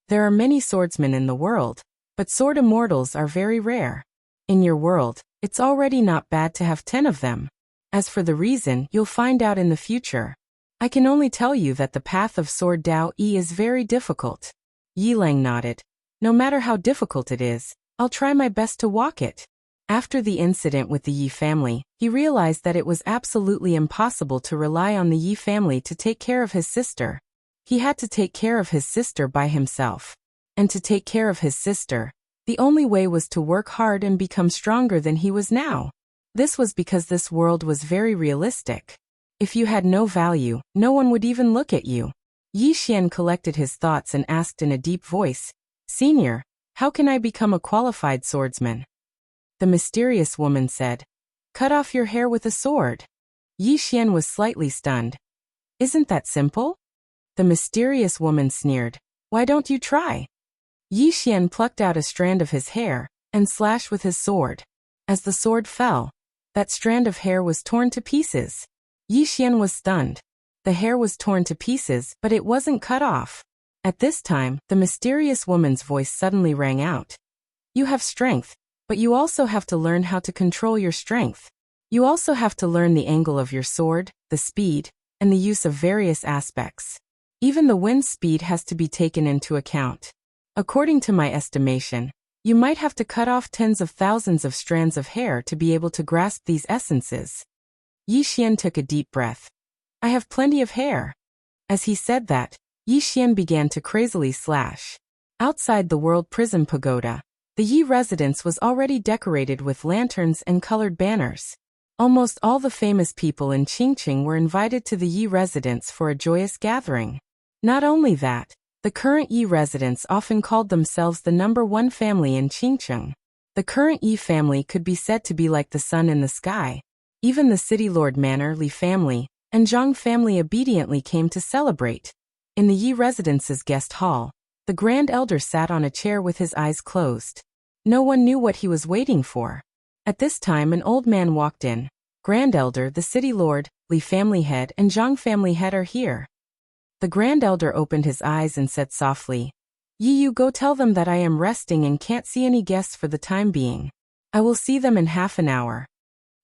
There are many swordsmen in the world, but sword immortals are very rare. In your world, it's already not bad to have 10 of them. As for the reason, you'll find out in the future. I can only tell you that the path of Sword Tao E is very difficult." Yi Lang nodded. "No matter how difficult it is, I'll try my best to walk it." After the incident with the Yi family, he realized that it was absolutely impossible to rely on the Yi family to take care of his sister. He had to take care of his sister by himself. And to take care of his sister, the only way was to work hard and become stronger than he was now. This was because this world was very realistic. If you had no value, no one would even look at you. Yi Xian collected his thoughts and asked in a deep voice, "Senior, how can I become a qualified swordsman?" The mysterious woman said, "Cut off your hair with a sword." Yi Xian was slightly stunned. "Isn't that simple?" The mysterious woman sneered. Why don't you try? Yi Xian plucked out a strand of his hair and slashed with his sword. As the sword fell, that strand of hair was torn to pieces. Yi Xian was stunned. The hair was torn to pieces, but it wasn't cut off. At this time, the mysterious woman's voice suddenly rang out. You have strength, but you also have to learn how to control your strength. You also have to learn the angle of your sword, the speed, and the use of various aspects. Even the wind's speed has to be taken into account. According to my estimation, you might have to cut off tens of thousands of strands of hair to be able to grasp these essences. Yi Xian took a deep breath. I have plenty of hair. As he said that, Yi Xian began to crazily slash. Outside the World Prison Pagoda, the Yi residence was already decorated with lanterns and colored banners. Almost all the famous people in Qingqing were invited to the Yi residence for a joyous gathering. Not only that, the current Yi residents often called themselves the #1 family in Qingqing. The current Yi family could be said to be like the sun in the sky. Even the city lord manor Li family and Zhang family obediently came to celebrate. In the Yi residence's guest hall, the Grand Elder sat on a chair with his eyes closed. No one knew what he was waiting for. At this time an old man walked in. Grand Elder, the city lord, Li family head and Zhang family head are here. The Grand Elder opened his eyes and said softly, Yi, you go tell them that I am resting and can't see any guests for the time being. I will see them in half an hour.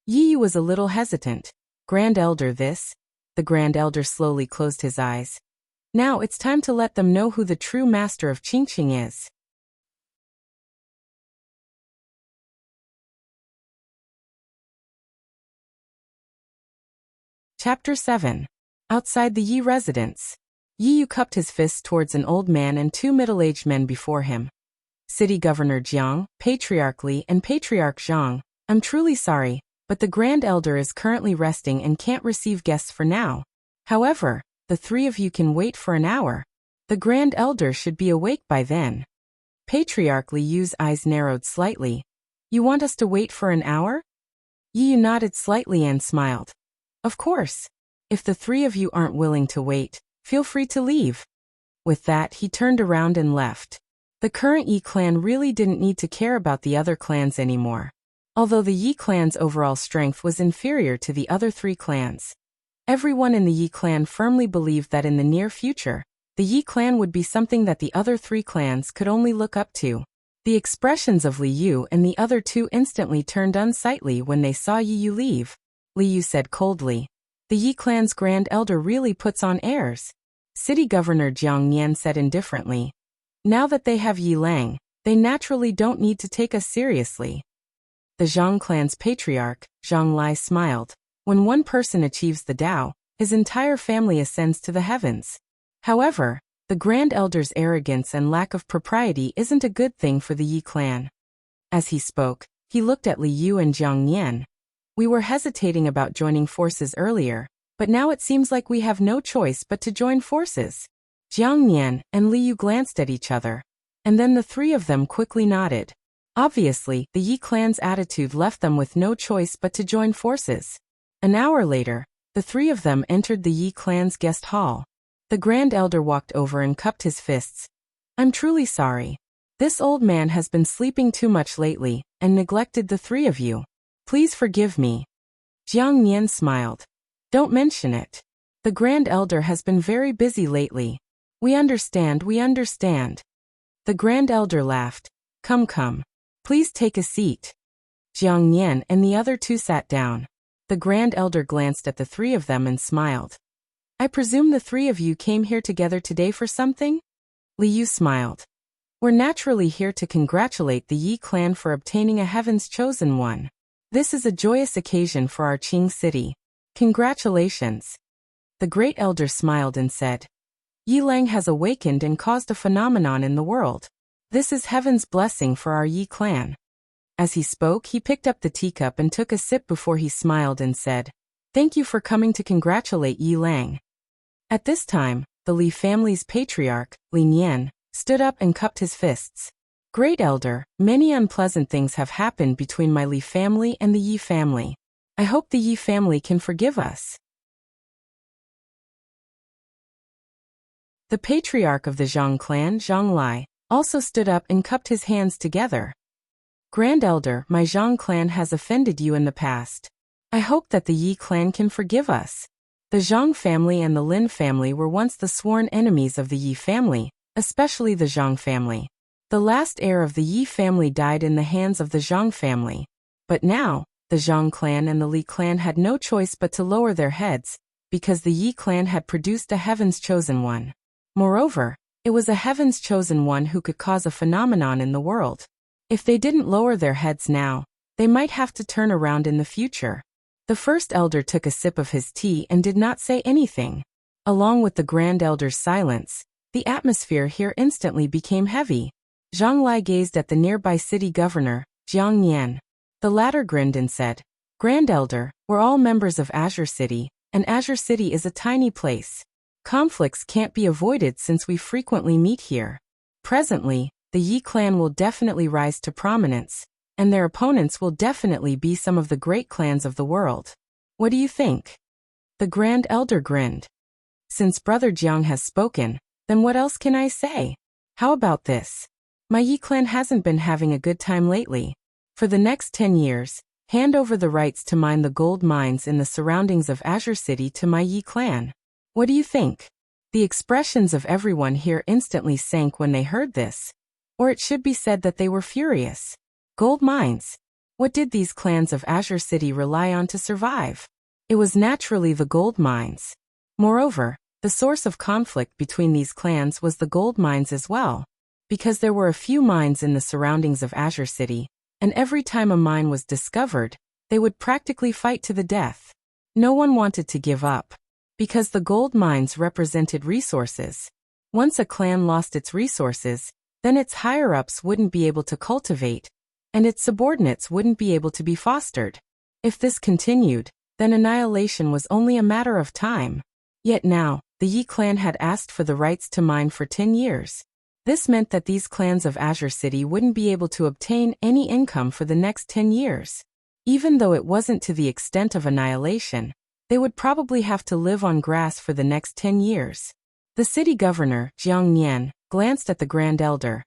Yi was a little hesitant. Grand Elder this? The Grand Elder slowly closed his eyes. Now it's time to let them know who the true master of Qingqing is. Chapter 7. Outside the Yi residence. Yi cupped his fists towards an old man and two middle-aged men before him. City Governor Jiang, Patriarch Li and Patriarch Zhang, I'm truly sorry, but the Grand Elder is currently resting and can't receive guests for now. However, the three of you can wait for an hour. The Grand Elder should be awake by then. Patriarch Li Yu's eyes narrowed slightly. You want us to wait for an hour? Yi nodded slightly and smiled. Of course. If the three of you aren't willing to wait, feel free to leave. With that, he turned around and left. The current Yi clan really didn't need to care about the other clans anymore. Although the Yi clan's overall strength was inferior to the other three clans. Everyone in the Yi clan firmly believed that in the near future, the Yi clan would be something that the other three clans could only look up to. The expressions of Li Yu and the other two instantly turned unsightly when they saw Yi Yu leave. Li Yu said coldly, the Yi clan's Grand Elder really puts on airs. City Governor Jiang Nian said indifferently, now that they have Yi Lang, they naturally don't need to take us seriously. The Zhang clan's patriarch, Zhang Lai, smiled. When one person achieves the Tao, his entire family ascends to the heavens. However, the Grand Elder's arrogance and lack of propriety isn't a good thing for the Yi clan. As he spoke, he looked at Li Yu and Jiang Nian. We were hesitating about joining forces earlier, but now it seems like we have no choice but to join forces. Jiang Nian and Li Yu glanced at each other, and then the three of them quickly nodded. Obviously, the Yi clan's attitude left them with no choice but to join forces. An hour later, the three of them entered the Yi clan's guest hall. The Grand Elder walked over and cupped his fists. I'm truly sorry. This old man has been sleeping too much lately, and neglected the three of you. Please forgive me. Jiang Nian smiled. Don't mention it. The Grand Elder has been very busy lately. We understand. The Grand Elder laughed. Come. Please take a seat. Jiang Nian and the other two sat down. The Grand Elder glanced at the three of them and smiled. I presume the three of you came here together today for something? Li Yu smiled. We're naturally here to congratulate the Yi clan for obtaining a Heaven's Chosen One. This is a joyous occasion for our Qing city. Congratulations. The Great Elder smiled and said, Yi Lang has awakened and caused a phenomenon in the world. This is heaven's blessing for our Yi clan. As he spoke, he picked up the teacup and took a sip before he smiled and said, Thank you for coming to congratulate Yi Lang. At this time, the Li family's patriarch, Li Nian, stood up and cupped his fists. Great Elder, many unpleasant things have happened between my Li family and the Yi family. I hope the Yi family can forgive us. The patriarch of the Zhang clan, Zhang Lai, also stood up and cupped his hands together. Grand Elder, my Zhang clan has offended you in the past. I hope that the Yi clan can forgive us. The Zhang family and the Lin family were once the sworn enemies of the Yi family, especially the Zhang family. The last heir of the Yi family died in the hands of the Zhang family. But now, the Zhang clan and the Li clan had no choice but to lower their heads, because the Yi clan had produced a Heaven's Chosen One. Moreover, it was a Heaven's Chosen One who could cause a phenomenon in the world. If they didn't lower their heads now, they might have to turn around in the future. The first elder took a sip of his tea and did not say anything. Along with the Grand Elder's silence, the atmosphere here instantly became heavy. Zhang Lai gazed at the nearby city governor, Jiang Nian. The latter grinned and said, Grand Elder, we're all members of Azure City, and Azure City is a tiny place. Conflicts can't be avoided since we frequently meet here. Presently, the Yi clan will definitely rise to prominence, and their opponents will definitely be some of the great clans of the world. What do you think? The Grand Elder grinned. Since Brother Jiang has spoken, then what else can I say? How about this? My Yi clan hasn't been having a good time lately. For the next 10 years, hand over the rights to mine the gold mines in the surroundings of Azure City to my Yi clan. What do you think? The expressions of everyone here instantly sank when they heard this. Or it should be said that they were furious. Gold mines. What did these clans of Azure City rely on to survive? It was naturally the gold mines. Moreover, the source of conflict between these clans was the gold mines as well. Because there were a few mines in the surroundings of Azure City, and every time a mine was discovered, they would practically fight to the death. No one wanted to give up. Because the gold mines represented resources. Once a clan lost its resources, then its higher-ups wouldn't be able to cultivate, and its subordinates wouldn't be able to be fostered. If this continued, then annihilation was only a matter of time. Yet now, the Yi clan had asked for the rights to mine for 10 years. This meant that these clans of Azure City wouldn't be able to obtain any income for the next 10 years. Even though it wasn't to the extent of annihilation, they would probably have to live on grass for the next 10 years. The city governor, Jiang Nian, glanced at the Grand Elder.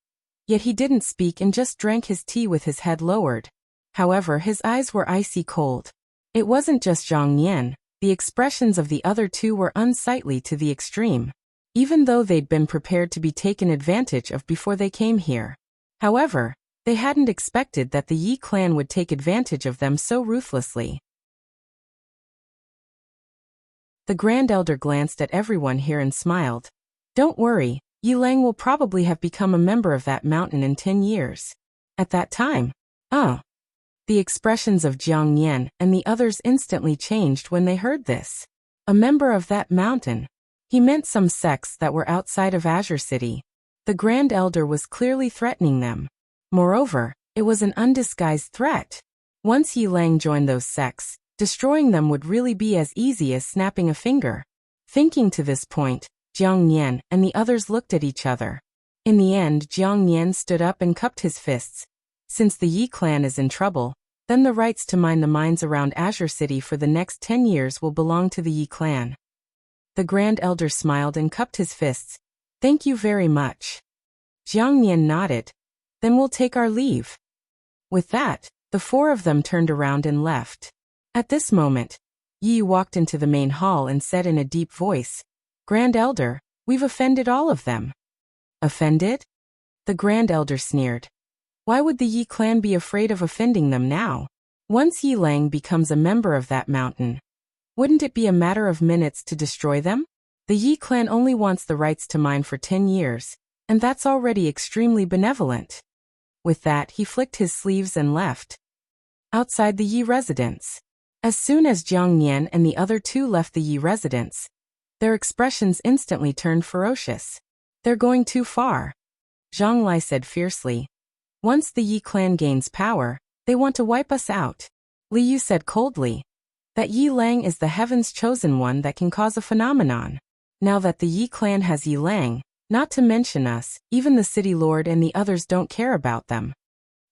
Yet he didn't speak and just drank his tea with his head lowered. However, his eyes were icy cold. It wasn't just Jiang Nian, the expressions of the other two were unsightly to the extreme. Even though they'd been prepared to be taken advantage of before they came here. However, they hadn't expected that the Yi clan would take advantage of them so ruthlessly. The Grand Elder glanced at everyone here and smiled. Don't worry, Yi Lang will probably have become a member of that mountain in 10 years. At that time, The expressions of Jiang Nian and the others instantly changed when they heard this. A member of that mountain. He meant some sects that were outside of Azure City. The Grand Elder was clearly threatening them. Moreover, it was an undisguised threat. Once Yi Lang joined those sects, destroying them would really be as easy as snapping a finger. Thinking to this point, Jiang Nian and the others looked at each other. In the end, Jiang Nian stood up and cupped his fists. Since the Yi clan is in trouble, then the rights to mine the mines around Azure City for the next 10 years will belong to the Yi clan. The Grand Elder smiled and cupped his fists. Thank you very much. Jiang Nian nodded. Then we'll take our leave. With that, the four of them turned around and left. At this moment, Yi walked into the main hall and said in a deep voice, Grand Elder, we've offended all of them. Offended? The Grand Elder sneered. Why would the Yi clan be afraid of offending them now? Once Yi Lang becomes a member of that mountain, wouldn't it be a matter of minutes to destroy them? The Yi clan only wants the rights to mine for 10 years, and that's already extremely benevolent. With that, he flicked his sleeves and left. Outside the Yi residence. As soon as Jiang Nian and the other two left the Yi residence, their expressions instantly turned ferocious. They're going too far. Zhang Lai said fiercely. Once the Yi clan gains power, they want to wipe us out. Li Yu said coldly. That Yi Lang is the Heaven's Chosen One that can cause a phenomenon. Now that the Yi clan has Yi Lang, not to mention us, even the city lord and the others don't care about them.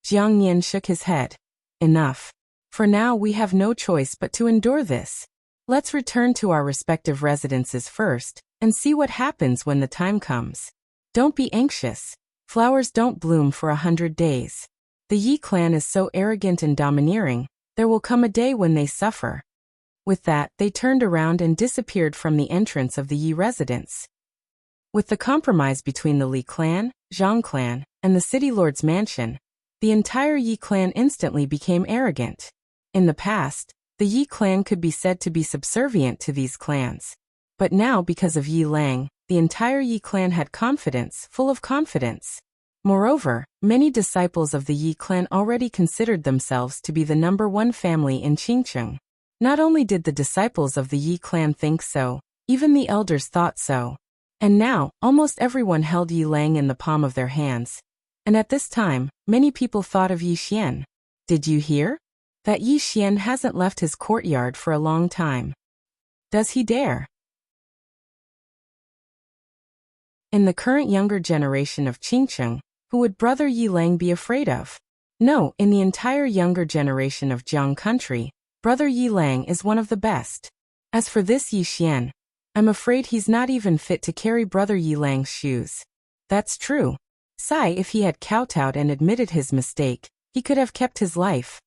Jiang Nian shook his head. Enough. For now we have no choice but to endure this. Let's return to our respective residences first, and see what happens when the time comes. Don't be anxious. Flowers don't bloom for 100 days. The Yi clan is so arrogant and domineering, there will come a day when they suffer. With that, they turned around and disappeared from the entrance of the Yi residence. With the compromise between the Li clan, Zhang clan, and the city lord's mansion, the entire Yi clan instantly became arrogant. In the past, the Yi clan could be said to be subservient to these clans. But now, because of Yi Lang, the entire Yi clan had confidence, full of confidence. Moreover, many disciples of the Yi clan already considered themselves to be the #1 family in Qingcheng. Not only did the disciples of the Yi clan think so, even the elders thought so. And now, almost everyone held Yi Lang in the palm of their hands. And at this time, many people thought of Yi Xian. Did you hear? That Yi Xian hasn't left his courtyard for a long time. Does he dare? In the current younger generation of Qingcheng, who would Brother Yi Lang be afraid of? No, in the entire younger generation of Jiang country, Brother Yi Lang is one of the best. As for this Yi Xian, I'm afraid he's not even fit to carry Brother Yi Lang's shoes. That's true. Sigh, if he had kowtowed and admitted his mistake, he could have kept his life.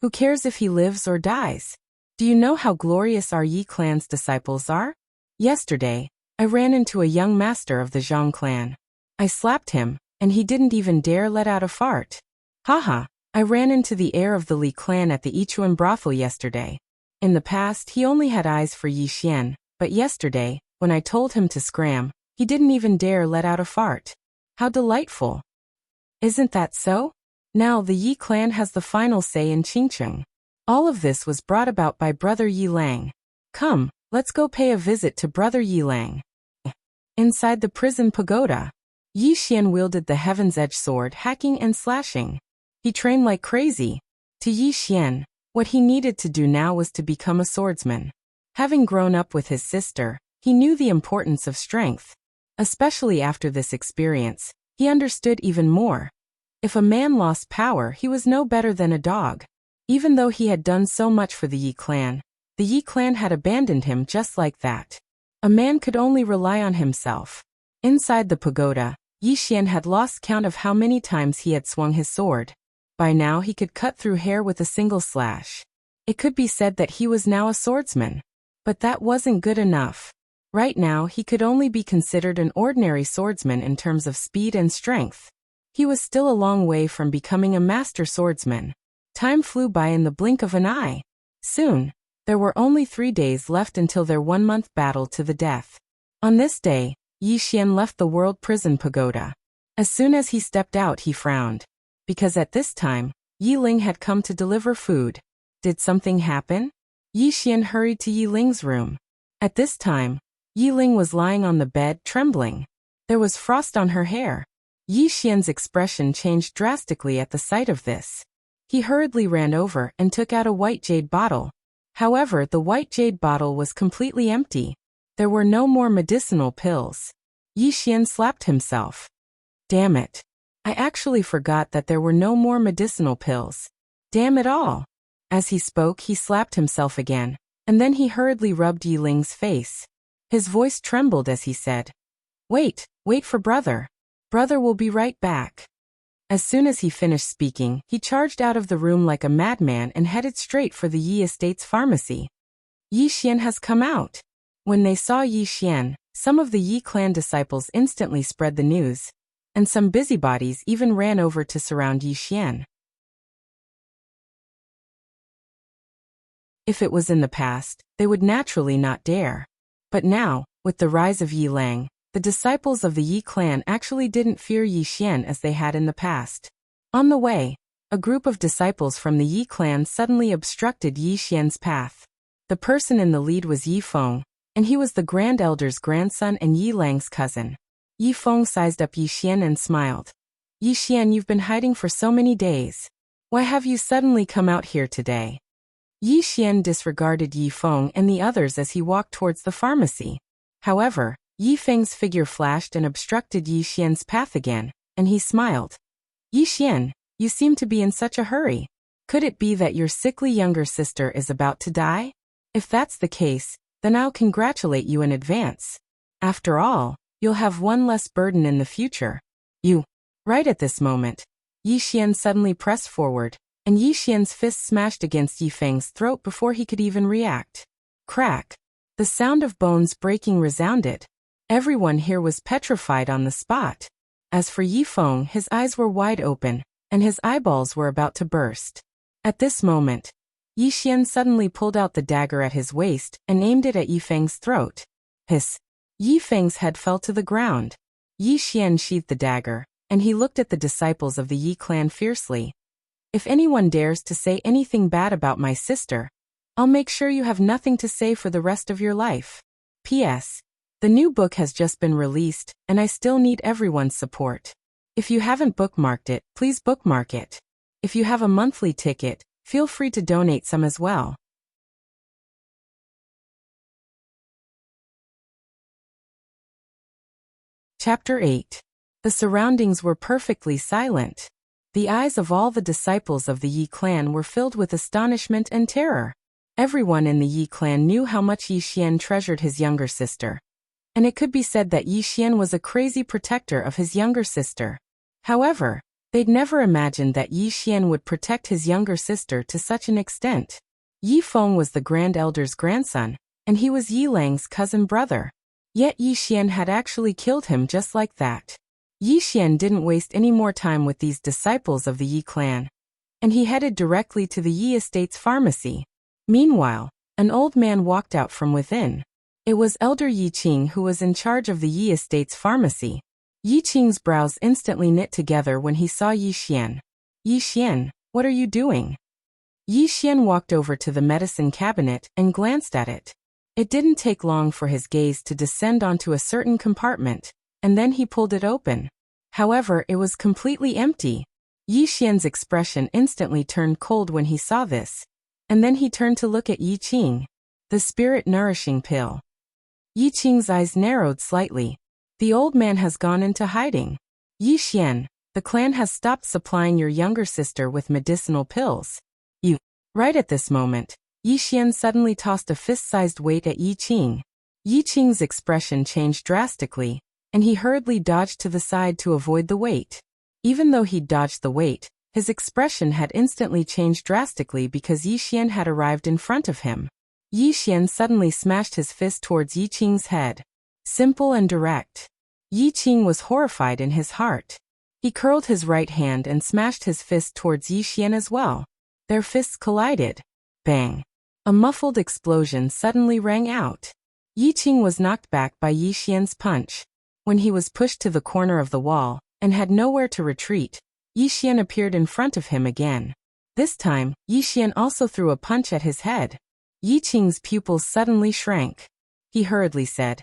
Who cares if he lives or dies? Do you know how glorious our Yi clan's disciples are? Yesterday, I ran into a young master of the Zhang clan. I slapped him, and he didn't even dare let out a fart. Haha, I ran into the heir of the Li clan at the Yichuan brothel yesterday. In the past, he only had eyes for Yi Xian, but yesterday, when I told him to scram, he didn't even dare let out a fart. How delightful. Isn't that so? Now the Yi clan has the final say in Qingcheng. All of this was brought about by Brother Yi Lang. Come, let's go pay a visit to Brother Yi Lang. Inside the prison pagoda, Yi Xian wielded the Heaven's Edge sword, hacking and slashing. He trained like crazy. To Yi Xian, what he needed to do now was to become a swordsman. Having grown up with his sister, he knew the importance of strength. Especially after this experience, he understood even more. If a man lost power, he was no better than a dog. Even though he had done so much for the Yi clan had abandoned him just like that. A man could only rely on himself. Inside the pagoda, Yi Xian had lost count of how many times he had swung his sword. By now he could cut through hair with a single slash. It could be said that he was now a swordsman. But that wasn't good enough. Right now he could only be considered an ordinary swordsman in terms of speed and strength. He was still a long way from becoming a master swordsman. Time flew by in the blink of an eye. Soon, there were only 3 days left until their 1-month battle to the death. On this day, Yi Xian left the world prison pagoda. As soon as he stepped out, he frowned. Because at this time, Yi Ling had come to deliver food. Did something happen? Yi Xian hurried to Yi Ling's room. At this time, Yi Ling was lying on the bed, trembling. There was frost on her hair. Yi Xian's expression changed drastically at the sight of this. He hurriedly ran over and took out a white jade bottle. However, the white jade bottle was completely empty. There were no more medicinal pills. Yi Xian slapped himself. Damn it. I actually forgot that there were no more medicinal pills. Damn it all. As he spoke, he slapped himself again, and then he hurriedly rubbed Yi Ling's face. His voice trembled as he said, wait for brother. Brother will be right back. As soon as he finished speaking, he charged out of the room like a madman and headed straight for the Yi Estate's pharmacy. Yi Xian has come out. When they saw Yi Xian, some of the Yi clan disciples instantly spread the news, and some busybodies even ran over to surround Yi Xian. If it was in the past, they would naturally not dare. But now, with the rise of Yi Lang, the disciples of the Yi clan actually didn't fear Yi Xian as they had in the past. On the way, a group of disciples from the Yi clan suddenly obstructed Yi Xian's path. The person in the lead was Yi Feng, and he was the Grand Elder's grandson and Yi Lang's cousin. Yi Feng sized up Yi Xian and smiled. Yi Xian, you've been hiding for so many days. Why have you suddenly come out here today? Yi Xian disregarded Yi Feng and the others as he walked towards the pharmacy. However, Yi Feng's figure flashed and obstructed Yi Xian's path again, and he smiled. Yi Xian, you seem to be in such a hurry. Could it be that your sickly younger sister is about to die? If that's the case, then I'll congratulate you in advance. After all, you'll have one less burden in the future. You. Right at this moment, Yi Xian suddenly pressed forward, and Yi Xian's fist smashed against Yi Feng's throat before he could even react. Crack. The sound of bones breaking resounded. Everyone here was petrified on the spot. As for Yi Feng, his eyes were wide open, and his eyeballs were about to burst. At this moment, Yi Xian suddenly pulled out the dagger at his waist and aimed it at Yi Feng's throat. Hiss. Yi Feng's head fell to the ground. Yi Xian sheathed the dagger, and he looked at the disciples of the Yi clan fiercely. If anyone dares to say anything bad about my sister, I'll make sure you have nothing to say for the rest of your life. P.S. The new book has just been released, and I still need everyone's support. If you haven't bookmarked it, please bookmark it. If you have a monthly ticket, feel free to donate some as well. Chapter 8. The surroundings were perfectly silent. The eyes of all the disciples of the Yi clan were filled with astonishment and terror. Everyone in the Yi clan knew how much Yi Xian treasured his younger sister. And it could be said that Yi Xian was a crazy protector of his younger sister. However, they'd never imagined that Yi Xian would protect his younger sister to such an extent. Yi Feng was the Grand Elder's grandson, and he was Yi Lang's cousin brother. Yet Yi Xian had actually killed him just like that. Yi Xian didn't waste any more time with these disciples of the Yi clan, and he headed directly to the Yi estate's pharmacy. Meanwhile, an old man walked out from within. It was Elder Yi Qing who was in charge of the Yi estate's pharmacy. Yi Qing's brows instantly knit together when he saw Yi Xian. Yi Xian, what are you doing? Yi Xian walked over to the medicine cabinet and glanced at it. It didn't take long for his gaze to descend onto a certain compartment, and then he pulled it open. However, it was completely empty. Yi Xian's expression instantly turned cold when he saw this, and then he turned to look at Yi Qing. The spirit-nourishing pill. Yi Qing's eyes narrowed slightly. The old man has gone into hiding. Yi Xian, the clan has stopped supplying your younger sister with medicinal pills. You. Right at this moment, Yi Xian suddenly tossed a fist-sized weight at Yi Qing. Yi Qing's expression changed drastically, and he hurriedly dodged to the side to avoid the weight. Even though he'd dodged the weight, his expression had instantly changed drastically because Yi Xian had arrived in front of him. Yi Xian suddenly smashed his fist towards Yi Qing's head. Simple and direct. Yi Qing was horrified in his heart. He curled his right hand and smashed his fist towards Yi Xian as well. Their fists collided. Bang. A muffled explosion suddenly rang out. Yi Qing was knocked back by Yi Xian's punch. When he was pushed to the corner of the wall, and had nowhere to retreat, Yi Xian appeared in front of him again. This time, Yi Xian also threw a punch at his head. Yi Qing's pupils suddenly shrank. He hurriedly said,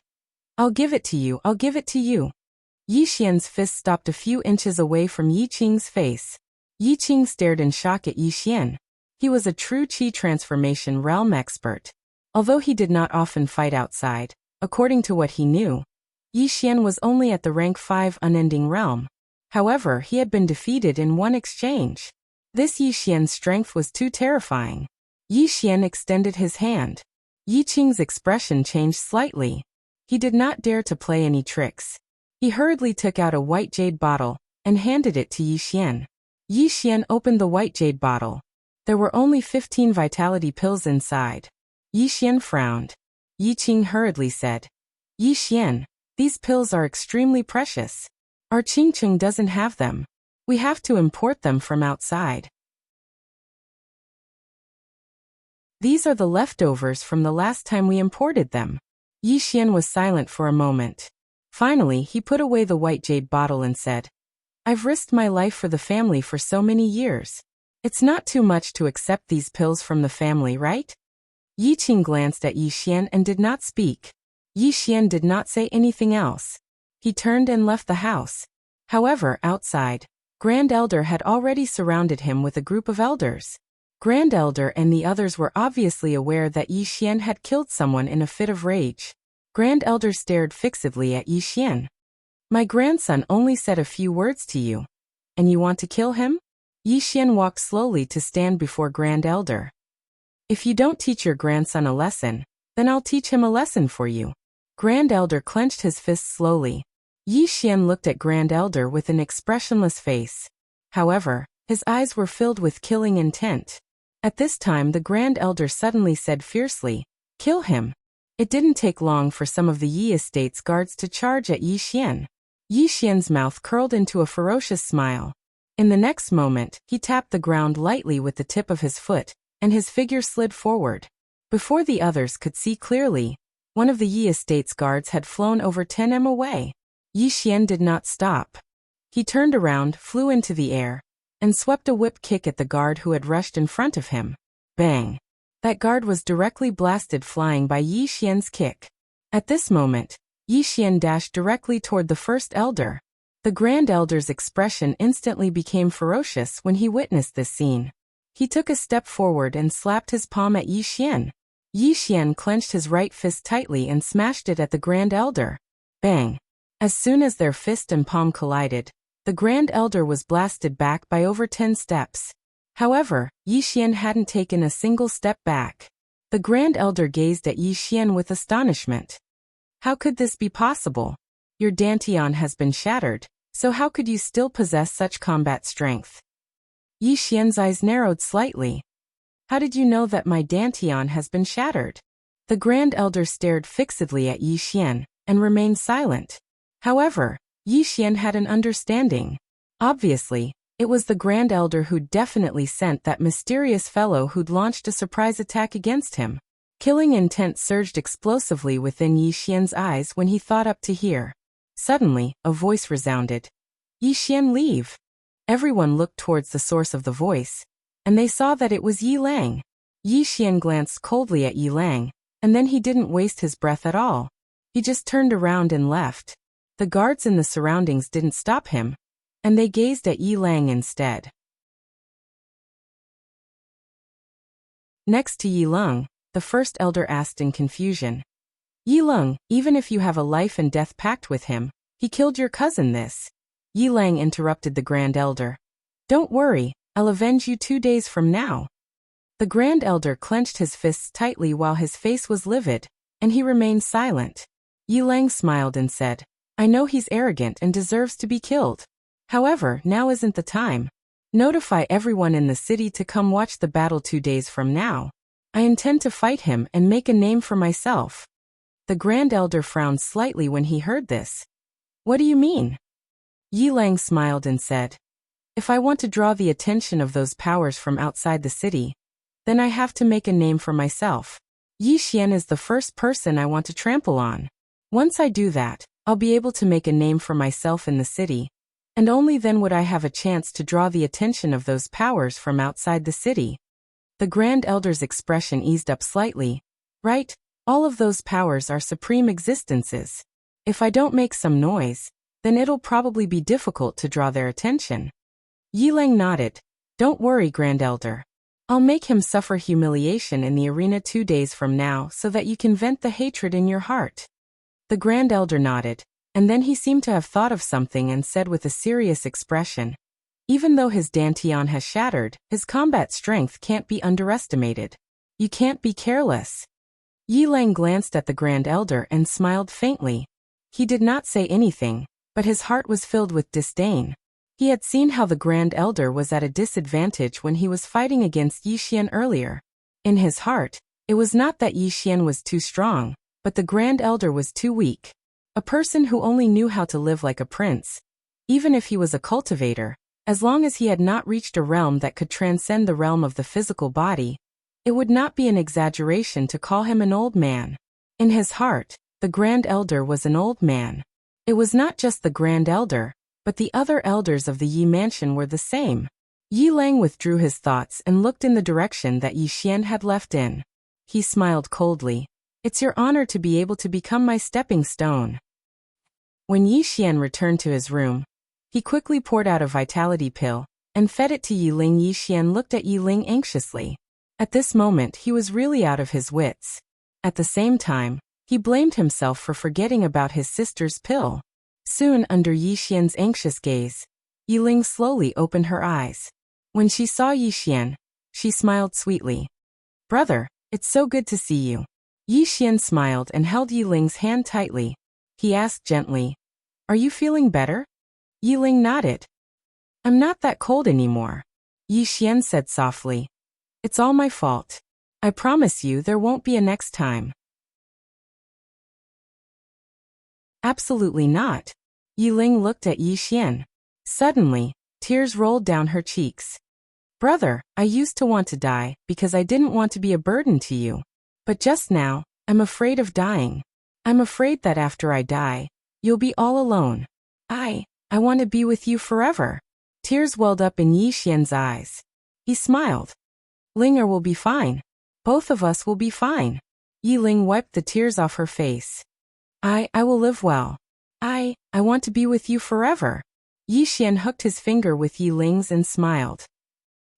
I'll give it to you, I'll give it to you. Yi Xian's fist stopped a few inches away from Yi Qing's face. Yi Qing stared in shock at Yi Xian. He was a true Qi transformation realm expert. Although he did not often fight outside, according to what he knew, Yi Xian was only at the rank 5 unending realm. However, he had been defeated in one exchange. This Yi Xian's strength was too terrifying. Yi Xian extended his hand. Yi Qing's expression changed slightly. He did not dare to play any tricks. He hurriedly took out a white jade bottle and handed it to Yi Xian. Yi Xian opened the white jade bottle. There were only 15 vitality pills inside. Yi Xian frowned. Yi Qing hurriedly said, Yi Xian, these pills are extremely precious. Our Qingqing doesn't have them. We have to import them from outside. These are the leftovers from the last time we imported them. Yi Xian was silent for a moment. Finally, he put away the white jade bottle and said, I've risked my life for the family for so many years. It's not too much to accept these pills from the family, right? Yi Qing glanced at Yi Xian and did not speak. Yi Xian did not say anything else. He turned and left the house. However, outside, Grand Elder had already surrounded him with a group of elders. Grand Elder and the others were obviously aware that Yi Xian had killed someone in a fit of rage. Grand Elder stared fixedly at Yi Xian. My grandson only said a few words to you. And you want to kill him? Yi Xian walked slowly to stand before Grand Elder. If you don't teach your grandson a lesson, then I'll teach him a lesson for you. Grand Elder clenched his fists slowly. Yi Xian looked at Grand Elder with an expressionless face. However, his eyes were filled with killing intent. At this time the Grand Elder suddenly said fiercely, "Kill him." It didn't take long for some of the Yi estate's guards to charge at Yi Xian. Yi Xian's mouth curled into a ferocious smile. In the next moment, he tapped the ground lightly with the tip of his foot, and his figure slid forward. Before the others could see clearly, one of the Yi estate's guards had flown over 10 m away. Yi Xian did not stop. He turned around, flew into the air, and swept a whip kick at the guard who had rushed in front of him. Bang! That guard was directly blasted flying by Yi Xian's kick. At this moment, Yi Xian dashed directly toward the first elder. The Grand Elder's expression instantly became ferocious when he witnessed this scene. He took a step forward and slapped his palm at Yi Xian. Yi Xian clenched his right fist tightly and smashed it at the Grand Elder. Bang! As soon as their fist and palm collided, the Grand Elder was blasted back by over 10 steps. However, Yi Xian hadn't taken a single step back. The Grand Elder gazed at Yi Xian with astonishment. How could this be possible? Your dantian has been shattered, so how could you still possess such combat strength? Yi Xian's eyes narrowed slightly. How did you know that my dantian has been shattered? The Grand Elder stared fixedly at Yi Xian, and remained silent. However, Yi Xian had an understanding. Obviously, it was the Grand Elder who'd definitely sent that mysterious fellow who'd launched a surprise attack against him. Killing intent surged explosively within Yi Xian's eyes when he thought up to hear. Suddenly, a voice resounded. Yi Xian, leave. Everyone looked towards the source of the voice, and they saw that it was Yi Lang. Yi Xian glanced coldly at Yi Lang, and then he didn't waste his breath at all. He just turned around and left. The guards in the surroundings didn't stop him, and they gazed at Yi Lang instead. Next to Yi Lung, the first elder asked in confusion. Yi Lung, even if you have a life and death pact with him, he killed your cousin this. Yi Lang interrupted the Grand Elder. Don't worry, I'll avenge you 2 days from now. The Grand Elder clenched his fists tightly while his face was livid, and he remained silent. Yi Lang smiled and said, I know he's arrogant and deserves to be killed. However, now isn't the time. Notify everyone in the city to come watch the battle 2 days from now. I intend to fight him and make a name for myself. The Grand Elder frowned slightly when he heard this. What do you mean? Yi Lang smiled and said, If I want to draw the attention of those powers from outside the city, then I have to make a name for myself. Yi Xian is the first person I want to trample on. Once I do that, I'll be able to make a name for myself in the city, and only then would I have a chance to draw the attention of those powers from outside the city. The Grand Elder's expression eased up slightly. Right, all of those powers are supreme existences. If I don't make some noise, then it'll probably be difficult to draw their attention. Yi Lang nodded. Don't worry, Grand Elder. I'll make him suffer humiliation in the arena 2 days from now so that you can vent the hatred in your heart. The Grand Elder nodded, and then he seemed to have thought of something and said with a serious expression, Even though his dantian has shattered, his combat strength can't be underestimated. You can't be careless. Yi Lang glanced at the Grand Elder and smiled faintly. He did not say anything, but his heart was filled with disdain. He had seen how the Grand Elder was at a disadvantage when he was fighting against Yi Xian earlier. In his heart, it was not that Yi Xian was too strong, but the Grand Elder was too weak. A person who only knew how to live like a prince. Even if he was a cultivator, as long as he had not reached a realm that could transcend the realm of the physical body, it would not be an exaggeration to call him an old man. In his heart, the Grand Elder was an old man. It was not just the Grand Elder, but the other elders of the Yi mansion were the same. Yi Lang withdrew his thoughts and looked in the direction that Yi Xian had left in. He smiled coldly. It's your honor to be able to become my stepping stone. When Yi Xian returned to his room, he quickly poured out a vitality pill and fed it to Yi Ling. Yi Xian looked at Yi Ling anxiously. At this moment he was really out of his wits. At the same time, he blamed himself for forgetting about his sister's pill. Soon, under Yi Xian's anxious gaze, Yi Ling slowly opened her eyes. When she saw Yi Xian, she smiled sweetly. Brother, it's so good to see you. Yi Xian smiled and held Yi Ling's hand tightly. He asked gently, "Are you feeling better?" Yi Ling nodded. "I'm not that cold anymore," Yi Xian said softly. "It's all my fault. I promise you there won't be a next time." "Absolutely not." Yi Ling looked at Yi Xian. Suddenly, tears rolled down her cheeks. "Brother, I used to want to die because I didn't want to be a burden to you. But just now, I'm afraid of dying. I'm afraid that after I die, you'll be all alone. I want to be with you forever." Tears welled up in Yi Xian's eyes. He smiled. "Linger will be fine. Both of us will be fine." Yi Ling wiped the tears off her face. I will live well. I want to be with you forever." Yi Xian hooked his finger with Yi Ling's and smiled.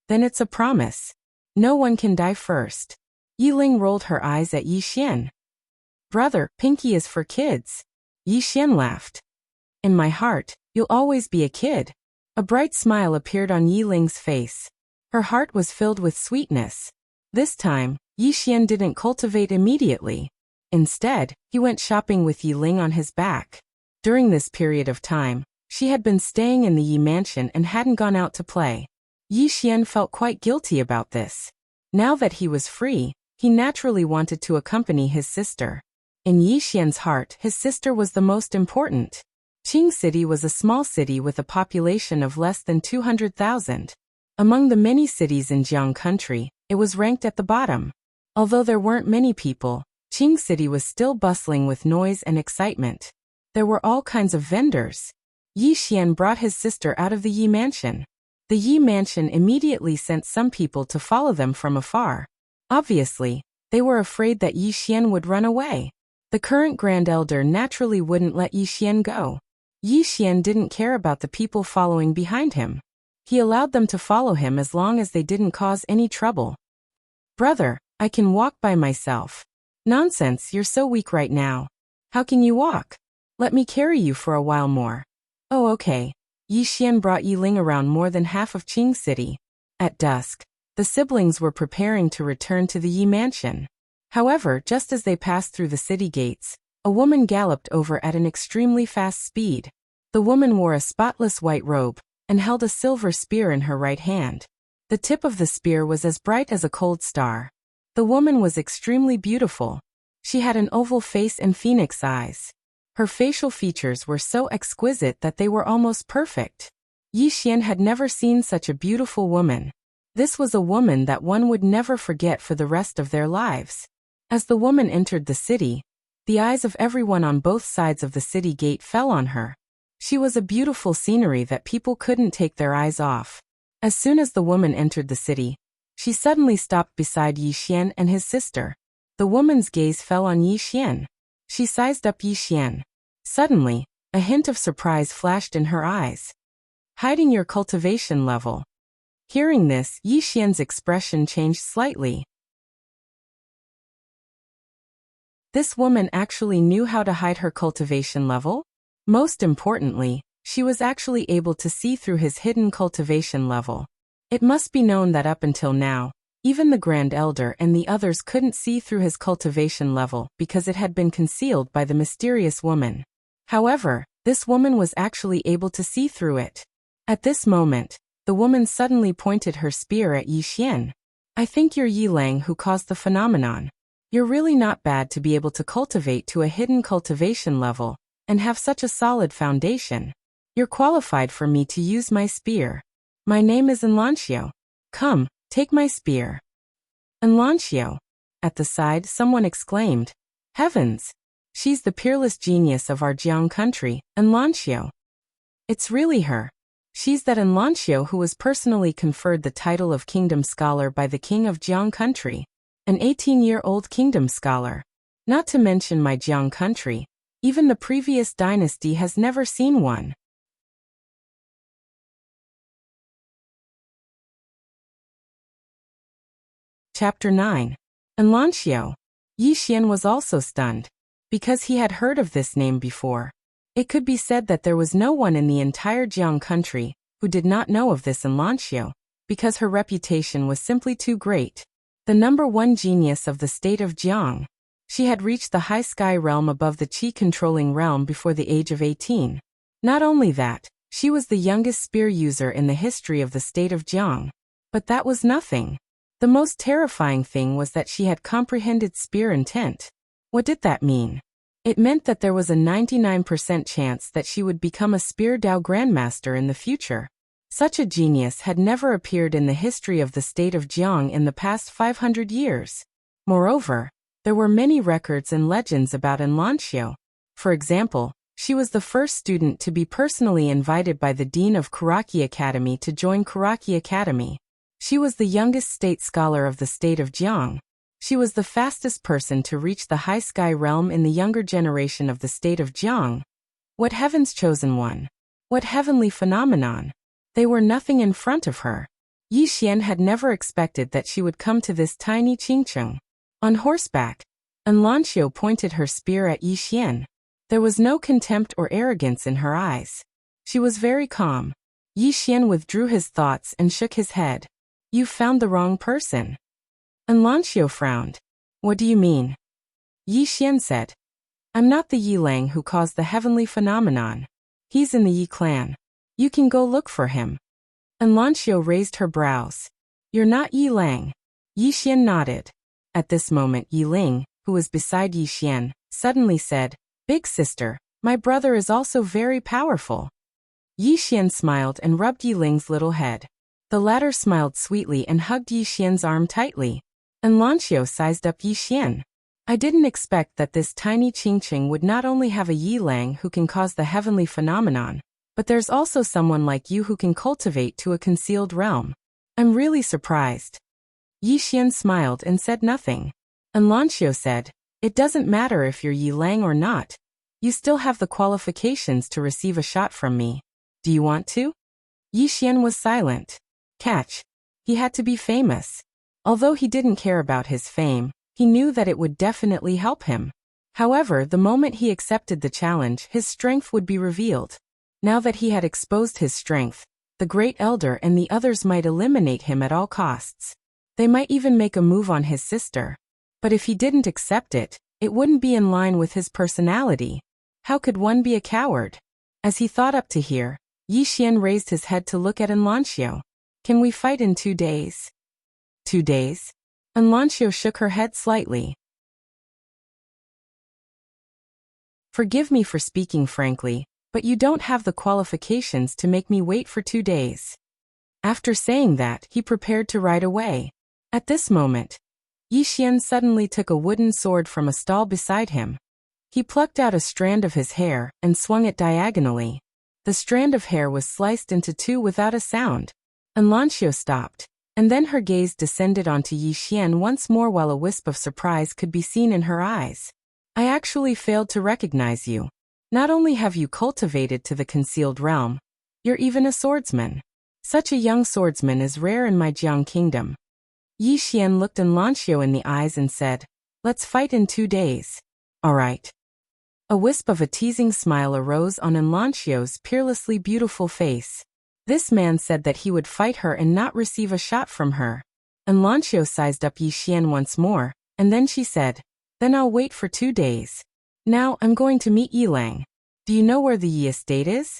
"Then it's a promise. No one can die first." Yi Ling rolled her eyes at Yi Xian. "Brother, Pinky is for kids." Yi Xian laughed. "In my heart, you'll always be a kid." A bright smile appeared on Yi Ling's face. Her heart was filled with sweetness. This time, Yi Xian didn't cultivate immediately. Instead, he went shopping with Yi Ling on his back. During this period of time, she had been staying in the Yi mansion and hadn't gone out to play. Yi Xian felt quite guilty about this. Now that he was free, he naturally wanted to accompany his sister. In Yi Xian's heart, his sister was the most important. Qing City was a small city with a population of less than 200,000. Among the many cities in Jiang country, it was ranked at the bottom. Although there weren't many people, Qing City was still bustling with noise and excitement. There were all kinds of vendors. Yi Xian brought his sister out of the Yi mansion. The Yi mansion immediately sent some people to follow them from afar. Obviously, they were afraid that Yi Xian would run away. The current Grand Elder naturally wouldn't let Yi Xian go. Yi Xian didn't care about the people following behind him. He allowed them to follow him as long as they didn't cause any trouble. "Brother, I can walk by myself." "Nonsense, you're so weak right now. How can you walk? Let me carry you for a while more." "Oh, okay." Yi Xian brought Yi Ling around more than half of Qing City. At dusk, the siblings were preparing to return to the Yi mansion. However, just as they passed through the city gates, a woman galloped over at an extremely fast speed. The woman wore a spotless white robe and held a silver spear in her right hand. The tip of the spear was as bright as a cold star. The woman was extremely beautiful. She had an oval face and phoenix eyes. Her facial features were so exquisite that they were almost perfect. Yi Xian had never seen such a beautiful woman. This was a woman that one would never forget for the rest of their lives. As the woman entered the city, the eyes of everyone on both sides of the city gate fell on her. She was a beautiful scenery that people couldn't take their eyes off. As soon as the woman entered the city, she suddenly stopped beside Yi Xian and his sister. The woman's gaze fell on Yi Xian. She sized up Yi Xian. Suddenly, a hint of surprise flashed in her eyes. "Hiding your cultivation level." Hearing this, Yi Xian's expression changed slightly. This woman actually knew how to hide her cultivation level? Most importantly, she was actually able to see through his hidden cultivation level. It must be known that up until now, even the Grand Elder and the others couldn't see through his cultivation level because it had been concealed by the mysterious woman. However, this woman was actually able to see through it. At this moment, the woman suddenly pointed her spear at Yi Xian. "I think you're Yi Lang who caused the phenomenon. You're really not bad to be able to cultivate to a hidden cultivation level and have such a solid foundation. You're qualified for me to use my spear. My name is Enlancio. Come, take my spear." "Enlancio." At the side, someone exclaimed, "Heavens! She's the peerless genius of our Jiang country, Enlancio." It's really her. She's that Enlancio who was personally conferred the title of Kingdom Scholar by the King of Jiang country. An 18-year-old kingdom scholar. Not to mention my Jiang country, even the previous dynasty has never seen one. Chapter 9. Enlancio. Yi Xian was also stunned, because he had heard of this name before. It could be said that there was no one in the entire Jiang country who did not know of this Enlancio, because her reputation was simply too great. the #1 genius of the state of Jiang. She had reached the high sky realm above the Qi-controlling realm before the age of 18. Not only that, she was the youngest spear user in the history of the state of Jiang. But that was nothing. The most terrifying thing was that she had comprehended spear intent. What did that mean? It meant that there was a 99% chance that she would become a Spear Dao Grandmaster in the future. Such a genius had never appeared in the history of the state of Jiang in the past 500 years. Moreover, there were many records and legends about Enlancio. For example, she was the first student to be personally invited by the dean of Kuraki Academy to join Kuraki Academy. She was the youngest state scholar of the state of Jiang. She was the fastest person to reach the high sky realm in the younger generation of the state of Jiang. What heaven's chosen one? What heavenly phenomenon? They were nothing in front of her. Yi Xian had never expected that she would come to this tiny Qingcheng. On horseback, Enlancio pointed her spear at Yi Xian. There was no contempt or arrogance in her eyes. She was very calm. Yi Xian withdrew his thoughts and shook his head. "You found the wrong person." Enlancio frowned. "What do you mean?" Yi Xian said. "I'm not the Yi Lang who caused the heavenly phenomenon. He's in the Yi clan. You can go look for him." Enlancio raised her brows. "You're not Yi Lang." Yi Xian nodded. At this moment Yi Ling, who was beside Yi Xian, suddenly said, "Big sister, my brother is also very powerful." Yi Xian smiled and rubbed Yi Ling's little head. The latter smiled sweetly and hugged Yi Xian's arm tightly. Enlancio sized up Yi Xian. "I didn't expect that this tiny Qingqing would not only have a Yi Lang who can cause the heavenly phenomenon, but there's also someone like you who can cultivate to a concealed realm. I'm really surprised." Yi Xian smiled and said nothing. Enlancio said, "It doesn't matter if you're Yi Lang or not. You still have the qualifications to receive a shot from me. Do you want to?" Yi Xian was silent. Catch. He had to be famous. Although he didn't care about his fame, he knew that it would definitely help him. However, the moment he accepted the challenge, his strength would be revealed. Now that he had exposed his strength, the Great Elder and the others might eliminate him at all costs. They might even make a move on his sister. But if he didn't accept it, it wouldn't be in line with his personality. How could one be a coward? As he thought up to here, Yi Xian raised his head to look at Enlancio. "Can we fight in 2 days?" 2 days? Enlancio shook her head slightly. "Forgive me for speaking frankly, but you don't have the qualifications to make me wait for 2 days." After saying that, he prepared to ride away. At this moment, Yi Xian suddenly took a wooden sword from a stall beside him. He plucked out a strand of his hair and swung it diagonally. The strand of hair was sliced into 2 without a sound. Enlancio stopped, and then her gaze descended onto Yi Xian once more while a wisp of surprise could be seen in her eyes. "I actually failed to recognize you. Not only have you cultivated to the concealed realm, you're even a swordsman. Such a young swordsman is rare in my Jiang kingdom." Yi Xian looked Enlancio in the eyes and said, "Let's fight in 2 days. All right." A wisp of a teasing smile arose on Enlancio's peerlessly beautiful face. This man said that he would fight her and not receive a shot from her. Enlancio sized up Yi Xian once more, and then she said, "Then I'll wait for 2 days. Now I'm going to meet Yi Lang. Do you know where the Yi estate is?"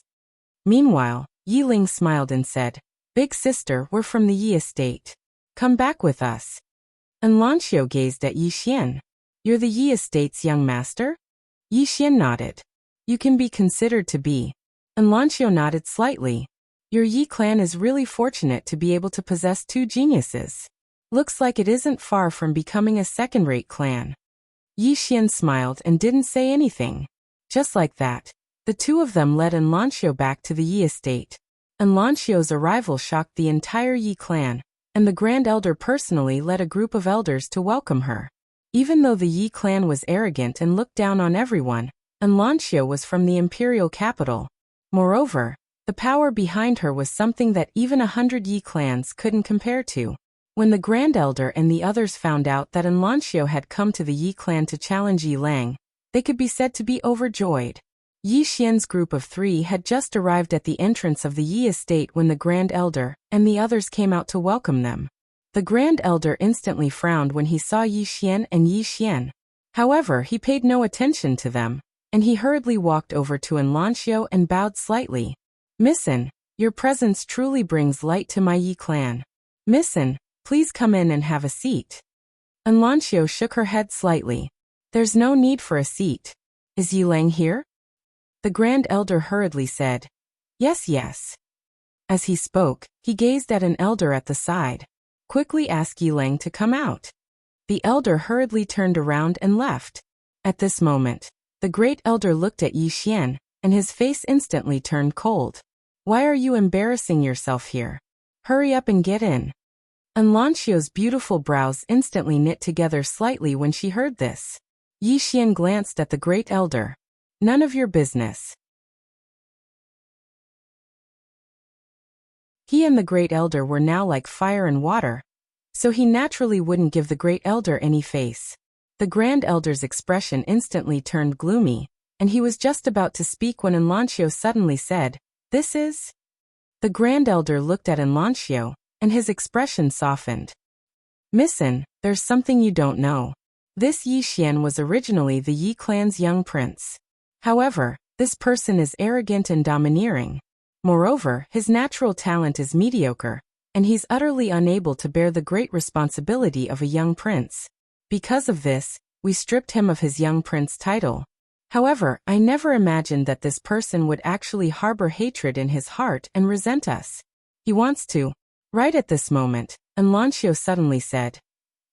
Meanwhile, Yi Ling smiled and said, "Big sister, we're from the Yi estate. Come back with us." Enlancio gazed at Yi Xian. "You're the Yi estate's young master?" Yi Xian nodded. "You can be considered to be." Enlancio nodded slightly. "Your Yi clan is really fortunate to be able to possess 2 geniuses. Looks like it isn't far from becoming a second-rate clan." Yi Xian smiled and didn't say anything. Just like that, the 2 of them led Enlancio back to the Yi estate. Enlancio's arrival shocked the entire Yi clan, and the Grand Elder personally led a group of elders to welcome her. Even though the Yi clan was arrogant and looked down on everyone, Enlancio was from the imperial capital. Moreover, the power behind her was something that even 100 Yi clans couldn't compare to. When the Grand Elder and the others found out that Enlancio had come to the Yi clan to challenge Yi Lang, they could be said to be overjoyed. Yi Xian's group of 3 had just arrived at the entrance of the Yi estate when the Grand Elder and the others came out to welcome them. The Grand Elder instantly frowned when he saw Yi Xian and Yi Xian. However, he paid no attention to them, and he hurriedly walked over to Enlancio and bowed slightly. "Missin, your presence truly brings light to my Yi clan. Missin, please come in and have a seat." Enlancio shook her head slightly. "There's no need for a seat. Is Yi Lang here?" The Grand Elder hurriedly said, "Yes, yes." As he spoke, he gazed at an elder at the side. "Quickly ask Yi Lang to come out." The elder hurriedly turned around and left. At this moment, the great elder looked at Yi Xian, and his face instantly turned cold. "Why are you embarrassing yourself here? Hurry up and get in." Enlancio's beautiful brows instantly knit together slightly when she heard this. Yi Xian glanced at the great elder. "None of your business." He and the great elder were now like fire and water, so he naturally wouldn't give the great elder any face. The grand elder's expression instantly turned gloomy, and he was just about to speak when Enlancio suddenly said, "This is?" The grand elder looked at Enlancio, and his expression softened. "Missin, there's something you don't know. This Yi Xian was originally the Yi clan's young prince. However, this person is arrogant and domineering. Moreover, his natural talent is mediocre, and he's utterly unable to bear the great responsibility of a young prince. Because of this, we stripped him of his young prince title. However, I never imagined that this person would actually harbor hatred in his heart and resent us. He wants to." Right at this moment, Enlancio suddenly said,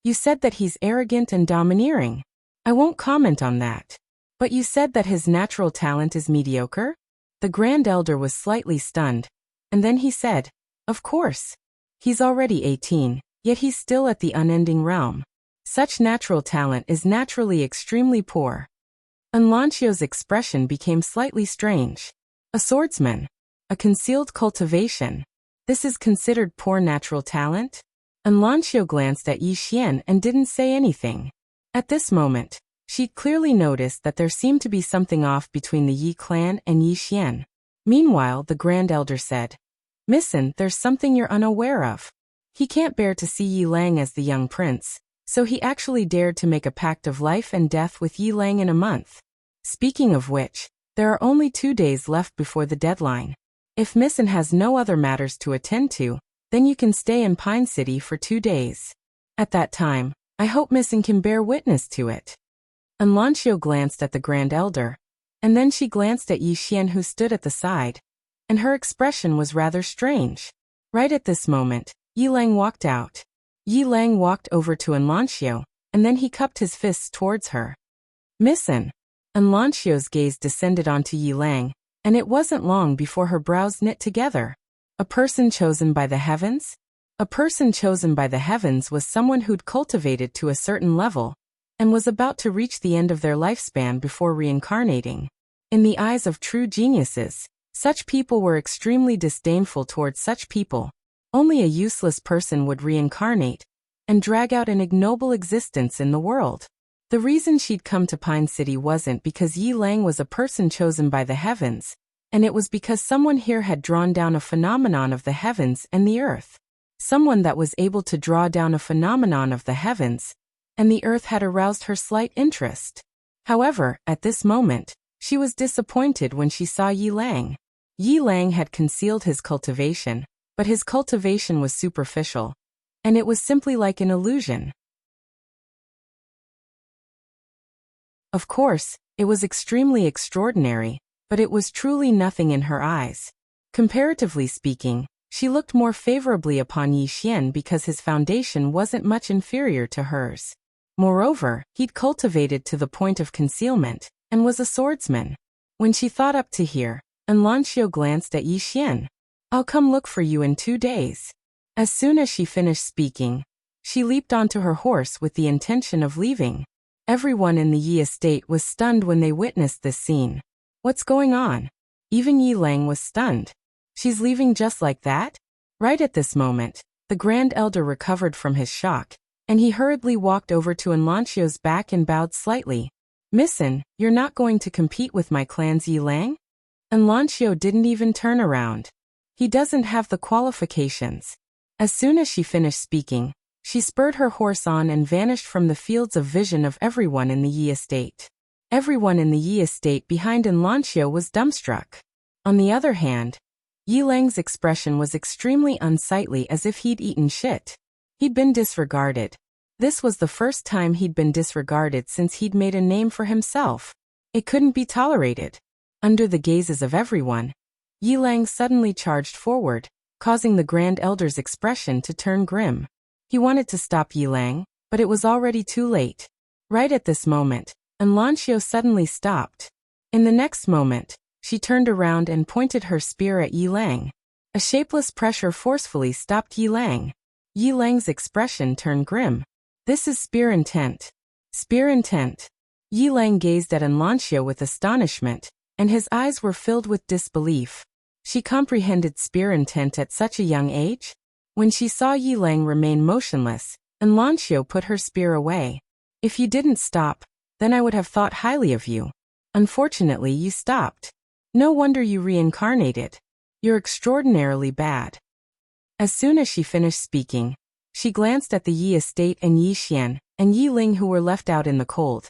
"You said that he's arrogant and domineering. I won't comment on that. But you said that his natural talent is mediocre?" The grand elder was slightly stunned, and then he said, "Of course. He's already 18, yet he's still at the unending realm. Such natural talent is naturally extremely poor." Enlancio's expression became slightly strange. "A swordsman? A concealed cultivation? This is considered poor natural talent?" Enlancio glanced at Yi Xian and didn't say anything. At this moment, she clearly noticed that there seemed to be something off between the Yi clan and Yi Xian. Meanwhile, the grand elder said, "Missin, there's something you're unaware of. He can't bear to see Yi Lang as the young prince, so he actually dared to make a pact of life and death with Yi Lang in a month. Speaking of which, there are only 2 days left before the deadline. If Missin has no other matters to attend to, then you can stay in Pine City for 2 days. At that time, I hope Missin can bear witness to it." Enlancio glanced at the grand elder, and then she glanced at Yi Xian who stood at the side, and her expression was rather strange. Right at this moment, Yi Lang walked out. Yi Lang walked over to Enlancio, and then he cupped his fists towards her. "Missin." Enlancio's gaze descended onto Yi Lang, and it wasn't long before her brows knit together. A person chosen by the heavens? A person chosen by the heavens was someone who'd cultivated to a certain level, and was about to reach the end of their lifespan before reincarnating. In the eyes of true geniuses, such people were extremely disdainful towards such people. Only a useless person would reincarnate and drag out an ignoble existence in the world. The reason she'd come to Pine City wasn't because Yi Lang was a person chosen by the heavens, and it was because someone here had drawn down a phenomenon of the heavens and the earth. Someone that was able to draw down a phenomenon of the heavens and the earth had aroused her slight interest. However, at this moment, she was disappointed when she saw Yi Lang. Yi Lang had concealed his cultivation, but his cultivation was superficial, and it was simply like an illusion. Of course, it was extremely extraordinary, but it was truly nothing in her eyes. Comparatively speaking, she looked more favorably upon Yi Xian because his foundation wasn't much inferior to hers. Moreover, he'd cultivated to the point of concealment, and was a swordsman. When she thought up to here, Enlancio glanced at Yi Xian. "I'll come look for you in 2 days." As soon as she finished speaking, she leaped onto her horse with the intention of leaving. Everyone in the Yi estate was stunned when they witnessed this scene. What's going on? Even Yi Lang was stunned. She's leaving just like that? Right at this moment, the grand elder recovered from his shock, and he hurriedly walked over to Enlancio's back and bowed slightly. "Missin, you're not going to compete with my clan's Yi Lang?" Enlancio didn't even turn around. He doesn't have the qualifications. As soon as she finished speaking, She spurred her horse on and vanished from the fields of vision of everyone in the Yi estate. Everyone in the Yi estate behind Enlancio was dumbstruck. On the other hand, Yi Lang's expression was extremely unsightly, as if he'd eaten shit. He'd been disregarded. This was the first time he'd been disregarded since he'd made a name for himself. It couldn't be tolerated. Under the gazes of everyone, Yi Lang suddenly charged forward, causing the Grand Elder's expression to turn grim. He wanted to stop Yi Lang, but it was already too late. Right at this moment, Enlancio suddenly stopped. In the next moment, she turned around and pointed her spear at Yi Lang. A shapeless pressure forcefully stopped Yi Lang. Yi Lang's expression turned grim. This is spear intent. Spear intent. Yi Lang gazed at Enlancio with astonishment, and his eyes were filled with disbelief. She comprehended spear intent at such a young age? When she saw Yi Lang remain motionless, Enlancio put her spear away. If you didn't stop, then I would have thought highly of you. Unfortunately, you stopped. No wonder you reincarnated. You're extraordinarily bad. As soon as she finished speaking, she glanced at the Yi estate and Yi Xian and Yi Ling, who were left out in the cold.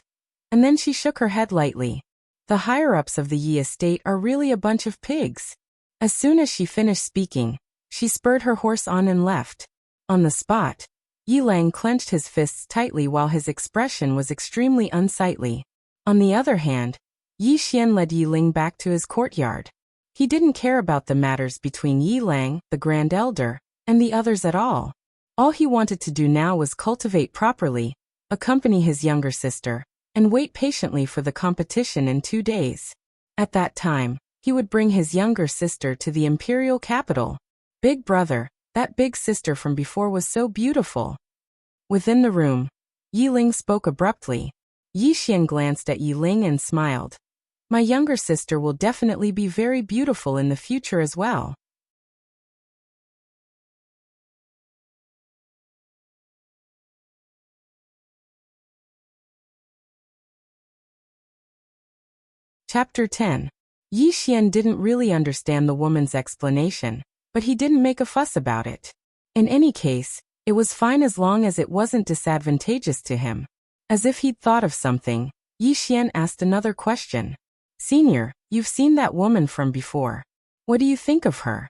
And then she shook her head lightly. The higher-ups of the Yi estate are really a bunch of pigs. As soon as she finished speaking, she spurred her horse on and left. On the spot, Yi Lang clenched his fists tightly while his expression was extremely unsightly. On the other hand, Yi Xian led Yi Ling back to his courtyard. He didn't care about the matters between Yi Lang, the Grand Elder, and the others at all. All he wanted to do now was cultivate properly, accompany his younger sister, and wait patiently for the competition in 2 days. At that time, he would bring his younger sister to the imperial capital. Big brother, that big sister from before was so beautiful. Within the room, Yi Ling spoke abruptly. Yi Xian glanced at Yi Ling and smiled. My younger sister will definitely be very beautiful in the future as well. Chapter 10. Yi Xian didn't really understand the woman's explanation, but he didn't make a fuss about it. In any case, it was fine as long as it wasn't disadvantageous to him. As if he'd thought of something, Yi Xian asked another question. Senior, you've seen that woman from before. What do you think of her?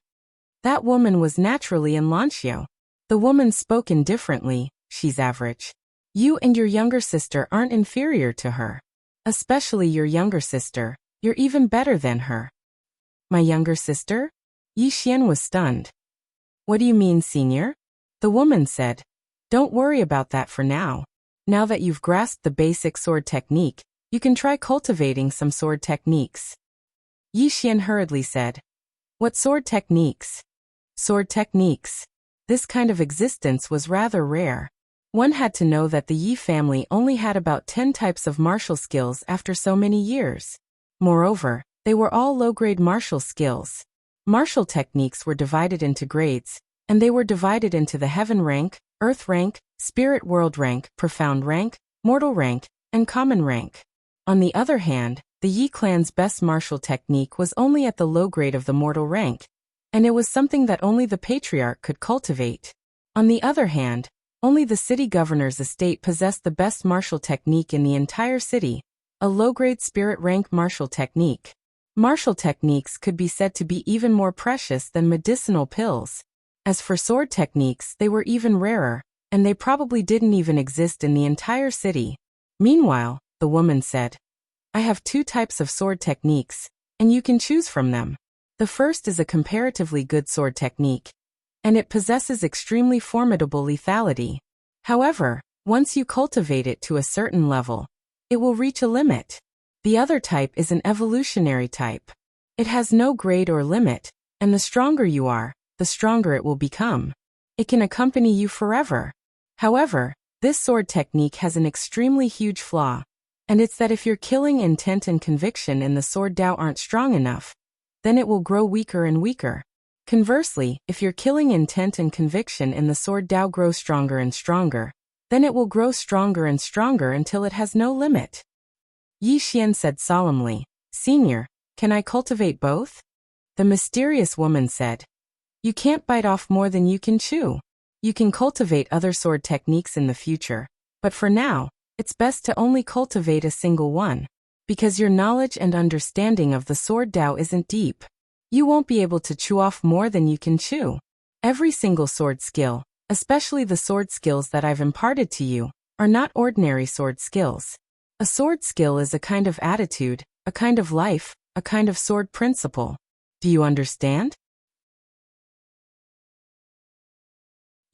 That woman was naturally Enlancio. The woman spoke indifferently. She's average. You and your younger sister aren't inferior to her. Especially your younger sister, you're even better than her. My younger sister? Yi Xian was stunned. What do you mean, senior? The woman said. Don't worry about that for now. Now that you've grasped the basic sword technique, you can try cultivating some sword techniques. Yi Xian hurriedly said. What sword techniques? Sword techniques. This kind of existence was rather rare. One had to know that the Yi family only had about 10 types of martial skills after so many years. Moreover, they were all low-grade martial skills. Martial techniques were divided into grades, and they were divided into the Heaven rank, Earth rank, Spirit World rank, Profound rank, Mortal rank, and Common rank. On the other hand, the Yi clan's best martial technique was only at the low grade of the Mortal rank, and it was something that only the Patriarch could cultivate. On the other hand, only the city governor's estate possessed the best martial technique in the entire city, a low-grade spirit rank martial technique. Martial techniques could be said to be even more precious than medicinal pills. As for sword techniques, they were even rarer, and they probably didn't even exist in the entire city. Meanwhile, the woman said, I have 2 types of sword techniques, and you can choose from them. The first is a comparatively good sword technique, and it possesses extremely formidable lethality. However, once you cultivate it to a certain level, it will reach a limit. The other type is an evolutionary type. It has no grade or limit, and the stronger you are, the stronger it will become. It can accompany you forever. However, this sword technique has an extremely huge flaw, and it's that if your killing intent and conviction in the sword Dao aren't strong enough, then it will grow weaker and weaker. Conversely, if your killing intent and conviction in the sword Dao grow stronger and stronger, then it will grow stronger and stronger until it has no limit. Yi Xian said solemnly, Senior, can I cultivate both? The mysterious woman said, You can't bite off more than you can chew. You can cultivate other sword techniques in the future, but for now, it's best to only cultivate a single one. Because your knowledge and understanding of the sword Tao isn't deep, you won't be able to chew off more than you can chew. Every single sword skill, especially the sword skills that I've imparted to you, are not ordinary sword skills. A sword skill is a kind of attitude, a kind of life, a kind of sword principle. Do you understand?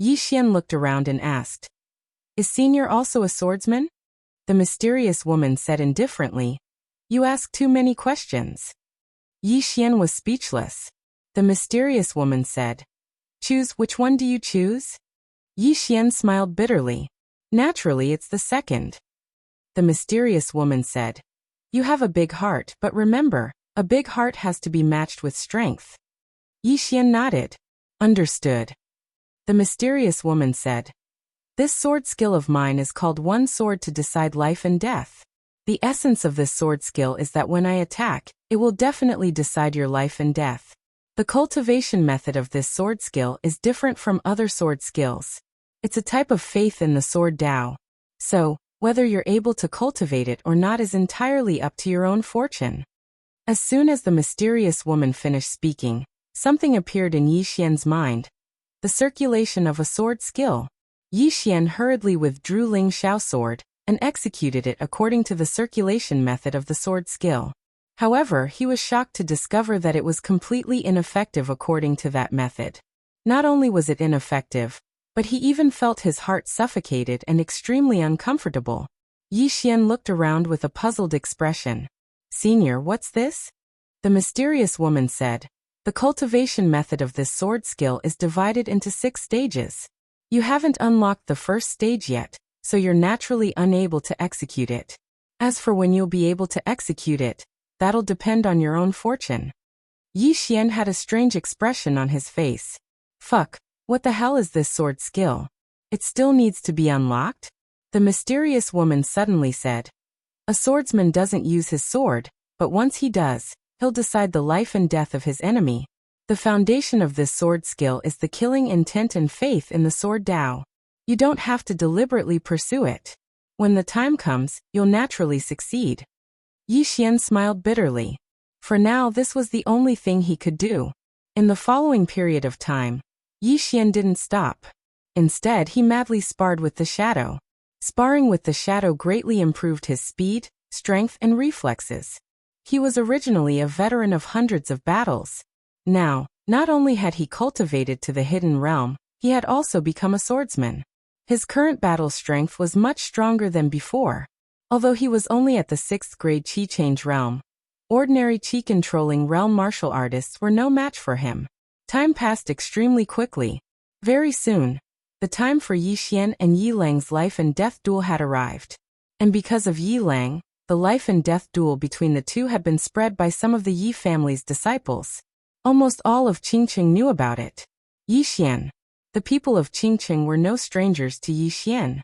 Yi Xian looked around and asked, "Is Senior also a swordsman?" The mysterious woman said indifferently, "You ask too many questions." Yi Xian was speechless. The mysterious woman said, "Choose, which one do you choose?" Yi Xian smiled bitterly. "Naturally, it's the second." The mysterious woman said, "You have a big heart, but remember, a big heart has to be matched with strength." Yi Xian nodded. "Understood." The mysterious woman said, "This sword skill of mine is called one sword to decide life and death. The essence of this sword skill is that when I attack, it will definitely decide your life and death. The cultivation method of this sword skill is different from other sword skills. It's a type of faith in the sword Tao. So, whether you're able to cultivate it or not is entirely up to your own fortune." As soon as the mysterious woman finished speaking, something appeared in Yi Xian's mind. The circulation of a sword skill. Yi Xian hurriedly withdrew Ling Xiao's sword and executed it according to the circulation method of the sword skill. However, he was shocked to discover that it was completely ineffective according to that method. Not only was it ineffective, but he even felt his heart suffocated and extremely uncomfortable. Yi Xian looked around with a puzzled expression. "Senior, what's this?" The mysterious woman said, "The cultivation method of this sword skill is divided into 6 stages. You haven't unlocked the first stage yet, so you're naturally unable to execute it. As for when you'll be able to execute it, that'll depend on your own fortune." Yi Xian had a strange expression on his face. "Fuck, what the hell is this sword skill? It still needs to be unlocked?" The mysterious woman suddenly said, "A swordsman doesn't use his sword, but once he does, he'll decide the life and death of his enemy. The foundation of this sword skill is the killing intent and faith in the sword Tao. You don't have to deliberately pursue it. When the time comes, you'll naturally succeed." Yi Xian smiled bitterly. For now, this was the only thing he could do. In the following period of time, Yi Xian didn't stop. Instead, he madly sparred with the shadow. Sparring with the shadow greatly improved his speed, strength, and reflexes. He was originally a veteran of hundreds of battles. Now, not only had he cultivated to the hidden realm, he had also become a swordsman. His current battle strength was much stronger than before. Although he was only at the 6th grade Qi Change realm, ordinary Qi-controlling realm martial artists were no match for him. Time passed extremely quickly. Very soon, the time for Yi Xian and Yi Lang's life and death duel had arrived. And because of Yi Lang, the life and death duel between the two had been spread by some of the Yi family's disciples. Almost all of Qingqing knew about it. Yi Xian. The people of Qingqing were no strangers to Yi Xian.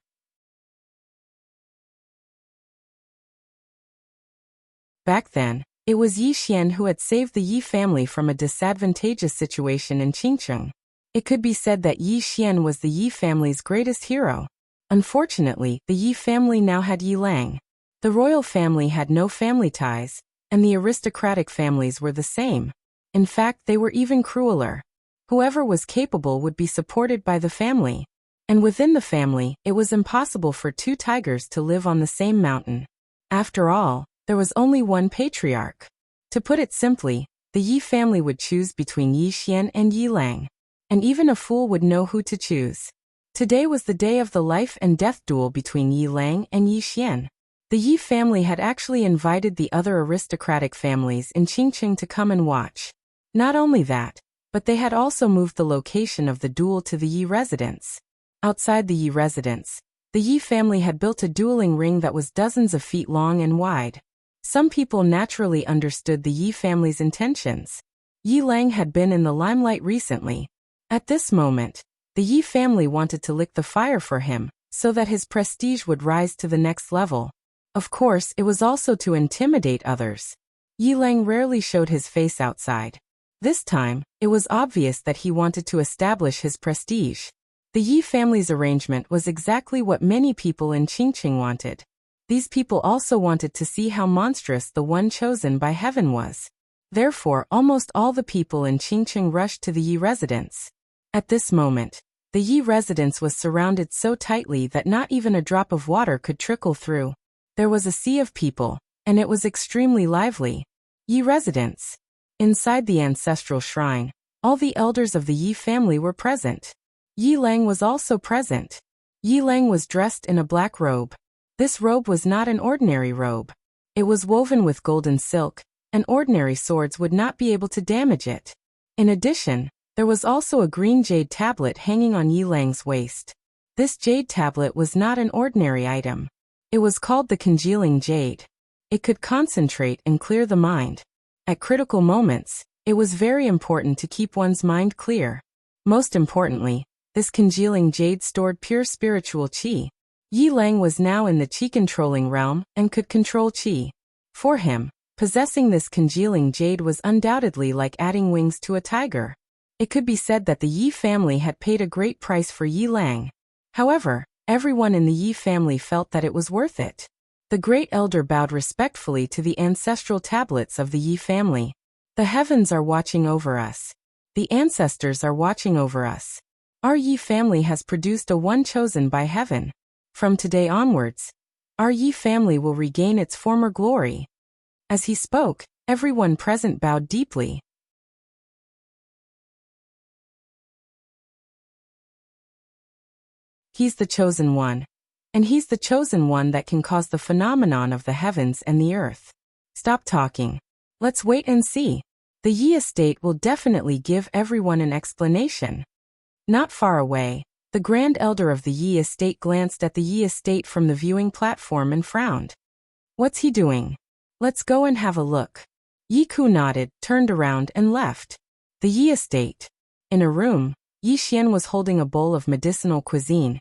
Back then, it was Yi Xian who had saved the Yi family from a disadvantageous situation in Qingqing. It could be said that Yi Xian was the Yi family's greatest hero. Unfortunately, the Yi family now had Yi Lang. The royal family had no family ties, and the aristocratic families were the same. In fact, they were even crueler. Whoever was capable would be supported by the family. And within the family, it was impossible for 2 tigers to live on the same mountain. After all, there was only one patriarch. To put it simply, the Yi family would choose between Yi Xian and Yi Lang. And even a fool would know who to choose. Today was the day of the life and death duel between Yi Lang and Yi Xian. The Yi family had actually invited the other aristocratic families in Qingqing to come and watch. Not only that, but they had also moved the location of the duel to the Yi residence. Outside the Yi residence, the Yi family had built a dueling ring that was dozens of feet long and wide. Some people naturally understood the Yi family's intentions. Yi Lang had been in the limelight recently. At this moment, the Yi family wanted to lick the fire for him, so that his prestige would rise to the next level. Of course, it was also to intimidate others. Yi Lang rarely showed his face outside. This time, it was obvious that he wanted to establish his prestige. The Yi family's arrangement was exactly what many people in Qingqing wanted. These people also wanted to see how monstrous the one chosen by heaven was. Therefore, almost all the people in Qingqing rushed to the Yi residence. At this moment, the Yi residence was surrounded so tightly that not even a drop of water could trickle through. There was a sea of people, and it was extremely lively. Yi residence. Inside the ancestral shrine, all the elders of the Yi family were present. Yi Lang was also present. Yi Lang was dressed in a black robe. This robe was not an ordinary robe. It was woven with golden silk, and ordinary swords would not be able to damage it. In addition, there was also a green jade tablet hanging on Yi Lang's waist. This jade tablet was not an ordinary item. It was called the congealing jade. It could concentrate and clear the mind. At critical moments, it was very important to keep one's mind clear. Most importantly, this congealing jade stored pure spiritual qi. Yi Lang was now in the qi-controlling realm and could control qi. For him, possessing this congealing jade was undoubtedly like adding wings to a tiger. It could be said that the Yi family had paid a great price for Yi Lang. However, everyone in the Yi family felt that it was worth it. The great elder bowed respectfully to the ancestral tablets of the Yi family. The heavens are watching over us. The ancestors are watching over us. Our Yi family has produced a one chosen by heaven. From today onwards, our Yi family will regain its former glory. As he spoke, everyone present bowed deeply. He's the chosen one. And he's the chosen one that can cause the phenomenon of the heavens and the earth. Stop talking. Let's wait and see. The Yi estate will definitely give everyone an explanation. Not far away, the Grand Elder of the Yi estate glanced at the Yi estate from the viewing platform and frowned. What's he doing? Let's go and have a look. Yi Ku nodded, turned around and left. The Yi estate. In a room, Yi Xian was holding a bowl of medicinal cuisine,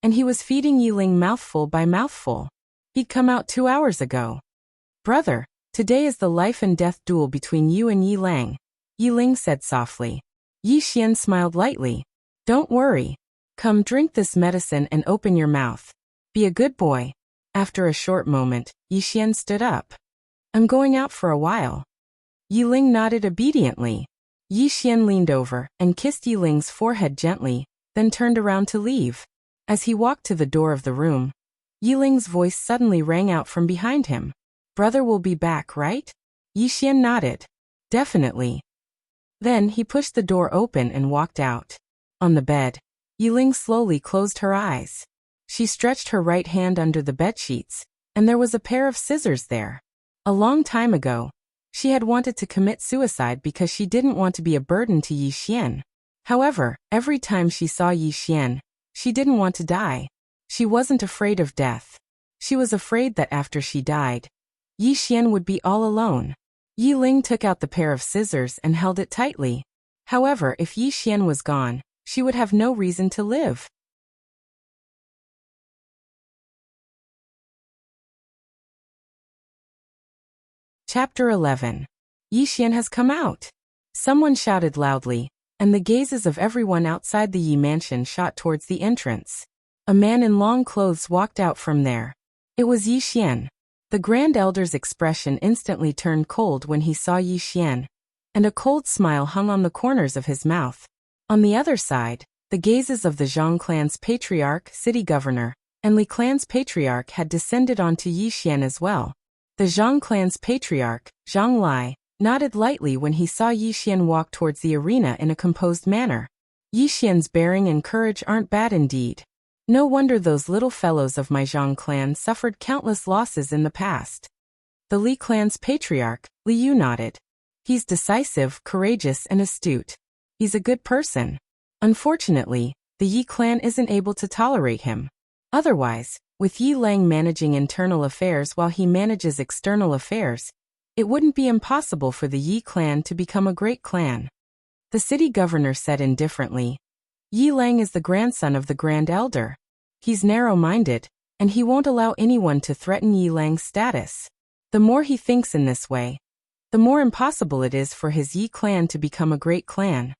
and he was feeding Yi Ling mouthful by mouthful. He'd come out 2 hours ago. Brother, today is the life and death duel between you and Yi Lang, Yi Ling said softly. Yi Xian smiled lightly. Don't worry. Come drink this medicine and open your mouth. Be a good boy. After a short moment, Yi Xian stood up. I'm going out for a while. Yi Ling nodded obediently. Yi Xian leaned over and kissed Yi Ling's forehead gently, then turned around to leave. As he walked to the door of the room, Yi Ling's voice suddenly rang out from behind him. Brother will be back, right? Yi Xian nodded. Definitely. Then he pushed the door open and walked out. On the bed, Yi Ling slowly closed her eyes. She stretched her right hand under the bedsheets, and there was a pair of scissors there. A long time ago, she had wanted to commit suicide because she didn't want to be a burden to Yi Xian. However, every time she saw Yi Xian, she didn't want to die. She wasn't afraid of death. She was afraid that after she died, Yi Xian would be all alone. Yi Ling took out the pair of scissors and held it tightly. However, if Yi Xian was gone, she would have no reason to live. Chapter 11. Yi Xian has come out. Someone shouted loudly, and the gazes of everyone outside the Yi mansion shot towards the entrance. A man in long clothes walked out from there. It was Yi Xian. The Grand Elder's expression instantly turned cold when he saw Yi Xian, and a cold smile hung on the corners of his mouth. On the other side, the gazes of the Zhang clan's patriarch, city governor, and Li clan's patriarch had descended onto Yi Xian as well. The Zhang clan's patriarch, Zhang Lai, nodded lightly when he saw Yi Xian walk towards the arena in a composed manner. Yi Xian's bearing and courage aren't bad indeed. No wonder those little fellows of my Zhang clan suffered countless losses in the past. The Li clan's patriarch, Li Yu, nodded. He's decisive, courageous, and astute. He's a good person. Unfortunately, the Yi clan isn't able to tolerate him. Otherwise, with Yi Lang managing internal affairs while he manages external affairs, it wouldn't be impossible for the Yi clan to become a great clan. The city governor said indifferently. Yi Lang is the grandson of the Grand Elder. He's narrow-minded, and he won't allow anyone to threaten Yi Lang's status. The more he thinks in this way, the more impossible it is for his Yi clan to become a great clan.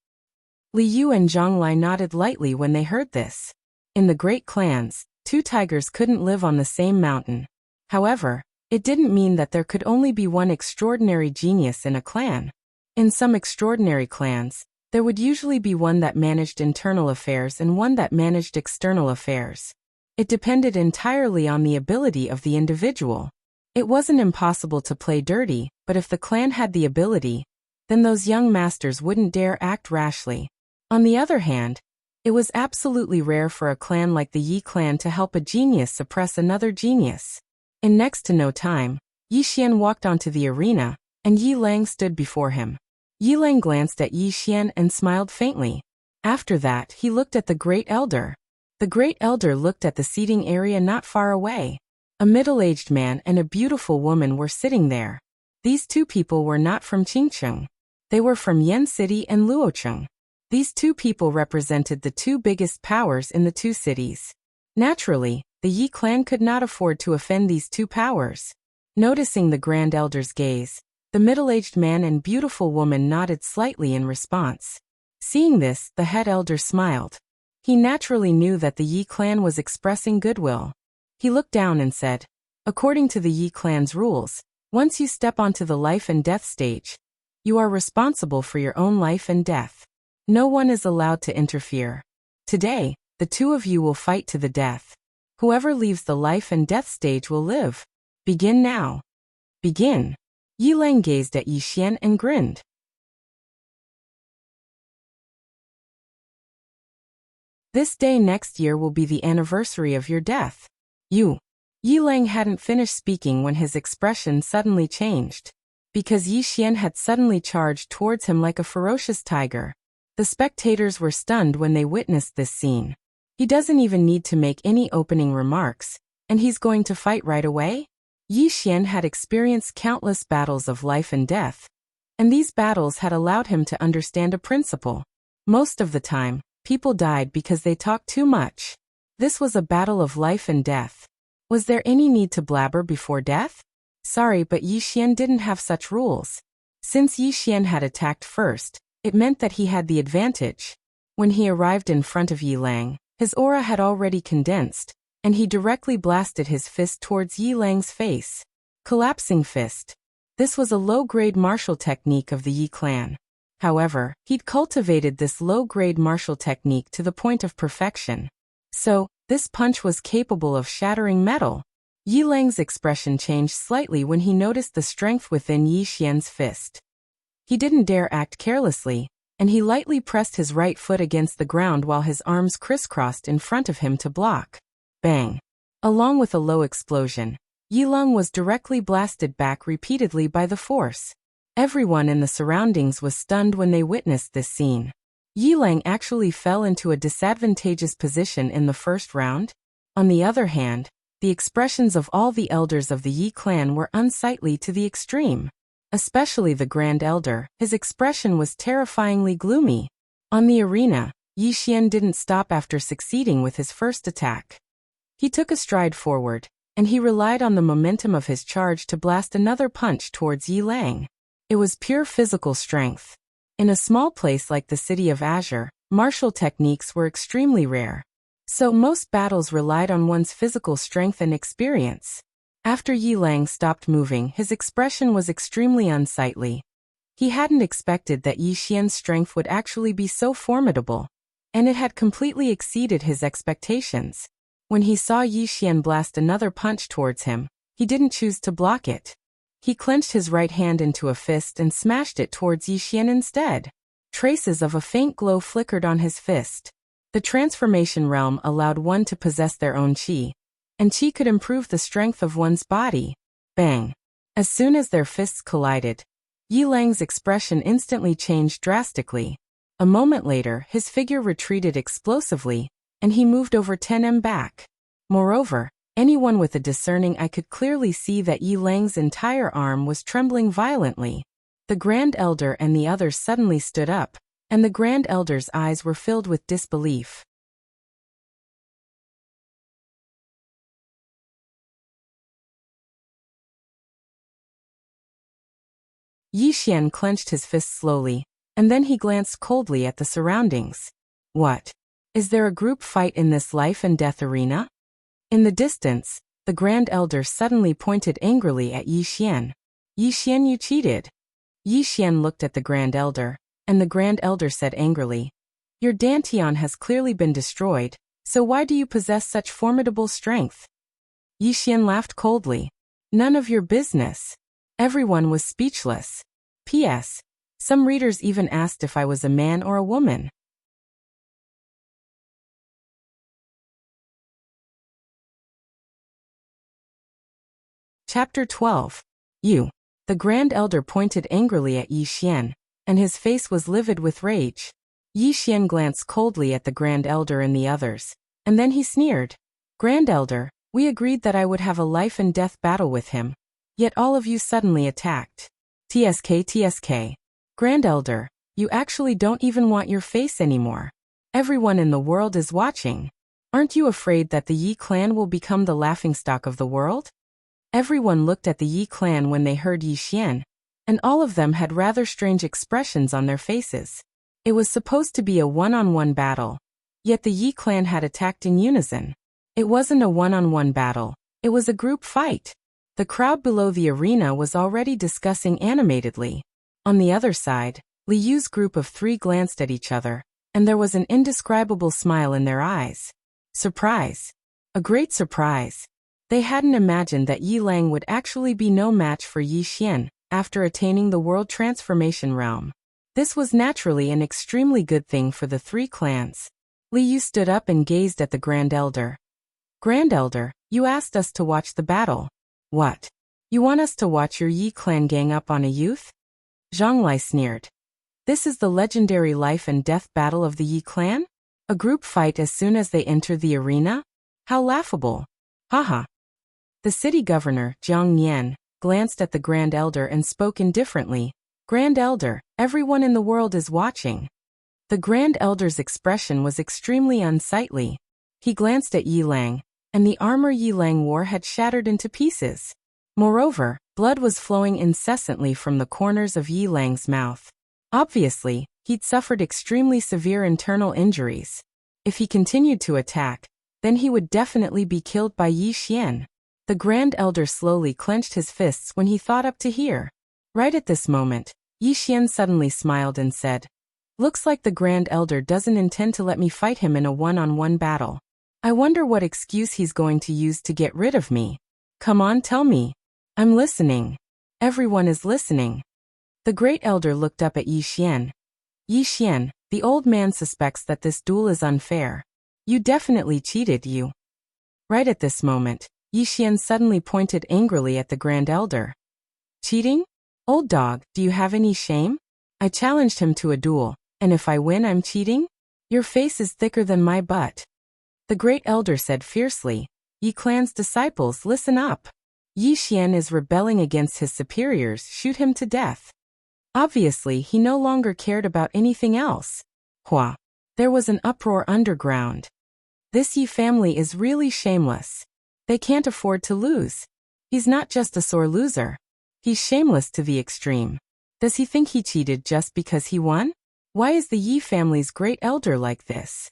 Li Yu and Zhang Lai nodded lightly when they heard this. In the great clans, 2 tigers couldn't live on the same mountain. However, it didn't mean that there could only be one extraordinary genius in a clan. In some extraordinary clans, there would usually be one that managed internal affairs and one that managed external affairs. It depended entirely on the ability of the individual. It wasn't impossible to play dirty, but if the clan had the ability, then those young masters wouldn't dare act rashly. On the other hand, it was absolutely rare for a clan like the Yi clan to help a genius suppress another genius. In next to no time, Yi Xian walked onto the arena, and Yi Lang stood before him. Yi Lang glanced at Yi Xian and smiled faintly. After that, he looked at the Great Elder. The Great Elder looked at the seating area not far away. A middle-aged man and a beautiful woman were sitting there. These 2 people were not from Qingcheng. They were from Yan City and Luocheng. These 2 people represented the 2 biggest powers in the 2 cities. Naturally, the Yi clan could not afford to offend these 2 powers. Noticing the Grand Elder's gaze, the middle-aged man and beautiful woman nodded slightly in response. Seeing this, the head elder smiled. He naturally knew that the Yi clan was expressing goodwill. He looked down and said, "According to the Yi clan's rules, once you step onto the life and death stage, you are responsible for your own life and death. No one is allowed to interfere. Today, the 2 of you will fight to the death. Whoever leaves the life and death stage will live. Begin now." "Begin." Yi Lang gazed at Yi Xian and grinned. "This day next year will be the anniversary of your death. You." Yi Lang hadn't finished speaking when his expression suddenly changed. Because Yi Xian had suddenly charged towards him like a ferocious tiger. The spectators were stunned when they witnessed this scene. He doesn't even need to make any opening remarks, and he's going to fight right away? Yi Xian had experienced countless battles of life and death, and these battles had allowed him to understand a principle. Most of the time, people died because they talked too much. This was a battle of life and death. Was there any need to blabber before death? Sorry, but Yi Xian didn't have such rules. Since Yi Xian had attacked first, it meant that he had the advantage. When he arrived in front of Yi Lang, his aura had already condensed, and he directly blasted his fist towards Yi Lang's face. Collapsing fist. This was a low-grade martial technique of the Yi clan. However, he'd cultivated this low-grade martial technique to the point of perfection. So, this punch was capable of shattering metal. Yi Lang's expression changed slightly when he noticed the strength within Yi Xian's fist. He didn't dare act carelessly, and he lightly pressed his right foot against the ground while his arms crisscrossed in front of him to block. Bang! Along with a low explosion, Yi Lang was directly blasted back repeatedly by the force. Everyone in the surroundings was stunned when they witnessed this scene. Yi Lang actually fell into a disadvantageous position in the first round. On the other hand, the expressions of all the elders of the Yi clan were unsightly to the extreme. Especially the Grand Elder, his expression was terrifyingly gloomy. On the arena, Yi Xian didn't stop after succeeding with his first attack. He took a stride forward, and he relied on the momentum of his charge to blast another punch towards Yi Lang. It was pure physical strength. In a small place like the City of Azure, martial techniques were extremely rare. So most battles relied on one's physical strength and experience. After Yi Lang stopped moving, his expression was extremely unsightly. He hadn't expected that Yi Xian's strength would actually be so formidable, and it had completely exceeded his expectations. When he saw Yi Xian blast another punch towards him, he didn't choose to block it. He clenched his right hand into a fist and smashed it towards Yi Xian instead. Traces of a faint glow flickered on his fist. The transformation realm allowed one to possess their own qi, and qi could improve the strength of one's body. Bang! As soon as their fists collided, Yi Lang's expression instantly changed drastically. A moment later, his figure retreated explosively, and he moved over 10 back. Moreover, anyone with a discerning eye could clearly see that Yi Lang's entire arm was trembling violently. The Grand Elder and the others suddenly stood up, and the Grand Elder's eyes were filled with disbelief. Yi Xian clenched his fist slowly, and then he glanced coldly at the surroundings. What? Is there a group fight in this life and death arena? In the distance, the Grand Elder suddenly pointed angrily at Yi Xian. Yi Xian, you cheated. Yi Xian looked at the Grand Elder, and the Grand Elder said angrily, your dantian has clearly been destroyed, so why do you possess such formidable strength? Yi Xian laughed coldly. None of your business. Everyone was speechless. P.S. Some readers even asked if I was a man or a woman. Chapter 12. You. The Grand Elder pointed angrily at Yi Xian, and his face was livid with rage. Yi Xian glanced coldly at the Grand Elder and the others, and then he sneered. Grand Elder, we agreed that I would have a life and death battle with him. Yet all of you suddenly attacked. TSK. Grand Elder, you actually don't even want your face anymore. Everyone in the world is watching. Aren't you afraid that the Yi clan will become the laughingstock of the world? Everyone looked at the Yi clan when they heard Yi Xian, and all of them had rather strange expressions on their faces. It was supposed to be a one-on-one battle, yet the Yi clan had attacked in unison. It wasn't a one-on-one battle, it was a group fight. The crowd below the arena was already discussing animatedly. On the other side, Li Yu's group of 3 glanced at each other, and there was an indescribable smile in their eyes. Surprise. A great surprise. They hadn't imagined that Yi Lang would actually be no match for Yi Xian after attaining the World Transformation Realm. This was naturally an extremely good thing for the 3 clans. Li Yu stood up and gazed at the Grand Elder. Grand Elder, you asked us to watch the battle. What? You want us to watch your Yi clan gang up on a youth? Zhang Lai sneered. This is the legendary life and death battle of the Yi clan? A group fight as soon as they enter the arena? How laughable. Haha. The city governor, Jiang Nian, glanced at the Grand Elder and spoke indifferently. Grand Elder, everyone in the world is watching. The Grand Elder's expression was extremely unsightly. He glanced at Yi Lang, and the armor Yi Lang wore had shattered into pieces. Moreover, blood was flowing incessantly from the corners of Yi Lang's mouth. Obviously, he'd suffered extremely severe internal injuries. If he continued to attack, then he would definitely be killed by Yi Xian. The Grand Elder slowly clenched his fists when he thought up to here. Right at this moment, Yi Xian suddenly smiled and said, looks like the Grand Elder doesn't intend to let me fight him in a one-on-one battle. I wonder what excuse he's going to use to get rid of me. Come on, tell me. I'm listening. Everyone is listening. The Great Elder looked up at Yi Xian. Yi Xian, the old man suspects that this duel is unfair. You definitely cheated, you. Right at this moment, Yi Xian suddenly pointed angrily at the Grand Elder. Cheating? Old dog, do you have any shame? I challenged him to a duel, and if I win I'm cheating? Your face is thicker than my butt. The Great Elder said fiercely. Yi clan's disciples, listen up. Yi Xian is rebelling against his superiors, shoot him to death. Obviously he no longer cared about anything else. Hua. There was an uproar underground. This Yi family is really shameless. They can't afford to lose. He's not just a sore loser. He's shameless to the extreme. Does he think he cheated just because he won? Why is the Yi family's Great Elder like this?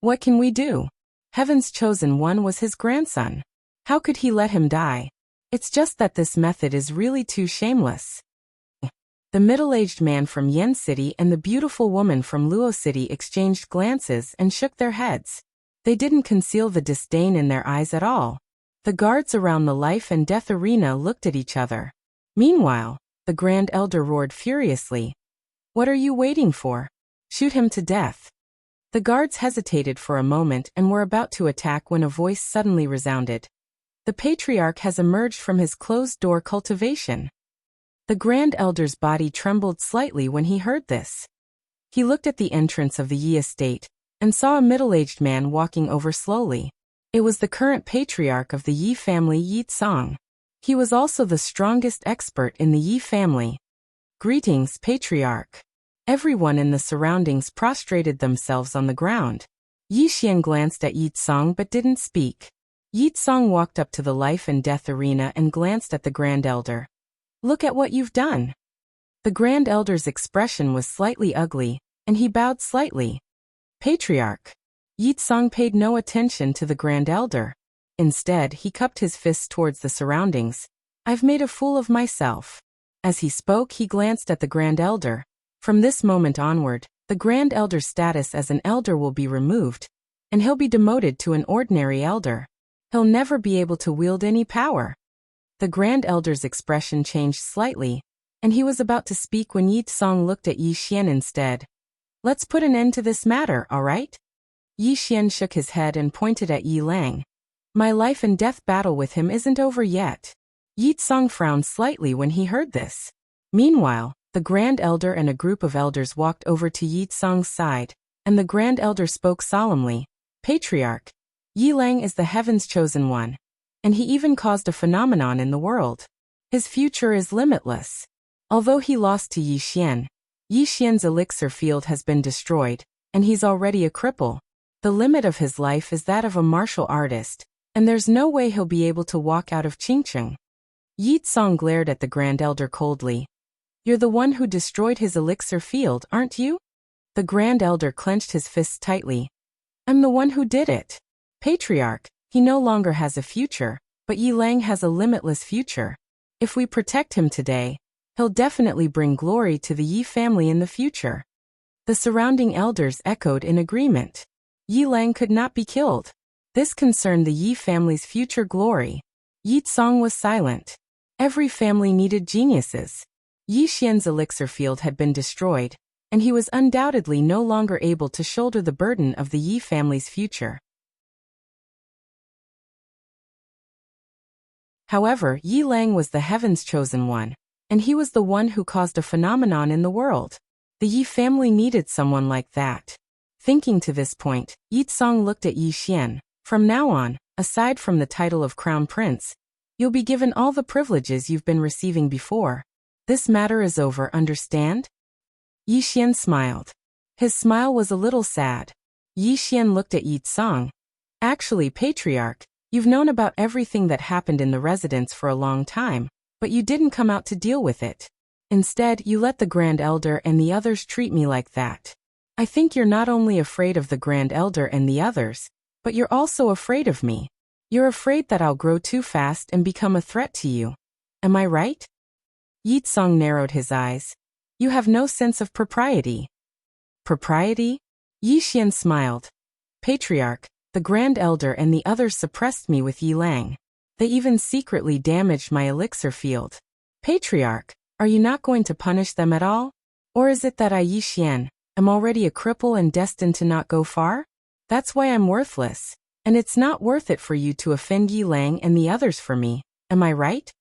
What can we do? Heaven's chosen one was his grandson. How could he let him die? It's just that this method is really too shameless. The middle-aged man from Yen City and the beautiful woman from Luo City exchanged glances and shook their heads. They didn't conceal the disdain in their eyes at all. The guards around the life and death arena looked at each other. Meanwhile, the Grand Elder roared furiously. What are you waiting for? Shoot him to death. The guards hesitated for a moment and were about to attack when a voice suddenly resounded. The Patriarch has emerged from his closed-door cultivation. The Grand Elder's body trembled slightly when he heard this. He looked at the entrance of the Yi estate and saw a middle-aged man walking over slowly. It was the current Patriarch of the Yi family, Yi Tsang. He was also the strongest expert in the Yi family. Greetings, Patriarch. Everyone in the surroundings prostrated themselves on the ground. Yi Xian glanced at Yi Tsang but didn't speak. Yi Song walked up to the life and death arena and glanced at the Grand Elder. Look at what you've done. The Grand Elder's expression was slightly ugly, and he bowed slightly. Patriarch. Yi Song paid no attention to the Grand Elder. Instead, he cupped his fists towards the surroundings. I've made a fool of myself. As he spoke, he glanced at the Grand Elder. From this moment onward, the Grand Elder's status as an elder will be removed, and he'll be demoted to an ordinary elder. He'll never be able to wield any power. The Grand Elder's expression changed slightly, and he was about to speak when Yi Song looked at Yi Xian instead. Let's put an end to this matter, all right? Yi Xian shook his head and pointed at Yi Lang. My life and death battle with him isn't over yet. Yi Song frowned slightly when he heard this. Meanwhile, the Grand Elder and a group of elders walked over to Yi Song's side, and the Grand Elder spoke solemnly. Patriarch, Yi Lang is the heaven's chosen one, and he even caused a phenomenon in the world. His future is limitless. Although he lost to Yi Xian's elixir field has been destroyed, and he's already a cripple. The limit of his life is that of a martial artist, and there's no way he'll be able to walk out of Qingcheng. Yi Song glared at the Grand Elder coldly. You're the one who destroyed his elixir field, aren't you? The Grand Elder clenched his fists tightly. I'm the one who did it. Patriarch, he no longer has a future, but Yi Lang has a limitless future. If we protect him today, he'll definitely bring glory to the Yi family in the future. The surrounding elders echoed in agreement. Yi Lang could not be killed. This concerned the Yi family's future glory. Yi Song was silent. Every family needed geniuses. Yi Xian's elixir field had been destroyed, and he was undoubtedly no longer able to shoulder the burden of the Yi family's future. However, Yi Lang was the heaven's chosen one, and he was the one who caused a phenomenon in the world. The Yi family needed someone like that. Thinking to this point, Yi Song looked at Yi Xian. From now on, aside from the title of Crown Prince, you'll be given all the privileges you've been receiving before. This matter is over, understand? Yi Xian smiled. His smile was a little sad. Yi Xian looked at Yi Song. Actually, Patriarch, you've known about everything that happened in the residence for a long time, but you didn't come out to deal with it. Instead, you let the Grand Elder and the others treat me like that. I think you're not only afraid of the Grand Elder and the others, but you're also afraid of me. You're afraid that I'll grow too fast and become a threat to you. Am I right? Yi Song narrowed his eyes. You have no sense of propriety. Propriety? Yi Xian smiled. Patriarch, the Grand Elder and the others suppressed me with Yi Lang. They even secretly damaged my elixir field. Patriarch, are you not going to punish them at all? Or is it that I, Yi Xian, am already a cripple and destined to not go far? That's why I'm worthless, and it's not worth it for you to offend Yi Lang and the others for me, am I right?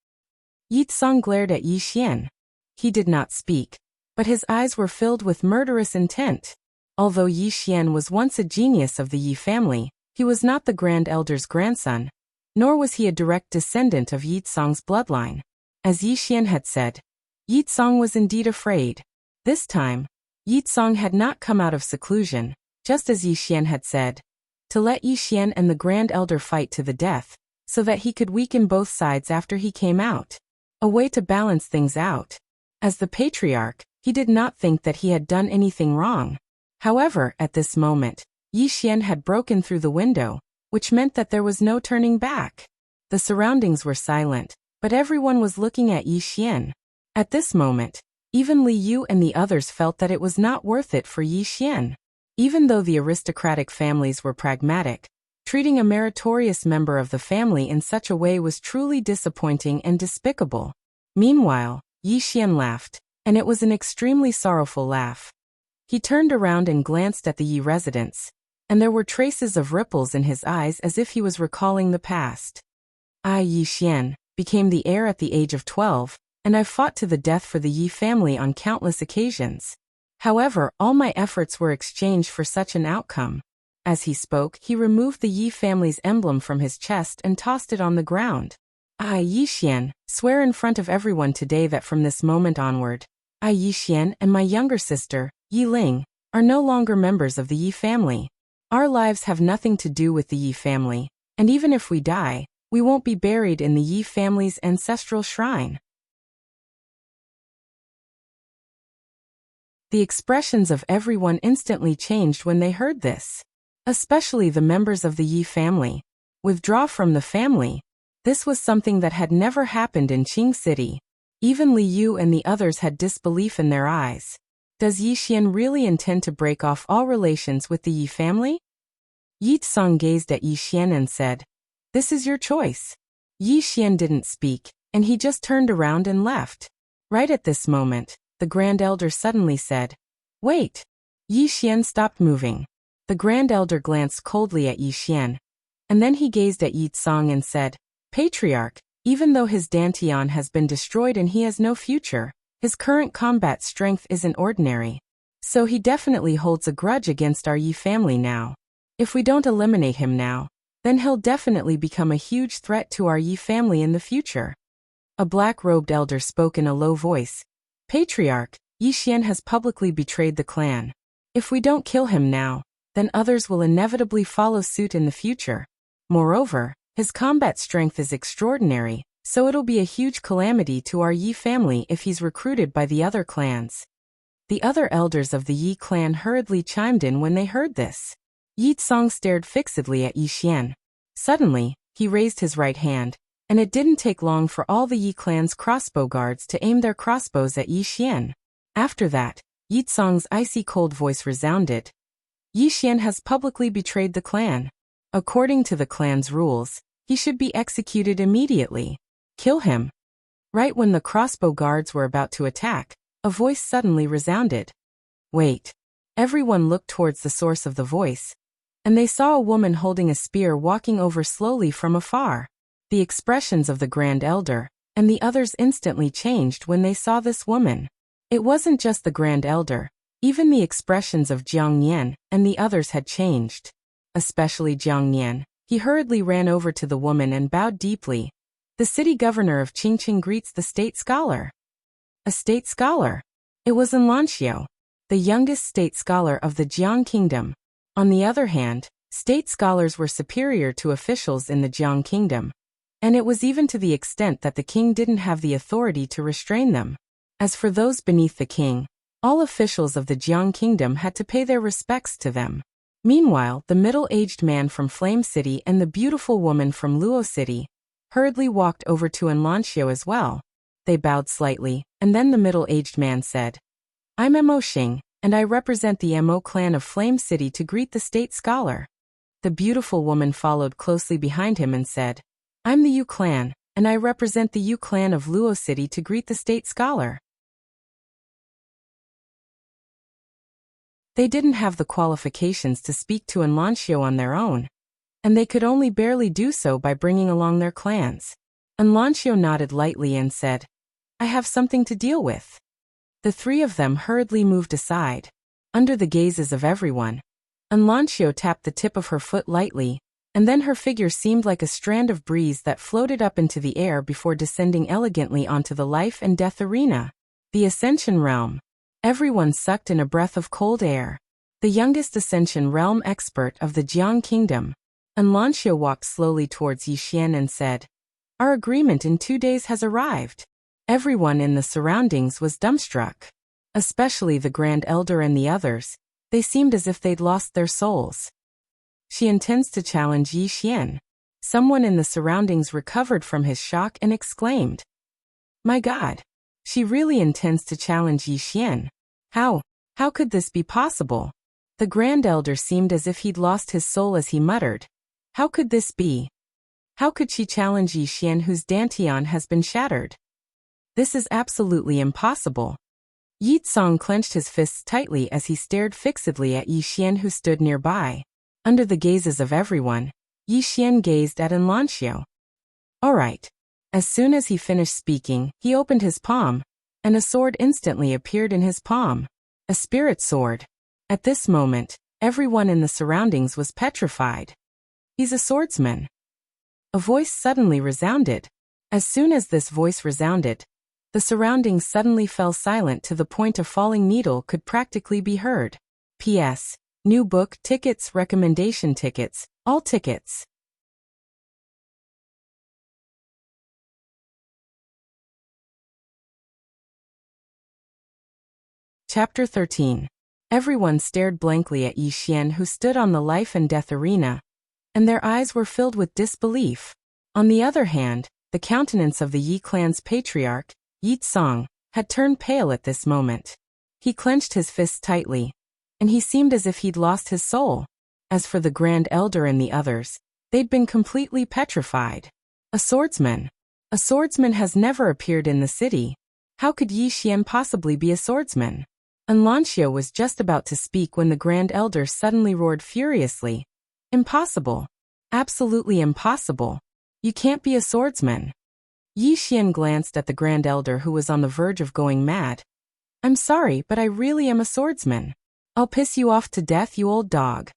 Yi Song glared at Yi Xian. He did not speak, but his eyes were filled with murderous intent. Although Yi Xian was once a genius of the Yi family, he was not the Grand Elder's grandson, nor was he a direct descendant of Yi Song's bloodline. As Yi Xian had said, Yi Song was indeed afraid. This time, Yi Song had not come out of seclusion, just as Yi Xian had said, to let Yi Xian and the Grand Elder fight to the death, so that he could weaken both sides after he came out. A way to balance things out. As the Patriarch, he did not think that he had done anything wrong. However, at this moment, Yi Xian had broken through the window, which meant that there was no turning back. The surroundings were silent, but everyone was looking at Yi Xian. At this moment, even Li Yu and the others felt that it was not worth it for Yi Xian. Even though the aristocratic families were pragmatic, treating a meritorious member of the family in such a way was truly disappointing and despicable. Meanwhile, Yi Xian laughed, and it was an extremely sorrowful laugh. He turned around and glanced at the Yi residence, and there were traces of ripples in his eyes as if he was recalling the past. I, Yi Xian, became the heir at the age of 12, and I fought to the death for the Yi family on countless occasions. However, all my efforts were exchanged for such an outcome. As he spoke, he removed the Yi family's emblem from his chest and tossed it on the ground. I, Yi Xian, swear in front of everyone today that from this moment onward, I, Yi Xian, and my younger sister, Yi Ling, are no longer members of the Yi family. Our lives have nothing to do with the Yi family, And even if we die, we won't be buried in the Yi family's ancestral shrine. The expressions of everyone instantly changed when they heard this. Especially the members of the Yi family. Withdraw from the family. This was something that had never happened in Qing City. Even Li Yu and the others had disbelief in their eyes. Does Yi Xian really intend to break off all relations with the Yi family? Yi Tsong gazed at Yi Xian and said, "This is your choice." Yi Xian didn't speak, and he just turned around and left. Right at this moment, the Grand Elder suddenly said, "Wait." Yi Xian stopped moving. The Grand Elder glanced coldly at Yi Xian, and then he gazed at Yi Tsong and said, "Patriarch, even though his Dantian has been destroyed and he has no future, his current combat strength isn't ordinary. So he definitely holds a grudge against our Yi family now. If we don't eliminate him now, then he'll definitely become a huge threat to our Yi family in the future." A black-robed elder spoke in a low voice. "Patriarch, Yi Xian has publicly betrayed the clan. If we don't kill him now, then others will inevitably follow suit in the future. Moreover, his combat strength is extraordinary, so it'll be a huge calamity to our Yi family if he's recruited by the other clans." The other elders of the Yi clan hurriedly chimed in when they heard this. Yi Tsong stared fixedly at Yi Xian. Suddenly, he raised his right hand, and it didn't take long for all the Yi clan's crossbow guards to aim their crossbows at Yi Xian. After that, Yi Tsong's icy cold voice resounded. "Yi Xian has publicly betrayed the clan. According to the clan's rules, he should be executed immediately. Kill him." Right when the crossbow guards were about to attack, a voice suddenly resounded. Wait. Everyone looked towards the source of the voice, and they saw a woman holding a spear walking over slowly from afar. The expressions of the Grand Elder and the others instantly changed when they saw this woman. It wasn't just the Grand Elder, even the expressions of Jiang Nian and the others had changed. Especially Jiang Nian. He hurriedly ran over to the woman and bowed deeply. "The city governor of Qingqing greets the state scholar." A state scholar? It was Enlanxiao, the youngest state scholar of the Jiang kingdom. On the other hand, state scholars were superior to officials in the Jiang kingdom, and it was even to the extent that the king didn't have the authority to restrain them. As for those beneath the king, all officials of the Jiang kingdom had to pay their respects to them. Meanwhile, the middle-aged man from Flame City and the beautiful woman from Luo City hurriedly walked over to Enlanxiao as well. They bowed slightly, and then the middle-aged man said, "I'm Mo Xing, and I represent the Mo clan of Flame City to greet the state scholar." The beautiful woman followed closely behind him and said, "I'm the Yu clan, and I represent the Yu clan of Luo City to greet the state scholar." They didn't have the qualifications to speak to Enlanxiao on their own, and they could only barely do so by bringing along their clans. Enlanxiao nodded lightly and said, "I have something to deal with." The three of them hurriedly moved aside. Under the gazes of everyone, Enlanxiao tapped the tip of her foot lightly, and then her figure seemed like a strand of breeze that floated up into the air before descending elegantly onto the life and death arena. The Ascension Realm. Everyone sucked in a breath of cold air. The youngest Ascension Realm expert of the Jiang Kingdom, Enlanxiao walked slowly towards Yi Xian and said, "Our agreement in 2 days has arrived." Everyone in the surroundings was dumbstruck. Especially the Grand Elder and the others. They seemed as if they'd lost their souls. "She intends to challenge Yi Xian." Someone in the surroundings recovered from his shock and exclaimed, "My God! She really intends to challenge Yi Xian. How could this be possible?" The Grand Elder seemed as if he'd lost his soul as he muttered, "How could this be? How could she challenge Yi Xian whose Dantian has been shattered? This is absolutely impossible." Yi Tsong clenched his fists tightly as he stared fixedly at Yi Xian who stood nearby. Under the gazes of everyone, Yi Xian gazed at Enlanxiao. "All right." As soon as he finished speaking, he opened his palm, and a sword instantly appeared in his palm. A spirit sword. At this moment, everyone in the surroundings was petrified. "He's a swordsman." A voice suddenly resounded. As soon as this voice resounded, the surroundings suddenly fell silent to the point a falling needle could practically be heard. P.S. New book tickets, recommendation tickets, all tickets. Chapter 13. Everyone stared blankly at Yi Xian, who stood on the life and death arena, and their eyes were filled with disbelief. On the other hand, the countenance of the Yi clan's patriarch, Yi Tsong, had turned pale at this moment. He clenched his fists tightly, and he seemed as if he'd lost his soul. As for the Grand Elder and the others, they'd been completely petrified. A swordsman? A swordsman has never appeared in the city. How could Yi Xian possibly be a swordsman? Anlancio was just about to speak when the Grand Elder suddenly roared furiously. Impossible. Absolutely impossible. You can't be a swordsman. Yi Xian glanced at the Grand Elder, who was on the verge of going mad. I'm sorry, but I really am a swordsman. I'll piss you off to death, you old dog.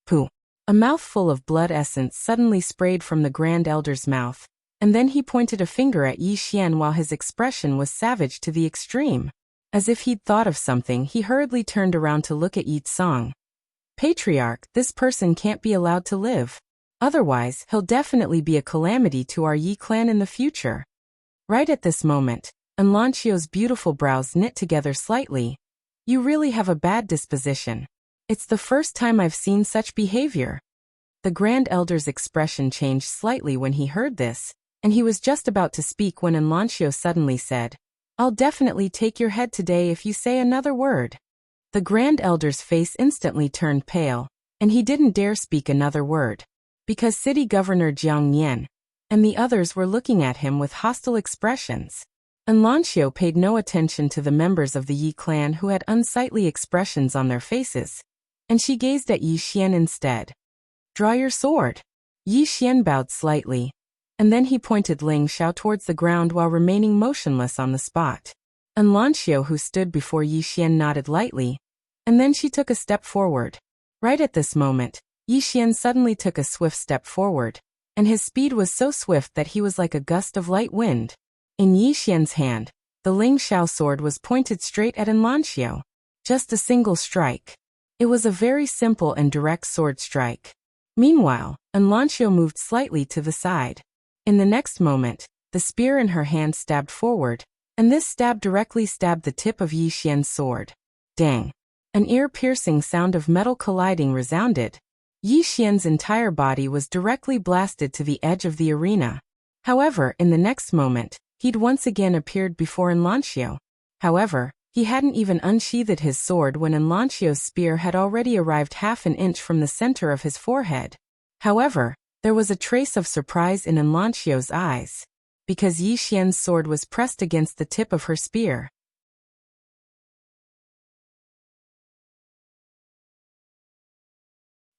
Pooh. A mouthful of blood essence suddenly sprayed from the Grand Elder's mouth, and then he pointed a finger at Yi Xian while his expression was savage to the extreme. As if he'd thought of something, he hurriedly turned around to look at Yi Tsong. Patriarch, this person can't be allowed to live. Otherwise, he'll definitely be a calamity to our Yi clan in the future. Right at this moment, Anlancio's beautiful brows knit together slightly. You really have a bad disposition. It's the first time I've seen such behavior. The Grand Elder's expression changed slightly when he heard this, and he was just about to speak when Anlancio suddenly said, I'll definitely take your head today if you say another word. The Grand Elder's face instantly turned pale, and he didn't dare speak another word, because City Governor Jiang Nian and the others were looking at him with hostile expressions. Anlancio paid no attention to the members of the Yi clan who had unsightly expressions on their faces, and she gazed at Yi Xian instead. Draw your sword. Yi Xian bowed slightly, and then he pointed Ling Xiao towards the ground while remaining motionless on the spot. Anlancio, who stood before Yi Xian, nodded lightly, and then she took a step forward. Right at this moment, Yi Xian suddenly took a swift step forward, and his speed was so swift that he was like a gust of light wind. In Yi Xian's hand, the Ling Xiao sword was pointed straight at Anlancio. Just a single strike. It was a very simple and direct sword strike. Meanwhile, Anlancio moved slightly to the side. In the next moment, the spear in her hand stabbed forward, and this stab directly stabbed the tip of Yi Xian's sword. Dang! An ear-piercing sound of metal colliding resounded. Yi Xian's entire body was directly blasted to the edge of the arena. However, in the next moment, he'd once again appeared before Anlancio. However, he hadn't even unsheathed his sword when Anlancio's spear had already arrived half an inch from the center of his forehead. However, there was a trace of surprise in Anlancio's eyes, because Yi Xian's sword was pressed against the tip of her spear.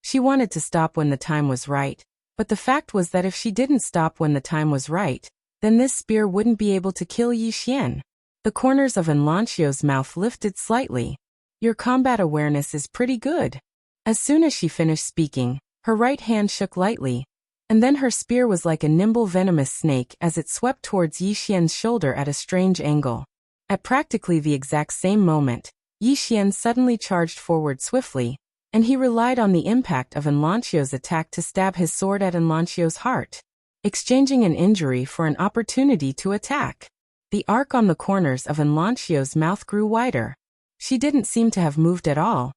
She wanted to stop when the time was right, but the fact was that if she didn't stop when the time was right, then this spear wouldn't be able to kill Yi Xian. The corners of Anlancio's mouth lifted slightly. Your combat awareness is pretty good. As soon as she finished speaking, her right hand shook lightly, and then her spear was like a nimble venomous snake as it swept towards Yi Xian's shoulder at a strange angle. At practically the exact same moment, Yi Xian suddenly charged forward swiftly, and he relied on the impact of Anlancio's attack to stab his sword at Anlancio's heart, exchanging an injury for an opportunity to attack. The arc on the corners of Anlancio's mouth grew wider. She didn't seem to have moved at all,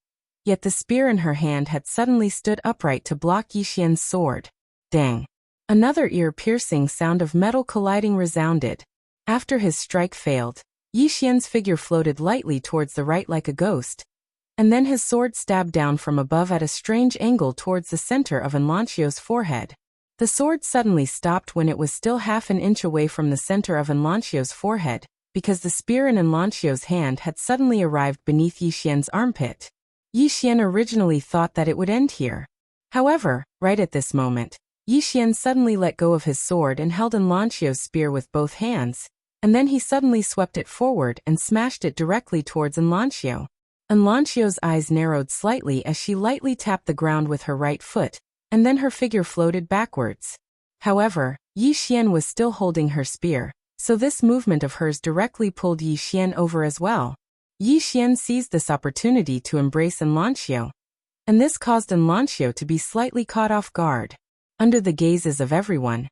yet the spear in her hand had suddenly stood upright to block Yi Xian's sword. Dang! Another ear-piercing sound of metal colliding resounded. After his strike failed, Yi Xian's figure floated lightly towards the right like a ghost, and then his sword stabbed down from above at a strange angle towards the center of Anlancio's forehead. The sword suddenly stopped when it was still half an inch away from the center of Anlancio's forehead, because the spear in Anlancio's hand had suddenly arrived beneath Yi Xian's armpit. Yi Xian originally thought that it would end here. However, right at this moment, Yi Xian suddenly let go of his sword and held Anlancio's spear with both hands, and then he suddenly swept it forward and smashed it directly towards Anlancio. Anlancio's eyes narrowed slightly as she lightly tapped the ground with her right foot, and then her figure floated backwards. However, Yi Xian was still holding her spear, so this movement of hers directly pulled Yi Xian over as well. Yi Xian seized this opportunity to embrace Anlancio, and this caused Anlancio to be slightly caught off guard. Under the gazes of everyone,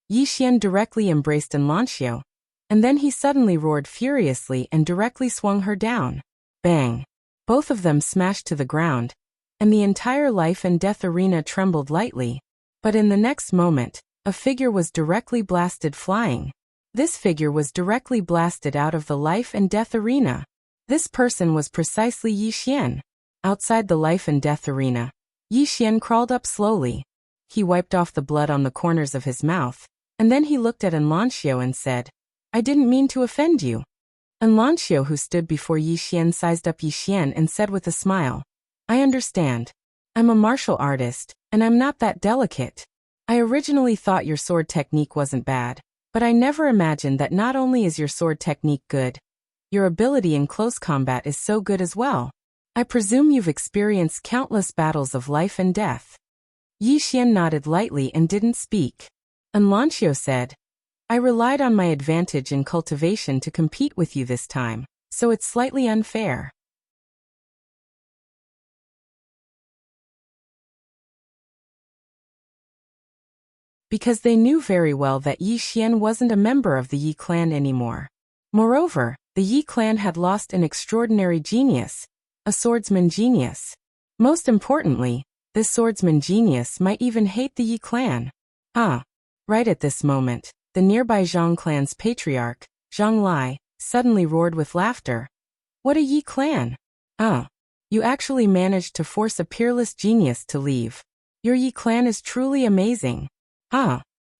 Yi Xian directly embraced Anlancio, and then he suddenly roared furiously and directly swung her down. Bang! Both of them smashed to the ground, and the entire life and death arena trembled lightly. But in the next moment, a figure was directly blasted flying. This figure was directly blasted out of the life and death arena. This person was precisely Yi Xian. Outside the life and death arena, Yi Xian crawled up slowly. He wiped off the blood on the corners of his mouth, and then he looked at Enlancio and said, "I didn't mean to offend you." Enlancio, who stood before Yi Xian, sized up Yi Xian and said with a smile, "I understand. I'm a martial artist, and I'm not that delicate. I originally thought your sword technique wasn't bad, but I never imagined that not only is your sword technique good, your ability in close combat is so good as well. I presume you've experienced countless battles of life and death." Yi Xian nodded lightly and didn't speak. Enlancio said, "I relied on my advantage in cultivation to compete with you this time, so it's slightly unfair." Because they knew very well that Yi Xian wasn't a member of the Yi clan anymore. Moreover, the Yi clan had lost an extraordinary genius, a swordsman genius. Most importantly, this swordsman genius might even hate the Yi clan. Right at this moment, the nearby Zhang clan's patriarch, Zhang Lai, suddenly roared with laughter. "What a Yi clan! You actually managed to force a peerless genius to leave. Your Yi clan is truly amazing."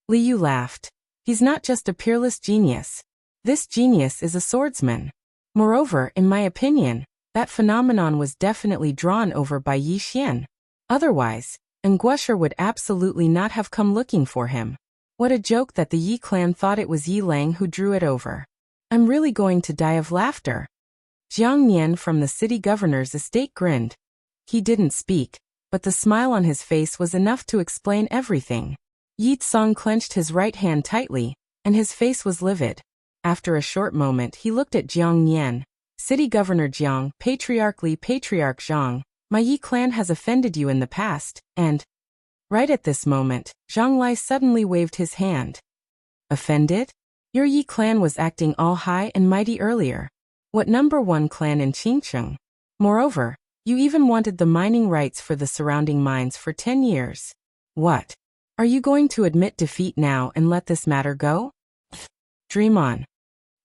Li Yu laughed. "He's not just a peerless genius. This genius is a swordsman. Moreover, in my opinion, that phenomenon was definitely drawn over by Yi Xian. Otherwise, Nguesher would absolutely not have come looking for him. What a joke that the Yi clan thought it was Yi Lang who drew it over. I'm really going to die of laughter." Jiang Nian from the city governor's estate grinned. He didn't speak, but the smile on his face was enough to explain everything. Yi Tsong clenched his right hand tightly, and his face was livid. After a short moment he looked at Jiang Nian. "City Governor Jiang, Patriarch Zhang, my Yi clan has offended you in the past, and..." Right at this moment, Zhang Lai suddenly waved his hand. "Offended? Your Yi clan was acting all high and mighty earlier. What #1 clan in Qingcheng? Moreover, you even wanted the mining rights for the surrounding mines for 10 years. What? Are you going to admit defeat now and let this matter go? Dream on."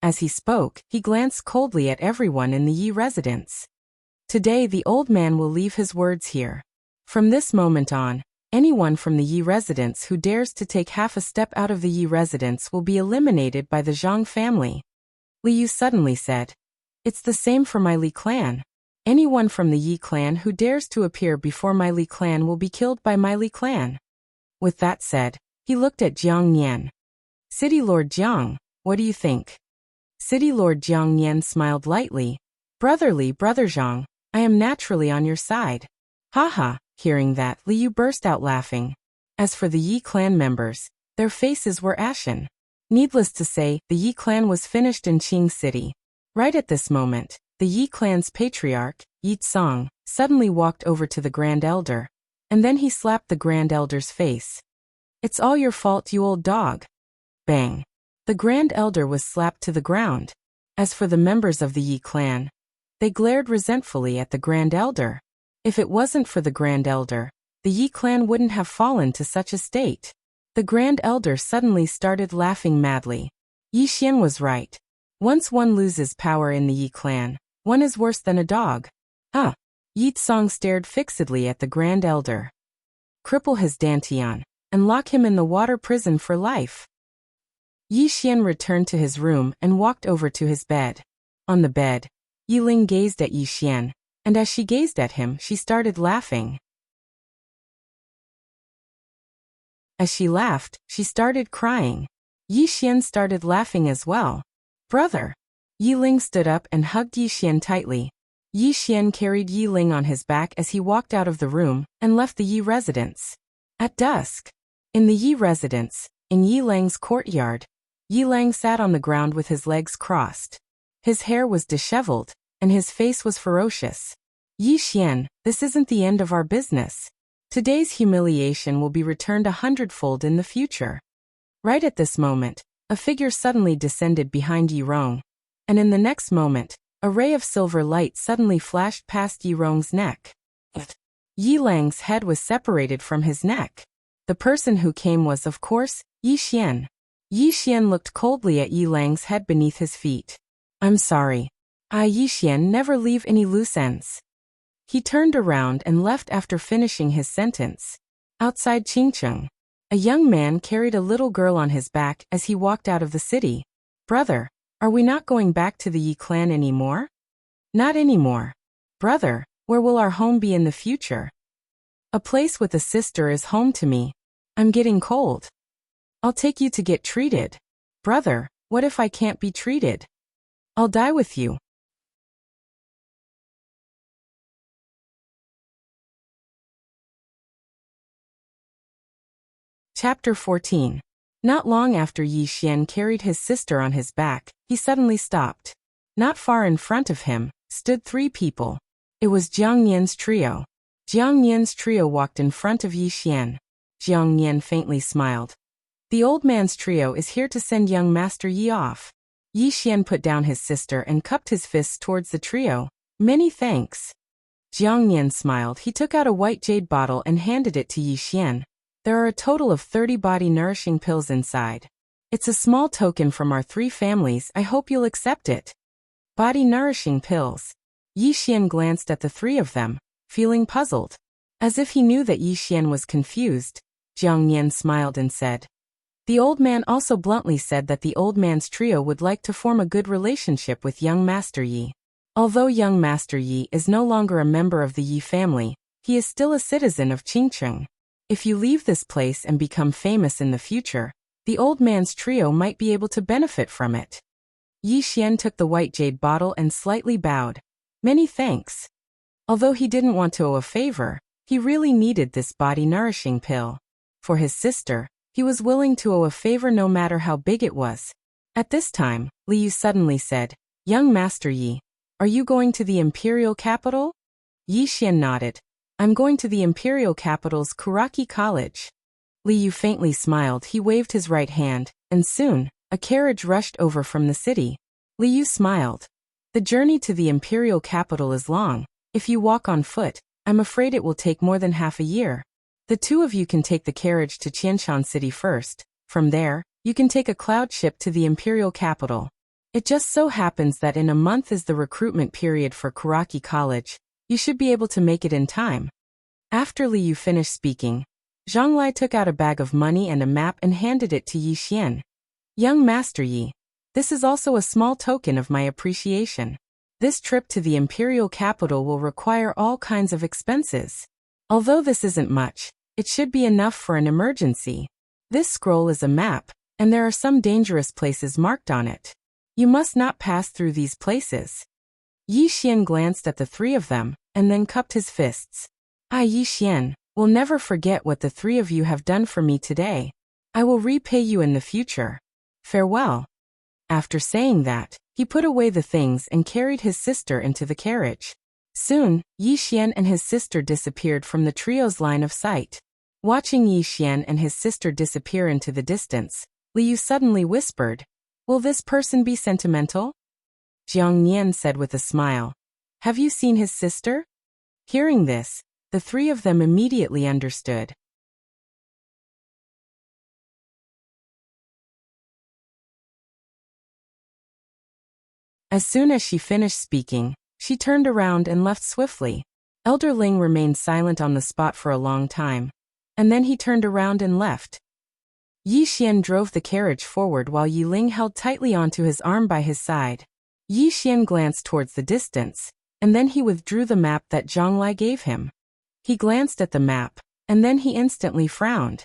As he spoke, he glanced coldly at everyone in the Yi residence. Today the old man will leave his words here. From this moment on, anyone from the Yi residence who dares to take half a step out of the Yi residence will be eliminated by the Zhang family. Li Yu suddenly said, "It's the same for my Li clan. Anyone from the Yi clan who dares to appear before my Li clan will be killed by my Li clan." With that said, he looked at Jiang Nian. "City Lord Jiang, what do you think?" City Lord Jiang Nian smiled lightly. Brother Zhang, I am naturally on your side." "Haha," hearing that, Li Yu burst out laughing. As for the Yi clan members, their faces were ashen. Needless to say, the Yi clan was finished in Qing City. Right at this moment, the Yi clan's patriarch, Yi Tsong, suddenly walked over to the Grand Elder, and then he slapped the Grand Elder's face. "It's all your fault, you old dog." Bang! The Grand Elder was slapped to the ground. As for the members of the Yi clan, they glared resentfully at the Grand Elder. If it wasn't for the Grand Elder, the Yi clan wouldn't have fallen to such a state. The Grand Elder suddenly started laughing madly. Yi Xian was right. Once one loses power in the Yi clan, one is worse than a dog. Yi Tsong stared fixedly at the Grand Elder. "Cripple his dantian, and lock him in the water prison for life." Yi Xian returned to his room and walked over to his bed. On the bed, Yi Ling gazed at Yi Xian, and as she gazed at him, she started laughing. As she laughed, she started crying. Yi Xian started laughing as well. "Brother!" Yi Ling stood up and hugged Yi Xian tightly. Yi Xian carried Yi Ling on his back as he walked out of the room and left the Yi residence. At dusk, in the Yi residence, in Yi Lang's courtyard, Yi Lang sat on the ground with his legs crossed. His hair was disheveled, and his face was ferocious. "Yi Xian, this isn't the end of our business. Today's humiliation will be returned 100-fold in the future." Right at this moment, a figure suddenly descended behind Yi Rong, and in the next moment, A ray of silver light suddenly flashed past Yi Rong's neck. Yi Lang's head was separated from his neck. The person who came was, of course, Yi Xian. Yi Xian looked coldly at Yi Lang's head beneath his feet. I'm sorry. Yi Xian never leave any loose ends. He turned around and left after finishing his sentence. Outside Qingcheng, a young man carried a little girl on his back as he walked out of the city. Brother, are we not going back to the Yi clan anymore? Not anymore. Brother, where will our home be in the future? A place with a sister is home to me. I'm getting cold. I'll take you to get treated. Brother, what if I can't be treated? I'll die with you. Chapter 14. Not long after Yi Xian carried his sister on his back, he suddenly stopped. Not far in front of him stood 3 people. It was Jiang Nian's trio. Jiang Nian's trio walked in front of Yi Xian. Jiang Nian faintly smiled. The old man's trio is here to send young Master Yi off. Yi Xian put down his sister and cupped his fists towards the trio. Many thanks. Jiang Nian smiled. He took out a white jade bottle and handed it to Yi Xian. There are a total of 30 body-nourishing pills inside. It's a small token from our 3 families. I hope you'll accept it. Body-nourishing pills. Yi Xian glanced at the 3 of them, feeling puzzled. As if he knew that Yi Xian was confused, Jiang Nian smiled and said. The old man also bluntly said that the old man's trio would like to form a good relationship with young Master Yi. Although young Master Yi is no longer a member of the Yi family, he is still a citizen of Qingcheng. If you leave this place and become famous in the future, the old man's trio might be able to benefit from it. Yi Xian took the white jade bottle and slightly bowed. Many thanks. Although he didn't want to owe a favor, he really needed this body-nourishing pill. For his sister, he was willing to owe a favor no matter how big it was. At this time, Li Yu suddenly said, Young Master Yi, are you going to the imperial capital? Yi Xian nodded. I'm going to the imperial capital's Kuraki College. Li Yu faintly smiled. He waved his right hand, and soon, a carriage rushed over from the city. Li Yu smiled. The journey to the imperial capital is long. If you walk on foot, I'm afraid it will take more than half a year. The 2 of you can take the carriage to Qianshan City first. From there, you can take a cloud ship to the imperial capital. It just so happens that in a month is the recruitment period for Kuraki College. You should be able to make it in time. After Li Yu finished speaking, Zhang Lai took out a bag of money and a map and handed it to Yi Xian. Young Master Yi, this is also a small token of my appreciation. This trip to the imperial capital will require all kinds of expenses. Although this isn't much, it should be enough for an emergency. This scroll is a map, and there are some dangerous places marked on it. You must not pass through these places. Yi Xian glanced at the 3 of them, and then cupped his fists. Yi Xian, will never forget what the 3 of you have done for me today. I will repay you in the future. Farewell. After saying that, he put away the things and carried his sister into the carriage. Soon, Yi Xian and his sister disappeared from the trio's line of sight. Watching Yi Xian and his sister disappear into the distance, Li Yu suddenly whispered, Will this person be sentimental? Jiang Nian said with a smile. Have you seen his sister? Hearing this, the 3 of them immediately understood. As soon as she finished speaking, she turned around and left swiftly. Elder Ling remained silent on the spot for a long time, and then he turned around and left. Yi Xian drove the carriage forward while Yi Ling held tightly onto his arm by his side. Yi Xian glanced towards the distance, and then he withdrew the map that Zhang Lai gave him. He glanced at the map, and then he instantly frowned.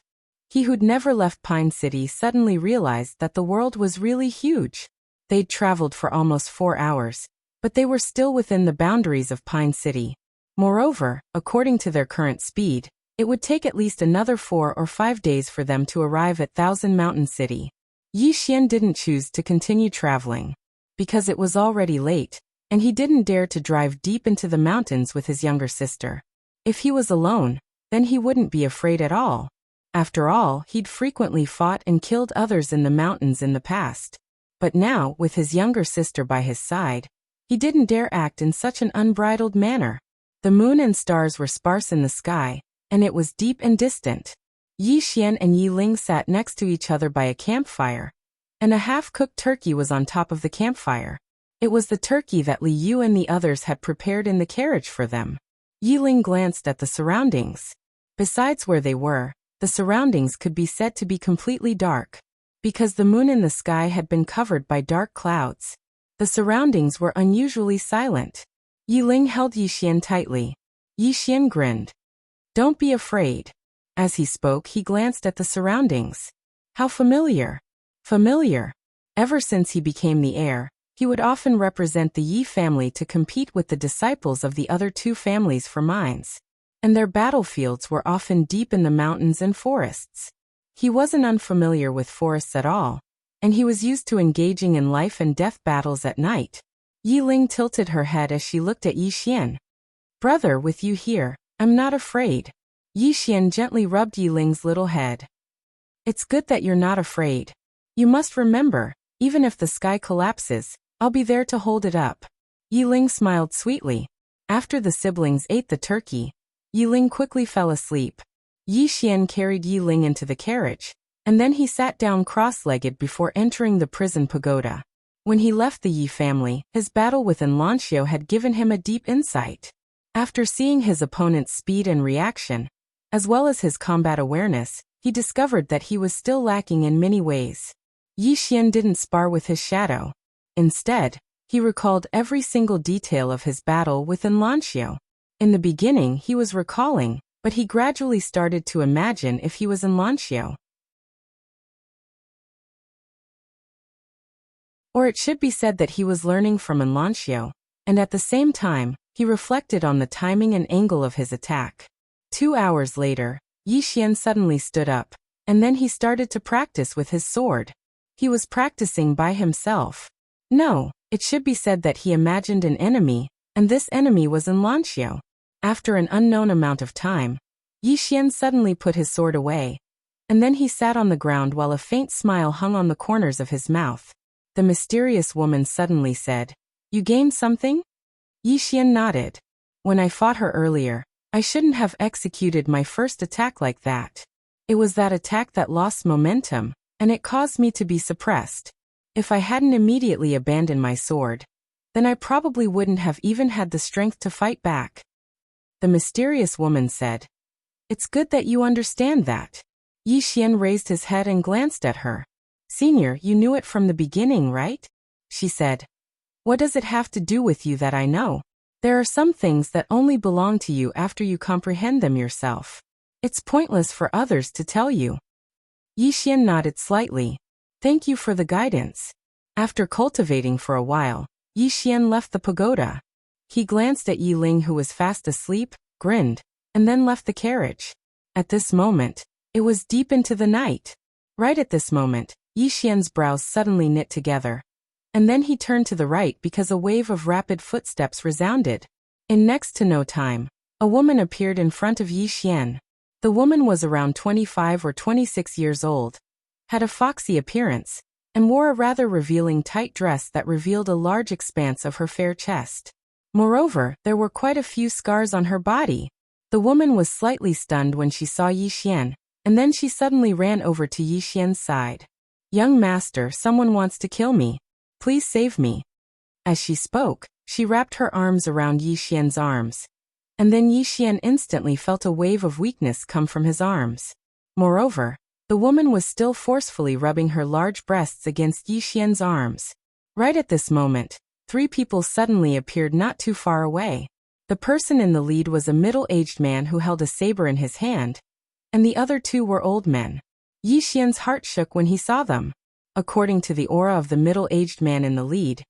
He who'd never left Pine City suddenly realized that the world was really huge. They'd traveled for almost 4 hours, but they were still within the boundaries of Pine City. Moreover, according to their current speed, it would take at least another 4 or 5 days for them to arrive at Thousand Mountain City. Yi Xian didn't choose to continue traveling, because it was already late, and he didn't dare to drive deep into the mountains with his younger sister. If he was alone, then he wouldn't be afraid at all. After all, he'd frequently fought and killed others in the mountains in the past. But now, with his younger sister by his side, He didn't dare act in such an unbridled manner. The moon and stars were sparse in the sky, and it was deep and distant. Yi Xian and Yi Ling sat next to each other by a campfire, and a half-cooked turkey was on top of the campfire. It was the turkey that Li Yu and the others had prepared in the carriage for them. Yi Ling glanced at the surroundings. Besides where they were, the surroundings could be said to be completely dark. Because the moon in the sky had been covered by dark clouds, the surroundings were unusually silent. Yi Ling held Yi Xian tightly. Yi Xian grinned. "Don't be afraid." As he spoke, he glanced at the surroundings. How familiar. Familiar. Ever since he became the heir, he would often represent the Yi family to compete with the disciples of the other two families for mines. And their battlefields were often deep in the mountains and forests. He wasn't unfamiliar with forests at all, and he was used to engaging in life and death battles at night. Yi Ling tilted her head as she looked at Yi Xian. "Brother, with you here, I'm not afraid." Yi Xian gently rubbed Yi Ling's little head. "It's good that you're not afraid. You must remember, even if the sky collapses, I'll be there to hold it up." Yi Ling smiled sweetly. After the siblings ate the turkey, Yi Ling quickly fell asleep. Yi Xian carried Yi Ling into the carriage, and then he sat down cross-legged before entering the prison pagoda. When he left the Yi family, his battle with Enlancio had given him a deep insight. After seeing his opponent's speed and reaction, as well as his combat awareness, he discovered that he was still lacking in many ways. Yi Xian didn't spar with his shadow. Instead, he recalled every single detail of his battle with Enlancio. In the beginning, he was recalling, but he gradually started to imagine if he was Enlancio. Or it should be said that he was learning from Enlancio, and at the same time, he reflected on the timing and angle of his attack. 2 hours later, Yi Xian suddenly stood up, and then he started to practice with his sword. He was practicing by himself. No, it should be said that he imagined an enemy, and this enemy was Enlancio. After an unknown amount of time, Yi Xian suddenly put his sword away, and then he sat on the ground while a faint smile hung on the corners of his mouth. The mysterious woman suddenly said, "You gained something?" Yi Xian nodded. "When I fought her earlier, I shouldn't have executed my first attack like that. It was that attack that lost momentum, and it caused me to be suppressed. If I hadn't immediately abandoned my sword, then I probably wouldn't have even had the strength to fight back." The mysterious woman said, "It's good that you understand that." Yi Xian raised his head and glanced at her. "Senior, you knew it from the beginning, right?" she said. "What does it have to do with you that I know? There are some things that only belong to you after you comprehend them yourself. It's pointless for others to tell you." Yi Xian nodded slightly. "Thank you for the guidance." After cultivating for a while, Yi Xian left the pagoda. He glanced at Yi Ling, who was fast asleep, grinned, and then left the carriage. At this moment, it was deep into the night. Right at this moment, Yi Xian's brows suddenly knit together. And then he turned to the right because a wave of rapid footsteps resounded. In next to no time, a woman appeared in front of Yi Xian. The woman was around 25 or 26 years old, had a foxy appearance, and wore a rather revealing tight dress that revealed a large expanse of her fair chest. Moreover, there were quite a few scars on her body. The woman was slightly stunned when she saw Yi Xian, and then she suddenly ran over to Yi Xian's side. "Young master, someone wants to kill me. Please save me." As she spoke, she wrapped her arms around Yi Xian's arms, and then Yi Xian instantly felt a wave of weakness come from his arms. Moreover, the woman was still forcefully rubbing her large breasts against Yi Xian's arms. Right at this moment, 3 people suddenly appeared not too far away. The person in the lead was a middle-aged man who held a saber in his hand, and the other 2 were old men. Yi Xian's heart shook when he saw them. According to the aura of the middle-aged man in the lead,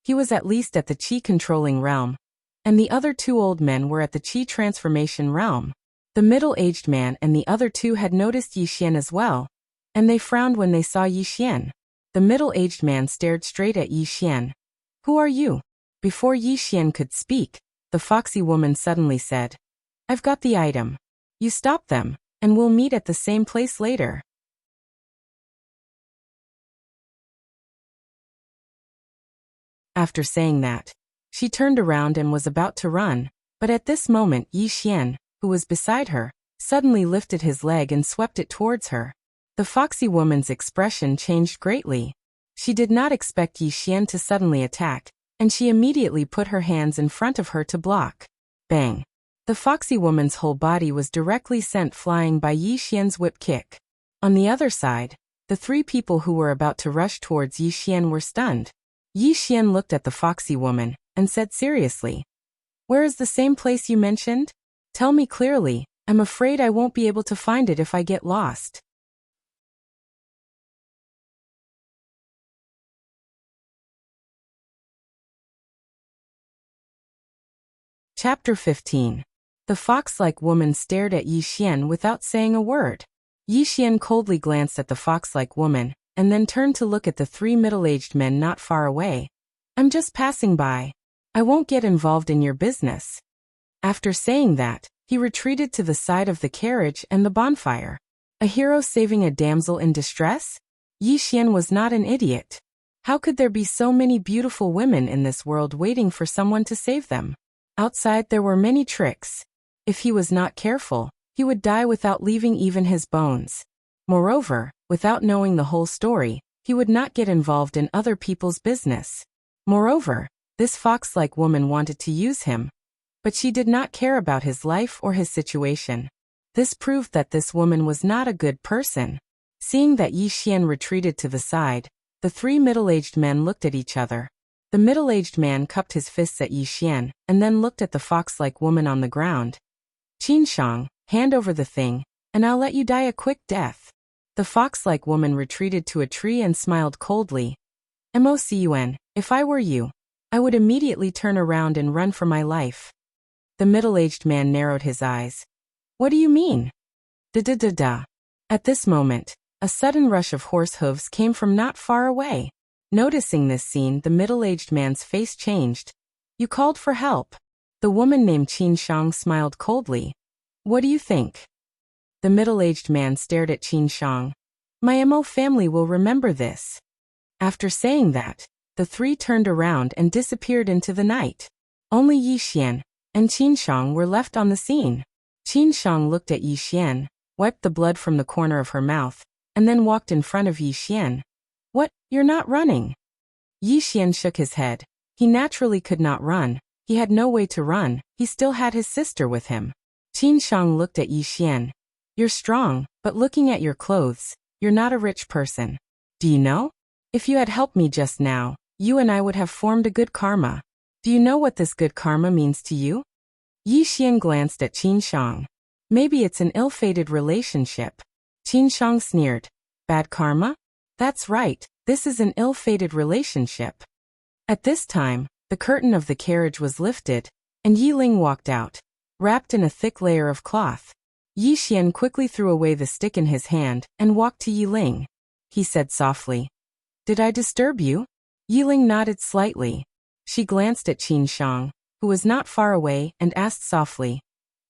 he was at least at the Qi-controlling realm, and the other 2 old men were at the Qi transformation realm. The middle-aged man and the other 2 had noticed Yi Xian as well, and they frowned when they saw Yi Xian. The middle-aged man stared straight at Yi Xian. "Who are you?" Before Yi Xian could speak, the foxy woman suddenly said, "I've got the item. You stop them, and we'll meet at the same place later." After saying that, She turned around and was about to run, but at this moment Yi Xian, who was beside her, suddenly lifted his leg and swept it towards her. The foxy woman's expression changed greatly. She did not expect Yi Xian to suddenly attack, and she immediately put her hands in front of her to block. Bang! The foxy woman's whole body was directly sent flying by Yi Xian's whip kick. On the other side, the three people who were about to rush towards Yi Xian were stunned. Yi Xian looked at the foxy woman and said seriously, "Where is the same place you mentioned? Tell me clearly, I'm afraid I won't be able to find it if I get lost." Chapter 15. The fox-like woman stared at Yi Xian without saying a word. Yi Xian coldly glanced at the fox-like woman, and then turned to look at the three middle-aged men not far away. "I'm just passing by. I won't get involved in your business." After saying that, he retreated to the side of the carriage and the bonfire. A hero saving a damsel in distress? Yi Xian was not an idiot. How could there be so many beautiful women in this world waiting for someone to save them? Outside there were many tricks. If he was not careful, he would die without leaving even his bones. Moreover, without knowing the whole story, he would not get involved in other people's business. Moreover, this fox-like woman wanted to use him, but she did not care about his life or his situation. This proved that this woman was not a good person. Seeing that Yi Xian retreated to the side, the three middle-aged men looked at each other. The middle-aged man cupped his fists at Yi Xian and then looked at the fox-like woman on the ground. "Qin Shang, hand over the thing, and I'll let you die a quick death." The fox-like woman retreated to a tree and smiled coldly. "Mocun, if I were you, I would immediately turn around and run for my life." The middle-aged man narrowed his eyes. "What do you mean?" Da-da-da-da. At this moment, a sudden rush of horse hooves came from not far away. Noticing this scene, the middle-aged man's face changed. "You called for help." The woman named Qin Shang smiled coldly. "What do you think?" The middle-aged man stared at Qin Shang. "My Mo family will remember this." After saying that, the three turned around and disappeared into the night. Only Yi Xian and Qin Shang were left on the scene. Qin Shang looked at Yi Xian, wiped the blood from the corner of her mouth, and then walked in front of Yi Xian. "What, you're not running?" Yi Xian shook his head. He naturally could not run. He had no way to run. He still had his sister with him. Qin Shang looked at Yi Xian. "You're strong, but looking at your clothes, you're not a rich person. Do you know? If you had helped me just now, you and I would have formed a good karma. Do you know what this good karma means to you?" Yi Xian glanced at Qin Shang. "Maybe it's an ill-fated relationship." Qin Shang sneered. "Bad karma? That's right, this is an ill-fated relationship." At this time, the curtain of the carriage was lifted, and Yi Ling walked out, wrapped in a thick layer of cloth. Yi Xian quickly threw away the stick in his hand and walked to Yi Ling. He said softly, "Did I disturb you?" Yi Ling nodded slightly. She glanced at Qin Shang, who was not far away, and asked softly,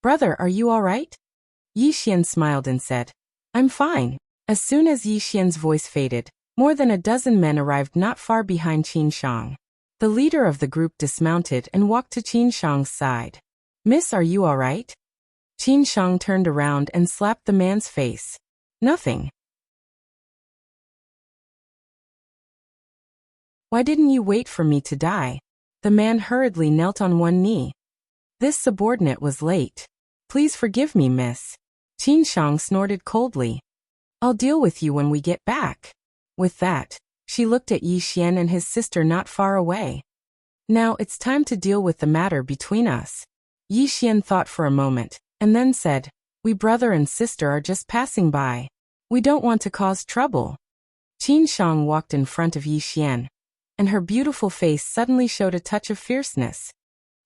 "Brother, are you all right?" Yi Xian smiled and said, "I'm fine." As soon as Yi Xian's voice faded, more than a dozen men arrived not far behind Qin Shang. The leader of the group dismounted and walked to Qin Shang's side. "Miss, are you all right?" Qin Shang turned around and slapped the man's face. "Nothing." "Why didn't you wait for me to die?" The man hurriedly knelt on one knee. This subordinate was late. "Please forgive me, miss." Qin Shang snorted coldly. "I'll deal with you when we get back." With that, she looked at Yi Xian and his sister not far away. "Now it's time to deal with the matter between us." Yi Xian thought for a moment, and then said, "We brother and sister are just passing by. We don't want to cause trouble." Qin Shang walked in front of Yi Xian, and her beautiful face suddenly showed a touch of fierceness.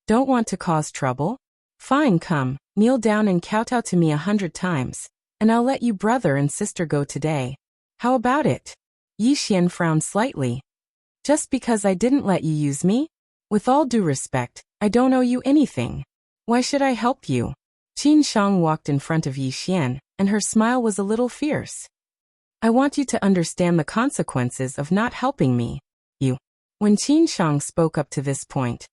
"Don't want to cause trouble? Fine, come, kneel down and kowtow to me 100 times, and I'll let you brother and sister go today. How about it?" Yi Xian frowned slightly. "Just because I didn't let you use me? With all due respect, I don't owe you anything. Why should I help you?" Qin Shang walked in front of Yi Xian, and her smile was a little fierce. "I want you to understand the consequences of not helping me. When Qin Shang spoke up to this point,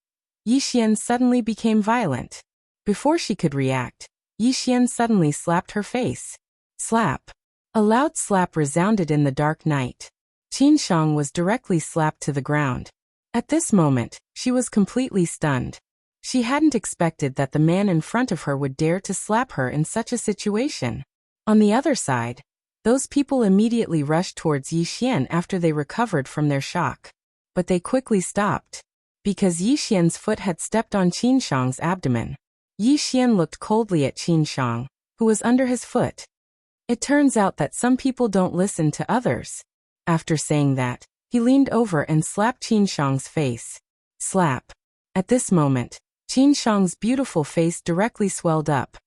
Yixian suddenly became violent. Before she could react, Yixian suddenly slapped her face. Slap. A loud slap resounded in the dark night. Qin Shang was directly slapped to the ground. At this moment, she was completely stunned. She hadn't expected that the man in front of her would dare to slap her in such a situation. On the other side, those people immediately rushed towards Yixian after they recovered from their shock. But they quickly stopped, because Yixian's foot had stepped on Qin Shang's abdomen. Yixian looked coldly at Qin Shang, who was under his foot. It turns out that some people don't listen to others. After saying that, he leaned over and slapped Qin Shang's face. Slap. At this moment, Qin Shang's beautiful face directly swelled up.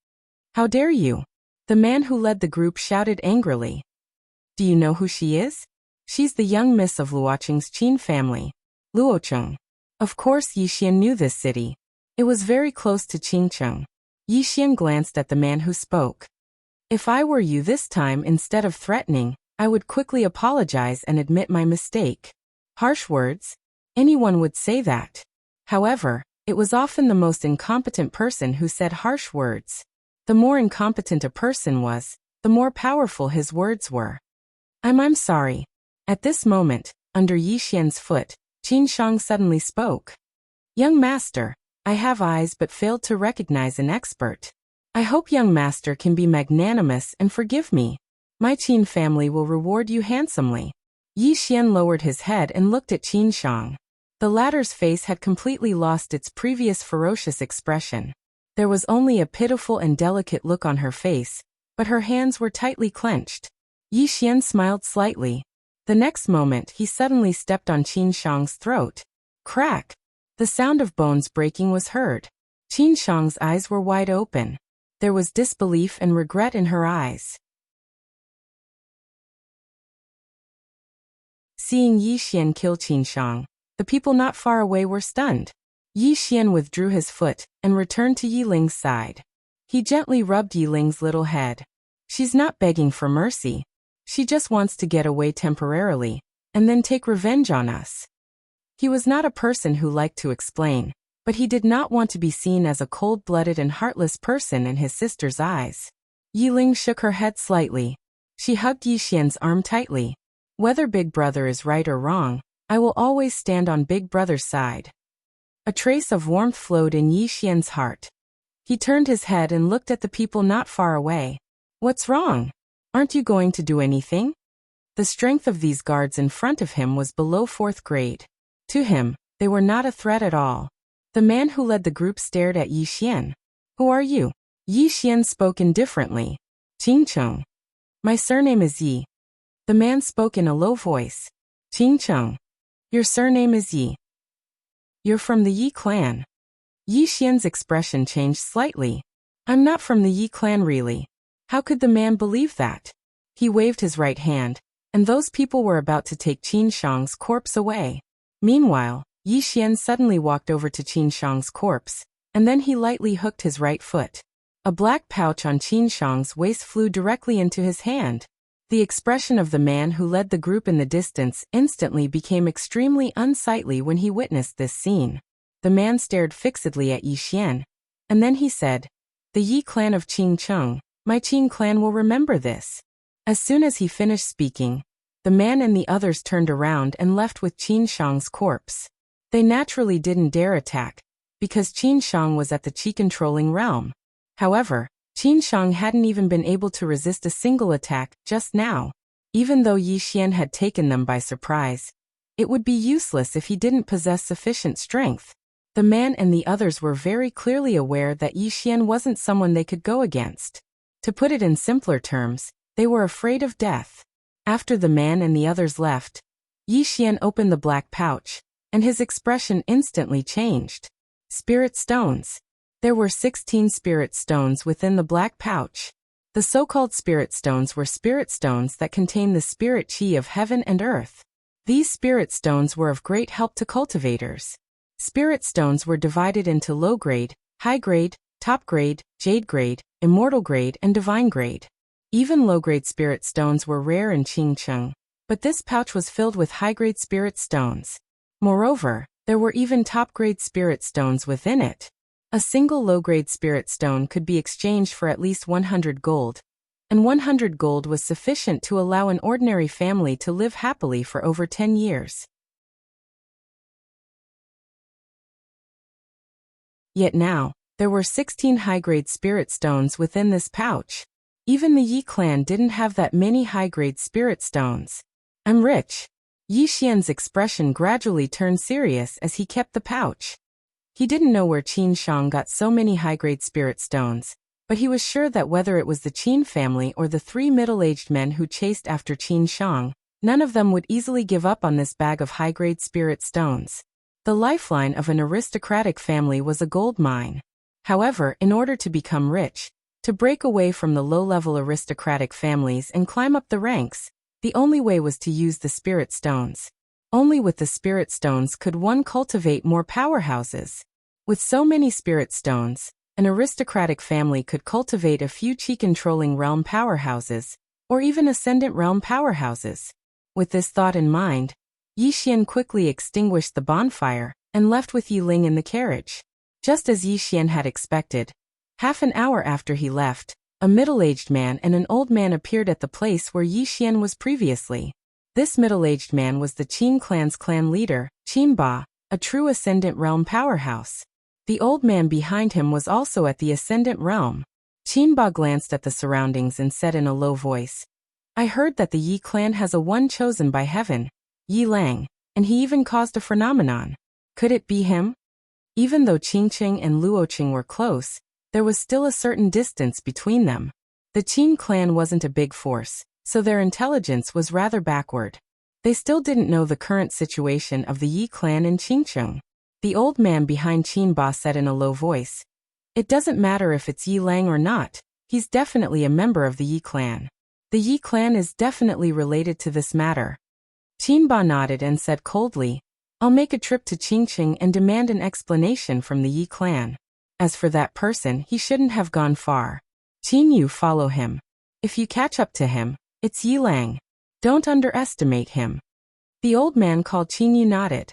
How dare you? The man who led the group shouted angrily. Do you know who she is? She's the young miss of Luocheng's Qin family, Luocheng. Of course Yixian knew this city. It was very close to Qingcheng. Yixian glanced at the man who spoke. If I were you this time, instead of threatening, I would quickly apologize and admit my mistake. Harsh words? Anyone would say that. However, it was often the most incompetent person who said harsh words. The more incompetent a person was, the more powerful his words were. I'm sorry. At this moment, under Yixian's foot, Qin Shang suddenly spoke. Young master, I have eyes but failed to recognize an expert. I hope young master can be magnanimous and forgive me. My Qin family will reward you handsomely. Yixian lowered his head and looked at Qin Shang. The latter's face had completely lost its previous ferocious expression. There was only a pitiful and delicate look on her face, but her hands were tightly clenched. Yixian smiled slightly. The next moment he suddenly stepped on Qin Shang's throat. Crack! The sound of bones breaking was heard. Qin Shang's eyes were wide open. There was disbelief and regret in her eyes. Seeing Yixian kill Qin Shang, the people not far away were stunned. Yixian withdrew his foot and returned to Yiling's side. He gently rubbed Yiling's little head. She's not begging for mercy. She just wants to get away temporarily, and then take revenge on us. He was not a person who liked to explain, but he did not want to be seen as a cold-blooded and heartless person in his sister's eyes. Yiling shook her head slightly. She hugged Yixian's arm tightly. Whether Big Brother is right or wrong, I will always stand on Big Brother's side. A trace of warmth flowed in Yixian's heart. He turned his head and looked at the people not far away. What's wrong? Aren't you going to do anything? The strength of these guards in front of him was below 4th grade. To him, they were not a threat at all. The man who led the group stared at Yixian. Who are you? Yixian spoke indifferently. Qingcheng. My surname is Yi. The man spoke in a low voice. Qingcheng. Your surname is Yi. You're from the Yi clan. Yixian's expression changed slightly. I'm not from the Yi clan really. How could the man believe that? He waved his right hand, and those people were about to take Qin Shang's corpse away. Meanwhile, Yixian suddenly walked over to Qin Shang's corpse, and then he lightly hooked his right foot. A black pouch on Qin Shang's waist flew directly into his hand. The expression of the man who led the group in the distance instantly became extremely unsightly when he witnessed this scene. The man stared fixedly at Yixian, and then he said, The Yi clan of Qingcheng, my Qin clan will remember this. As soon as he finished speaking, the man and the others turned around and left with Qin Shang's corpse. They naturally didn't dare attack, because Qin Shang was at the Qi-controlling realm. However, Qin Shang hadn't even been able to resist a single attack just now. Even though Yixian had taken them by surprise, it would be useless if he didn't possess sufficient strength. The man and the others were very clearly aware that Yixian wasn't someone they could go against. To put it in simpler terms, they were afraid of death. After the man and the others left, Yixian opened the black pouch, and his expression instantly changed. Spirit stones. There were 16 spirit stones within the black pouch. The so-called spirit stones were spirit stones that contain the spirit qi of heaven and earth. These spirit stones were of great help to cultivators. Spirit stones were divided into low grade, high grade, top grade, jade grade, immortal grade, and divine grade. Even low-grade spirit stones were rare in Qingcheng, but this pouch was filled with high-grade spirit stones. Moreover, There were even top-grade spirit stones within it. A single low-grade spirit stone could be exchanged for at least 100 gold, and 100 gold was sufficient to allow an ordinary family to live happily for over 10 years. Yet now, there were 16 high-grade spirit stones within this pouch. Even the Yi clan didn't have that many high-grade spirit stones. I'm rich. Yi Xian's expression gradually turned serious as he kept the pouch. He didn't know where Qin Shang got so many high-grade spirit stones, but he was sure that whether it was the Qin family or the 3 middle-aged men who chased after Qin Shang, none of them would easily give up on this bag of high-grade spirit stones. The lifeline of an aristocratic family was a gold mine. However, in order to become rich, to break away from the low-level aristocratic families and climb up the ranks, the only way was to use the spirit stones. Only with the spirit stones could one cultivate more powerhouses. With so many spirit stones, an aristocratic family could cultivate a few qi-controlling realm powerhouses, or even ascendant realm powerhouses. With this thought in mind, Yi Xian quickly extinguished the bonfire and left with Yi Ling in the carriage. Just as Yi Xian had expected, half an hour after he left, a middle-aged man and an old man appeared at the place where Yi Xian was previously. This middle-aged man was the Qin clan's clan leader, Qin Ba, a true ascendant realm powerhouse. The old man behind him was also at the ascendant realm. Qin Ba glanced at the surroundings and said in a low voice, I heard that the Yi clan has a one chosen by heaven, Yi Lang, and he even caused a phenomenon. Could it be him? Even though Qingqing and Luoqing were close, there was still a certain distance between them. The Qin clan wasn't a big force, so their intelligence was rather backward. They still didn't know the current situation of the Yi clan in Qingqing. The old man behind Qin Ba said in a low voice, It doesn't matter if it's Yi Lang or not, he's definitely a member of the Yi clan. The Yi clan is definitely related to this matter. Qin Ba nodded and said coldly, I'll make a trip to Qingqing and demand an explanation from the Yi clan. As for that person, he shouldn't have gone far. Qin Yu, follow him. If you catch up to him, it's Yi Lang. Don't underestimate him. The old man called Qin Yu nodded.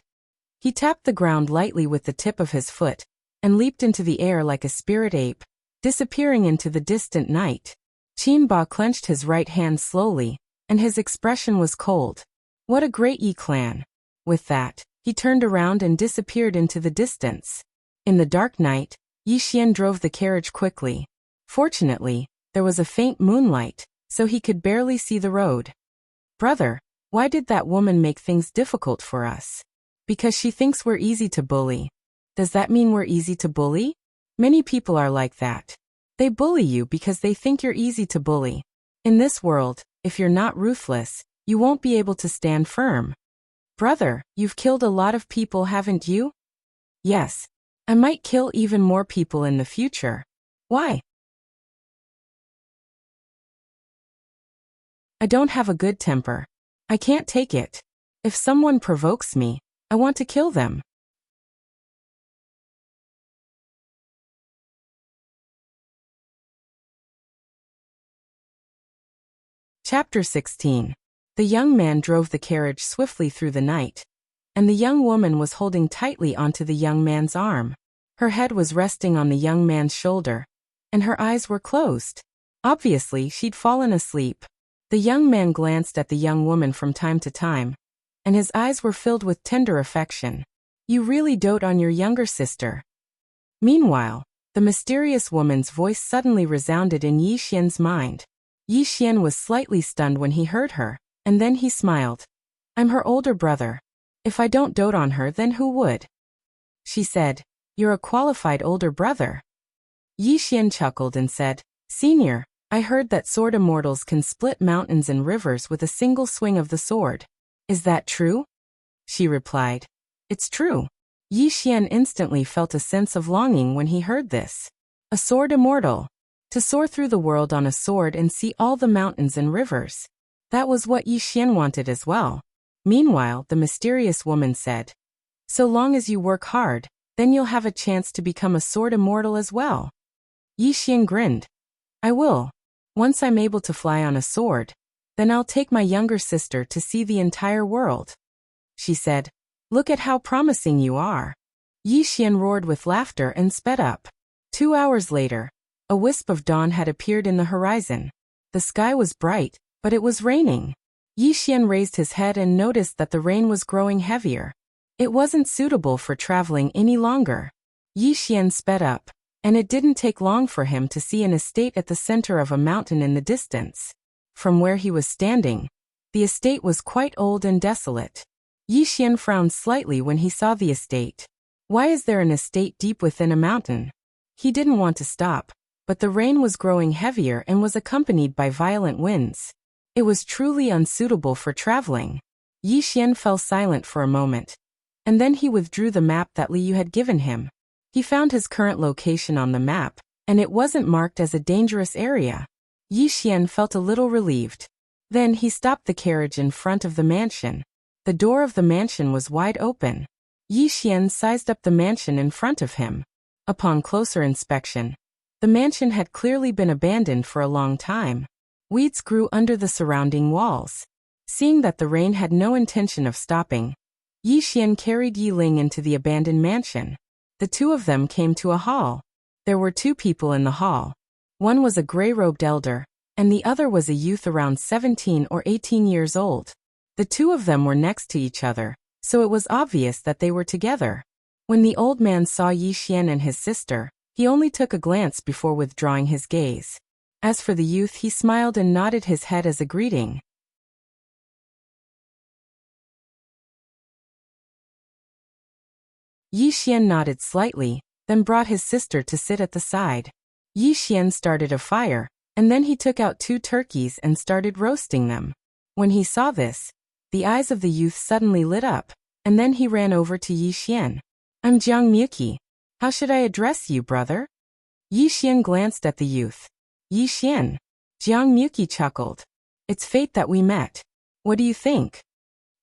He tapped the ground lightly with the tip of his foot, and leaped into the air like a spirit ape, disappearing into the distant night. Qin Ba clenched his right hand slowly, and his expression was cold. What a great Yi clan! With that, he turned around and disappeared into the distance. In the dark night, Yi Xian drove the carriage quickly. Fortunately, there was a faint moonlight, so he could barely see the road. Brother, why did that woman make things difficult for us? Because she thinks we're easy to bully. Does that mean we're easy to bully? Many people are like that. They bully you because they think you're easy to bully. In this world, if you're not ruthless, you won't be able to stand firm. Brother, you've killed a lot of people, haven't you? Yes. I might kill even more people in the future. Why? I don't have a good temper. I can't take it. If someone provokes me, I want to kill them. Chapter 16. The young man drove the carriage swiftly through the night, and the young woman was holding tightly onto the young man's arm. Her head was resting on the young man's shoulder, and her eyes were closed. Obviously, she'd fallen asleep. The young man glanced at the young woman from time to time, and his eyes were filled with tender affection. You really dote on your younger sister. Meanwhile, the mysterious woman's voice suddenly resounded in Yi Xian's mind. Yi Xian was slightly stunned when he heard her, and then he smiled. I'm her older brother. If I don't dote on her, then who would? She said, You're a qualified older brother. Yi Xian chuckled and said, Senior, I heard that sword immortals can split mountains and rivers with a single swing of the sword. Is that true? She replied, It's true. Yi Xian instantly felt a sense of longing when he heard this. A sword immortal. To soar through the world on a sword and see all the mountains and rivers. That was what Yi Xian wanted as well. Meanwhile, the mysterious woman said, So long as you work hard, then you'll have a chance to become a sword immortal as well. Yi Xian grinned. I will. Once I'm able to fly on a sword, then I'll take my younger sister to see the entire world. She said, Look at how promising you are. Yi Xian roared with laughter and sped up. 2 hours later, a wisp of dawn had appeared in the horizon. The sky was bright, but it was raining. Yi Xian raised his head and noticed that the rain was growing heavier. It wasn't suitable for traveling any longer. Yi Xian sped up, and it didn't take long for him to see an estate at the center of a mountain in the distance. From where he was standing, the estate was quite old and desolate. Yi Xian frowned slightly when he saw the estate. Why is there an estate deep within a mountain? He didn't want to stop, but the rain was growing heavier and was accompanied by violent winds. It was truly unsuitable for traveling. Yi Xian fell silent for a moment, and then he withdrew the map that Liu had given him. He found his current location on the map, and it wasn't marked as a dangerous area. Yi Xian felt a little relieved. Then he stopped the carriage in front of the mansion. The door of the mansion was wide open. Yi Xian sized up the mansion in front of him. Upon closer inspection, the mansion had clearly been abandoned for a long time. Weeds grew under the surrounding walls. Seeing that the rain had no intention of stopping, Yi Xian carried Yi Ling into the abandoned mansion. The two of them came to a hall. There were 2 people in the hall. One was a gray-robed elder, and the other was a youth around 17 or 18 years old. The 2 of them were next to each other, so it was obvious that they were together. When the old man saw Yi Xian and his sister, he only took a glance before withdrawing his gaze. As for the youth, he smiled and nodded his head as a greeting. Yi Xian nodded slightly, then brought his sister to sit at the side. Yi Xian started a fire, and then he took out 2 turkeys and started roasting them. When he saw this, the eyes of the youth suddenly lit up, and then he ran over to Yi Xian. I'm Jiang Muqi. How should I address you, brother? Yi Xian glanced at the youth. Yi Xian. Jiang Muqi chuckled. It's fate that we met. What do you think?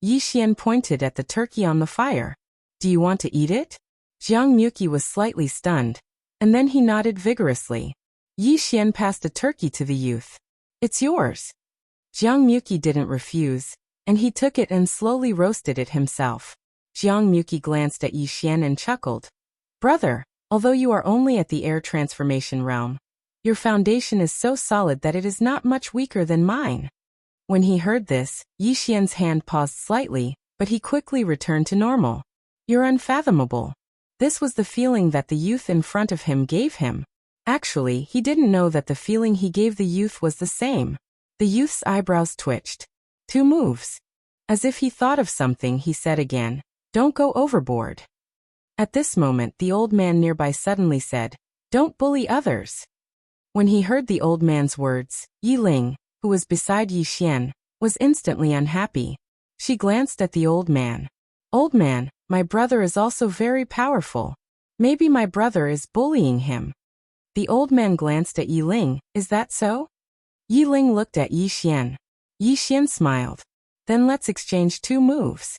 Yi Xian pointed at the turkey on the fire. Do you want to eat it? Jiang Muqi was slightly stunned, and then he nodded vigorously. Yi Xian passed the turkey to the youth. It's yours. Jiang Muqi didn't refuse, and he took it and slowly roasted it himself. Jiang Muqi glanced at Yi Xian and chuckled. Brother, although you are only at the air transformation realm, your foundation is so solid that it is not much weaker than mine. When he heard this, Yi Xian's hand paused slightly, but he quickly returned to normal. You're unfathomable. This was the feeling that the youth in front of him gave him. Actually, he didn't know that the feeling he gave the youth was the same. The youth's eyebrows twitched. 2 moves. As if he thought of something, he said again, Don't go overboard. At this moment, the old man nearby suddenly said, Don't bully others. When he heard the old man's words, Yi Ling, who was beside Yi Xian, was instantly unhappy. She glanced at the old man. Old man, my brother is also very powerful. Maybe my brother is bullying him. The old man glanced at Yi Ling. Is that so? Yi Ling looked at Yi Xian. Yi Xian smiled. Then let's exchange 2 moves.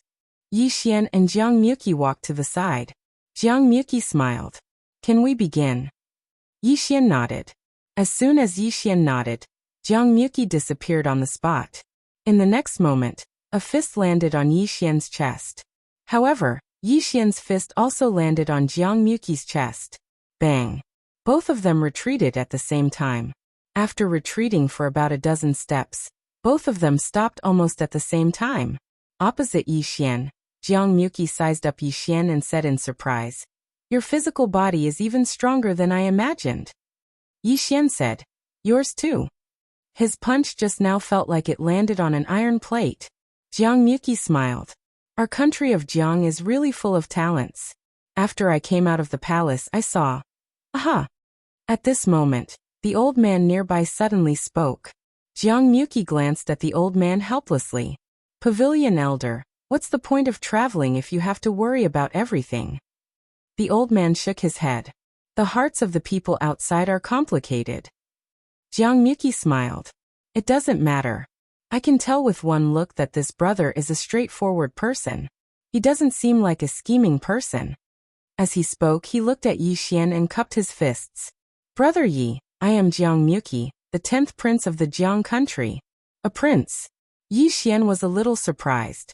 Yi Xian and Jiang Muqi walked to the side. Jiang Muqi smiled. Can we begin? Yi Xian nodded. As soon as Yi Xian nodded, Jiang Muqi disappeared on the spot. In the next moment, a fist landed on Yi Xian's chest. However, Yi Xian's fist also landed on Jiang Muqi's chest. Bang! Both of them retreated at the same time. After retreating for about a dozen steps, both of them stopped almost at the same time. Opposite Yi Xian, Jiang Muqi sized up Yi Xian and said in surprise, Your physical body is even stronger than I imagined. Yi Xian said, Yours too. His punch just now felt like it landed on an iron plate. Jiang Muqi smiled. Our country of Jiang is really full of talents. After I came out of the palace, I saw. Aha! At this moment, the old man nearby suddenly spoke. Jiang Muqi glanced at the old man helplessly. Pavilion elder, what's the point of traveling if you have to worry about everything? The old man shook his head. The hearts of the people outside are complicated. Jiang Muqi smiled. It doesn't matter. I can tell with one look that this brother is a straightforward person. He doesn't seem like a scheming person. As he spoke, he looked at Yi Xian and cupped his fists. Brother Yi, I am Jiang Muqi, the 10th prince of the Jiang country. A prince. Yi Xian was a little surprised.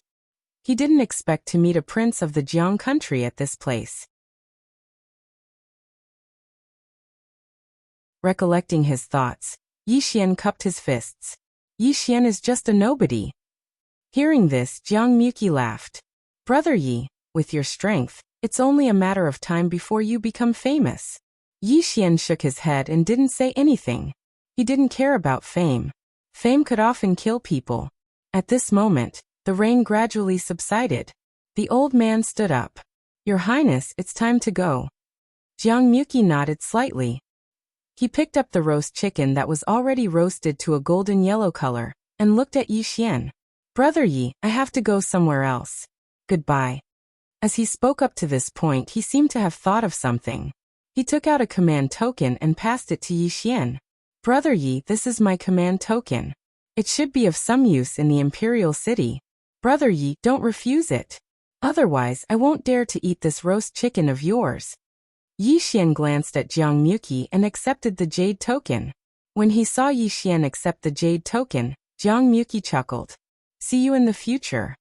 He didn't expect to meet a prince of the Jiang country at this place. Recollecting his thoughts, Yixian cupped his fists. Yixian is just a nobody. Hearing this, Jiang Muqi laughed. Brother Yi, with your strength, it's only a matter of time before you become famous. Yixian shook his head and didn't say anything. He didn't care about fame. Fame could often kill people. At this moment, the rain gradually subsided. The old man stood up. Your Highness, it's time to go. Jiang Muqi nodded slightly. He picked up the roast chicken that was already roasted to a golden yellow color, and looked at Yixian. Brother Yi, I have to go somewhere else. Goodbye. As he spoke up to this point, he seemed to have thought of something. He took out a command token and passed it to Yixian. Brother Yi, this is my command token. It should be of some use in the imperial city. Brother Yi, don't refuse it. Otherwise, I won't dare to eat this roast chicken of yours. Yixian glanced at Jiang Muqi and accepted the jade token. When he saw Yixian accept the jade token, Jiang Muqi chuckled. See you in the future.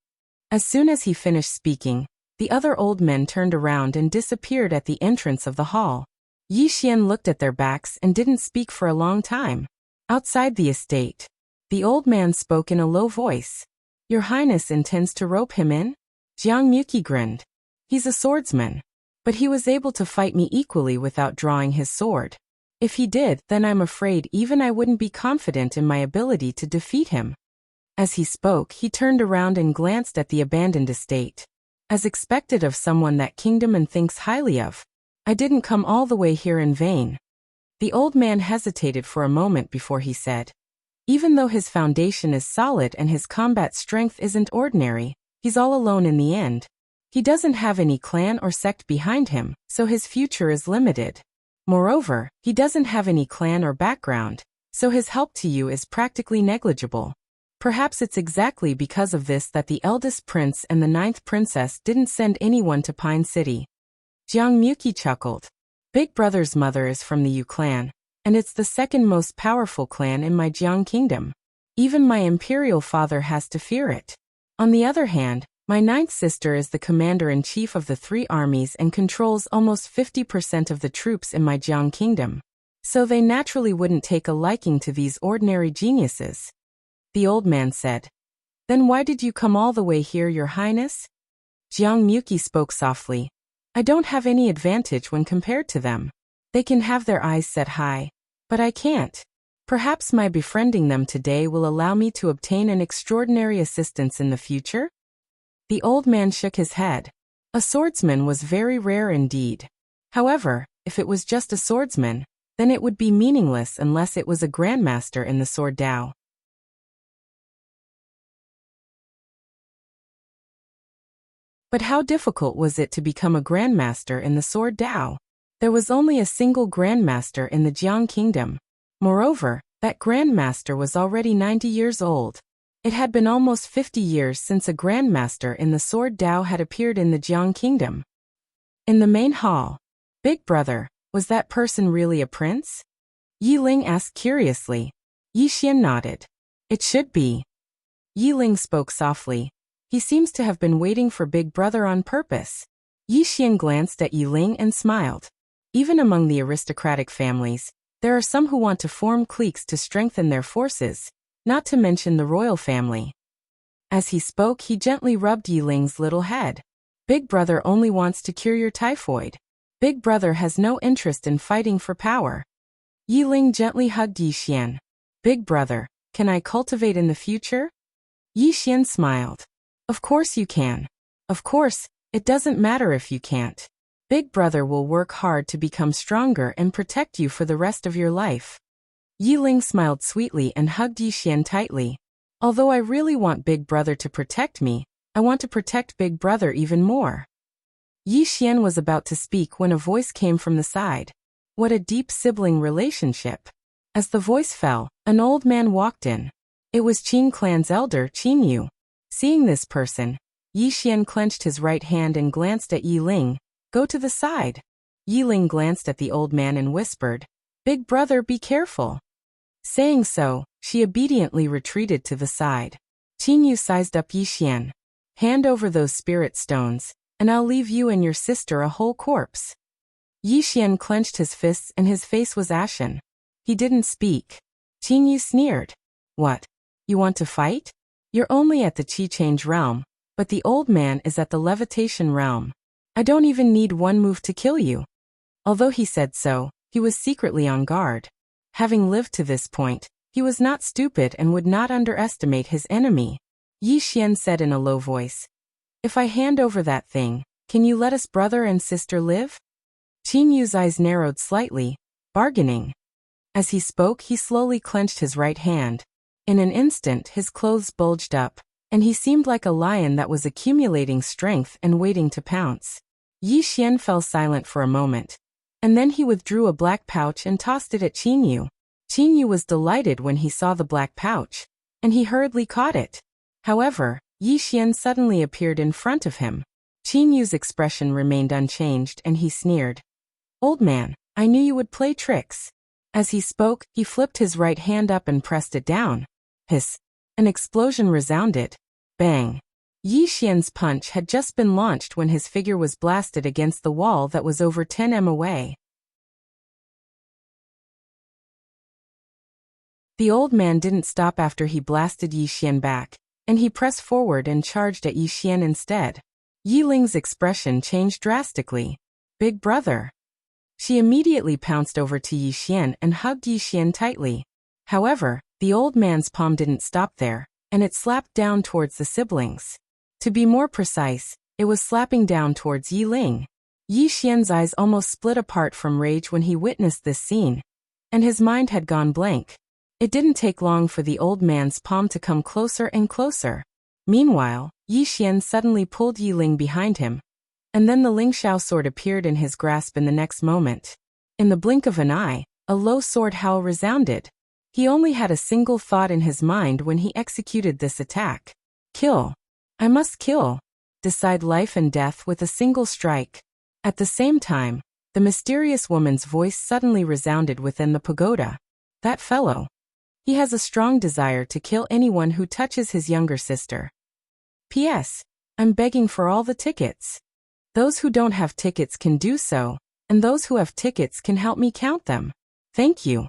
As soon as he finished speaking, the other old men turned around and disappeared at the entrance of the hall. Yixian looked at their backs and didn't speak for a long time. Outside the estate, the old man spoke in a low voice. Your Highness intends to rope him in? Jiang Muqi grinned. He's a swordsman. But he was able to fight me equally without drawing his sword. If he did, then I'm afraid even I wouldn't be confident in my ability to defeat him. As he spoke, he turned around and glanced at the abandoned estate. As expected of someone that kingdom and thinks highly of, I didn't come all the way here in vain. The old man hesitated for a moment before he said, even though his foundation is solid and his combat strength isn't ordinary, he's all alone in the end. He doesn't have any clan or sect behind him, so his future is limited. Moreover, he doesn't have any clan or background, so his help to you is practically negligible. Perhaps it's exactly because of this that the eldest prince and the 9th princess didn't send anyone to Pine City. Jiang Muqi chuckled. Big Brother's mother is from the Yu clan, and it's the second most powerful clan in my Jiang kingdom. Even my imperial father has to fear it. On the other hand, my 9th sister is the commander-in-chief of the 3 armies and controls almost 50% of the troops in my Jiang kingdom. So they naturally wouldn't take a liking to these ordinary geniuses. The old man said. Then why did you come all the way here, Your Highness? Jiang Muqi spoke softly. I don't have any advantage when compared to them. They can have their eyes set high, but I can't. Perhaps my befriending them today will allow me to obtain an extraordinary assistance in the future? The old man shook his head. A swordsman was very rare indeed. However, if it was just a swordsman, then it would be meaningless unless it was a grandmaster in the sword Dao. But how difficult was it to become a grandmaster in the sword Dao? There was only a single grandmaster in the Jiang kingdom. Moreover, that grandmaster was already 90 years old. It had been almost 50 years since a grandmaster in the sword Dao had appeared in the Jiang kingdom. In the main hall, Big Brother, was that person really a prince? Yi Ling asked curiously. Yixian nodded. It should be. Yi Ling spoke softly. He seems to have been waiting for Big Brother on purpose. Yixian glanced at Yi Ling and smiled. Even among the aristocratic families, there are some who want to form cliques to strengthen their forces, not to mention the royal family. As he spoke, he gently rubbed Yi Ling's little head. Big Brother only wants to cure your typhoid. Big Brother has no interest in fighting for power. Yi Ling gently hugged Yixian. Big Brother, can I cultivate in the future? Yixian smiled. Of course you can. Of course, it doesn't matter if you can't. Big Brother will work hard to become stronger and protect you for the rest of your life. Yi Ling smiled sweetly and hugged Yixian tightly. Although I really want Big Brother to protect me, I want to protect Big Brother even more. Yixian was about to speak when a voice came from the side. What a deep sibling relationship. As the voice fell, an old man walked in. It was Qin clan's elder, Qin Yu. Seeing this person, Yixian clenched his right hand and glanced at Yi Ling. Go to the side. Yi Ling glanced at the old man and whispered, Big Brother, be careful. Saying so, she obediently retreated to the side. Qin Yu sized up Yixian. Hand over those spirit stones, and I'll leave you and your sister a whole corpse. Yixian clenched his fists and his face was ashen. He didn't speak. Qingyu sneered. What? You want to fight? You're only at the Qi Change realm, but the old man is at the levitation realm. I don't even need one move to kill you. Although he said so, he was secretly on guard. Having lived to this point, he was not stupid and would not underestimate his enemy. Yixian said in a low voice. If I hand over that thing, can you let us brother and sister live? Qingyu's eyes narrowed slightly, bargaining. As he spoke, he slowly clenched his right hand. In an instant, his clothes bulged up, and he seemed like a lion that was accumulating strength and waiting to pounce. Yixian fell silent for a moment, and then he withdrew a black pouch and tossed it at Qingyu. Qingyu was delighted when he saw the black pouch, and he hurriedly caught it. However, Yixian suddenly appeared in front of him. Qingyu's expression remained unchanged and he sneered. Old man, I knew you would play tricks. As he spoke, he flipped his right hand up and pressed it down. Hiss! An explosion resounded. Bang! Yixian's punch had just been launched when his figure was blasted against the wall that was over 10 m away. The old man didn't stop after he blasted Yixian back, and he pressed forward and charged at Yixian instead. Yiling's expression changed drastically. Big brother. She immediately pounced over to Yixian and hugged Yixian tightly. However, the old man's palm didn't stop there, and it slapped down towards the siblings. To be more precise, it was slapping down towards Yiling. Yixian's eyes almost split apart from rage when he witnessed this scene, and his mind had gone blank. It didn't take long for the old man's palm to come closer and closer. Meanwhile, Yixian suddenly pulled Yiling behind him, and then the Lingxiao sword appeared in his grasp in the next moment. In the blink of an eye, a low sword howl resounded. He only had a single thought in his mind when he executed this attack. Kill. I must kill. Decide life and death with a single strike. At the same time, the mysterious woman's voice suddenly resounded within the pagoda. That fellow. He has a strong desire to kill anyone who touches his younger sister. P.S. I'm begging for all the tickets. Those who don't have tickets can do so, and those who have tickets can help me count them. Thank you.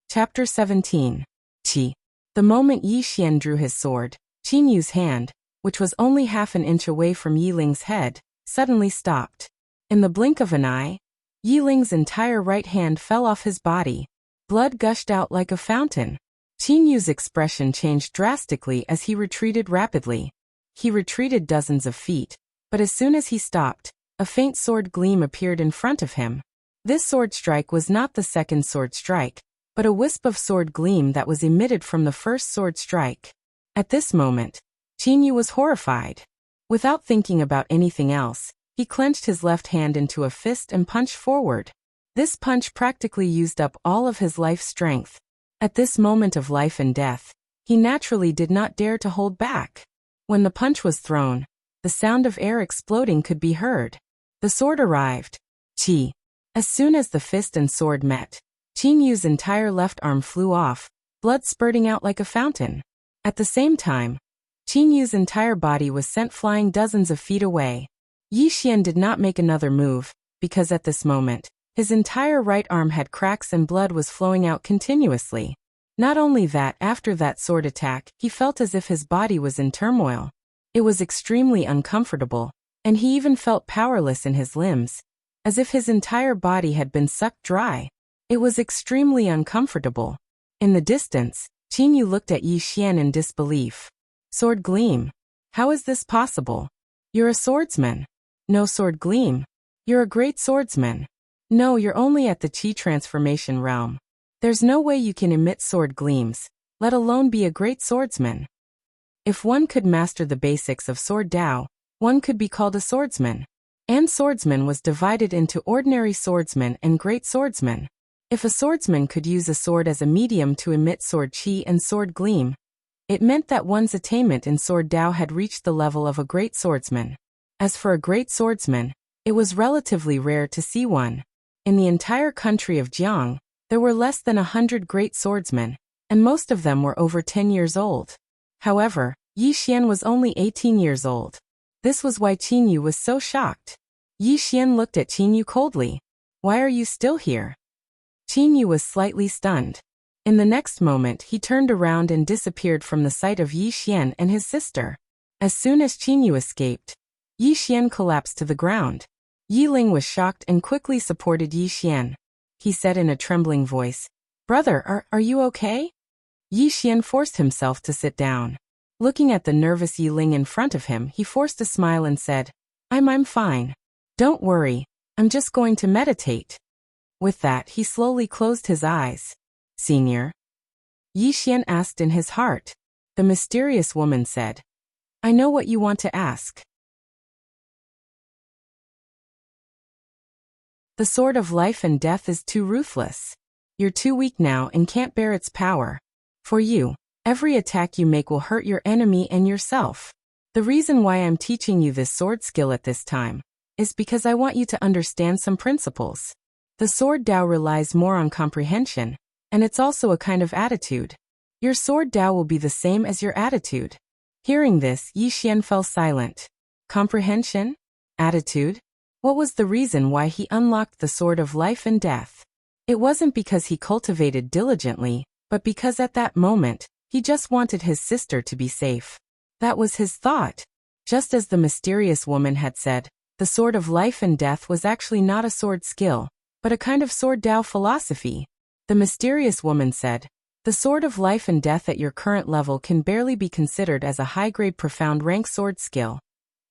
Chapter 17. Qi. The moment Yixian drew his sword, Qingyu's hand, which was only half an inch away from Yiling's head, suddenly stopped. In the blink of an eye, Yiling's entire right hand fell off his body. Blood gushed out like a fountain. Qingyu's expression changed drastically as he retreated rapidly. He retreated dozens of feet, but as soon as he stopped, a faint sword gleam appeared in front of him. This sword strike was not the second sword strike, but a wisp of sword gleam that was emitted from the first sword strike. At this moment, Qingyu was horrified. Without thinking about anything else, he clenched his left hand into a fist and punched forward. This punch practically used up all of his life strength. At this moment of life and death, he naturally did not dare to hold back. When the punch was thrown, the sound of air exploding could be heard. The sword arrived. Qi. As soon as the fist and sword met, Qingyu's entire left arm flew off, blood spurting out like a fountain. At the same time, Qingyu's entire body was sent flying dozens of feet away. Yixian did not make another move, because at this moment, his entire right arm had cracks and blood was flowing out continuously. Not only that, after that sword attack, he felt as if his body was in turmoil. It was extremely uncomfortable, and he even felt powerless in his limbs, as if his entire body had been sucked dry. It was extremely uncomfortable. In the distance, Qingyu looked at Yixian in disbelief. Sword gleam. How is this possible? You're a swordsman. No sword gleam. You're a great swordsman. No, you're only at the Qi transformation realm. There's no way you can emit sword gleams, let alone be a great swordsman. If one could master the basics of sword Dao, one could be called a swordsman. And swordsman was divided into ordinary swordsman and great swordsman. If a swordsman could use a sword as a medium to emit sword Qi and sword gleam, it meant that one's attainment in sword Dao had reached the level of a great swordsman. As for a great swordsman, it was relatively rare to see one. In the entire country of Jiang, there were less than 100 great swordsmen, and most of them were over 10 years old. However, Yi Xian was only 18 years old. This was why Qin Yu was so shocked. Yi Xian looked at Qin Yu coldly. "Why are you still here?" Qin Yu was slightly stunned. In the next moment he turned around and disappeared from the sight of Yi Xian and his sister. As soon as Qin Yu escaped, Yi Xian collapsed to the ground. Yi Ling was shocked and quickly supported Yi Xian. He said in a trembling voice, "Brother, are you okay?" Yi Xian forced himself to sit down. Looking at the nervous Yi Ling in front of him, he forced a smile and said, I'm fine. Don't worry, I'm just going to meditate." With that, he slowly closed his eyes. "Senior?" Yi Xian asked in his heart. The mysterious woman said, "I know what you want to ask." The sword of life and death is too ruthless. You're too weak now and can't bear its power. For you, every attack you make will hurt your enemy and yourself. The reason why I'm teaching you this sword skill at this time is because I want you to understand some principles. The sword Dao relies more on comprehension, and it's also a kind of attitude. Your sword Dao will be the same as your attitude. Hearing this, Yi Xian fell silent. Comprehension? Attitude? What was the reason why he unlocked the sword of life and death? It wasn't because he cultivated diligently, but because at that moment, he just wanted his sister to be safe. That was his thought. Just as the mysterious woman had said, the sword of life and death was actually not a sword skill, but a kind of sword Dao philosophy. The mysterious woman said, "The sword of life and death at your current level can barely be considered as a high-grade profound rank sword skill.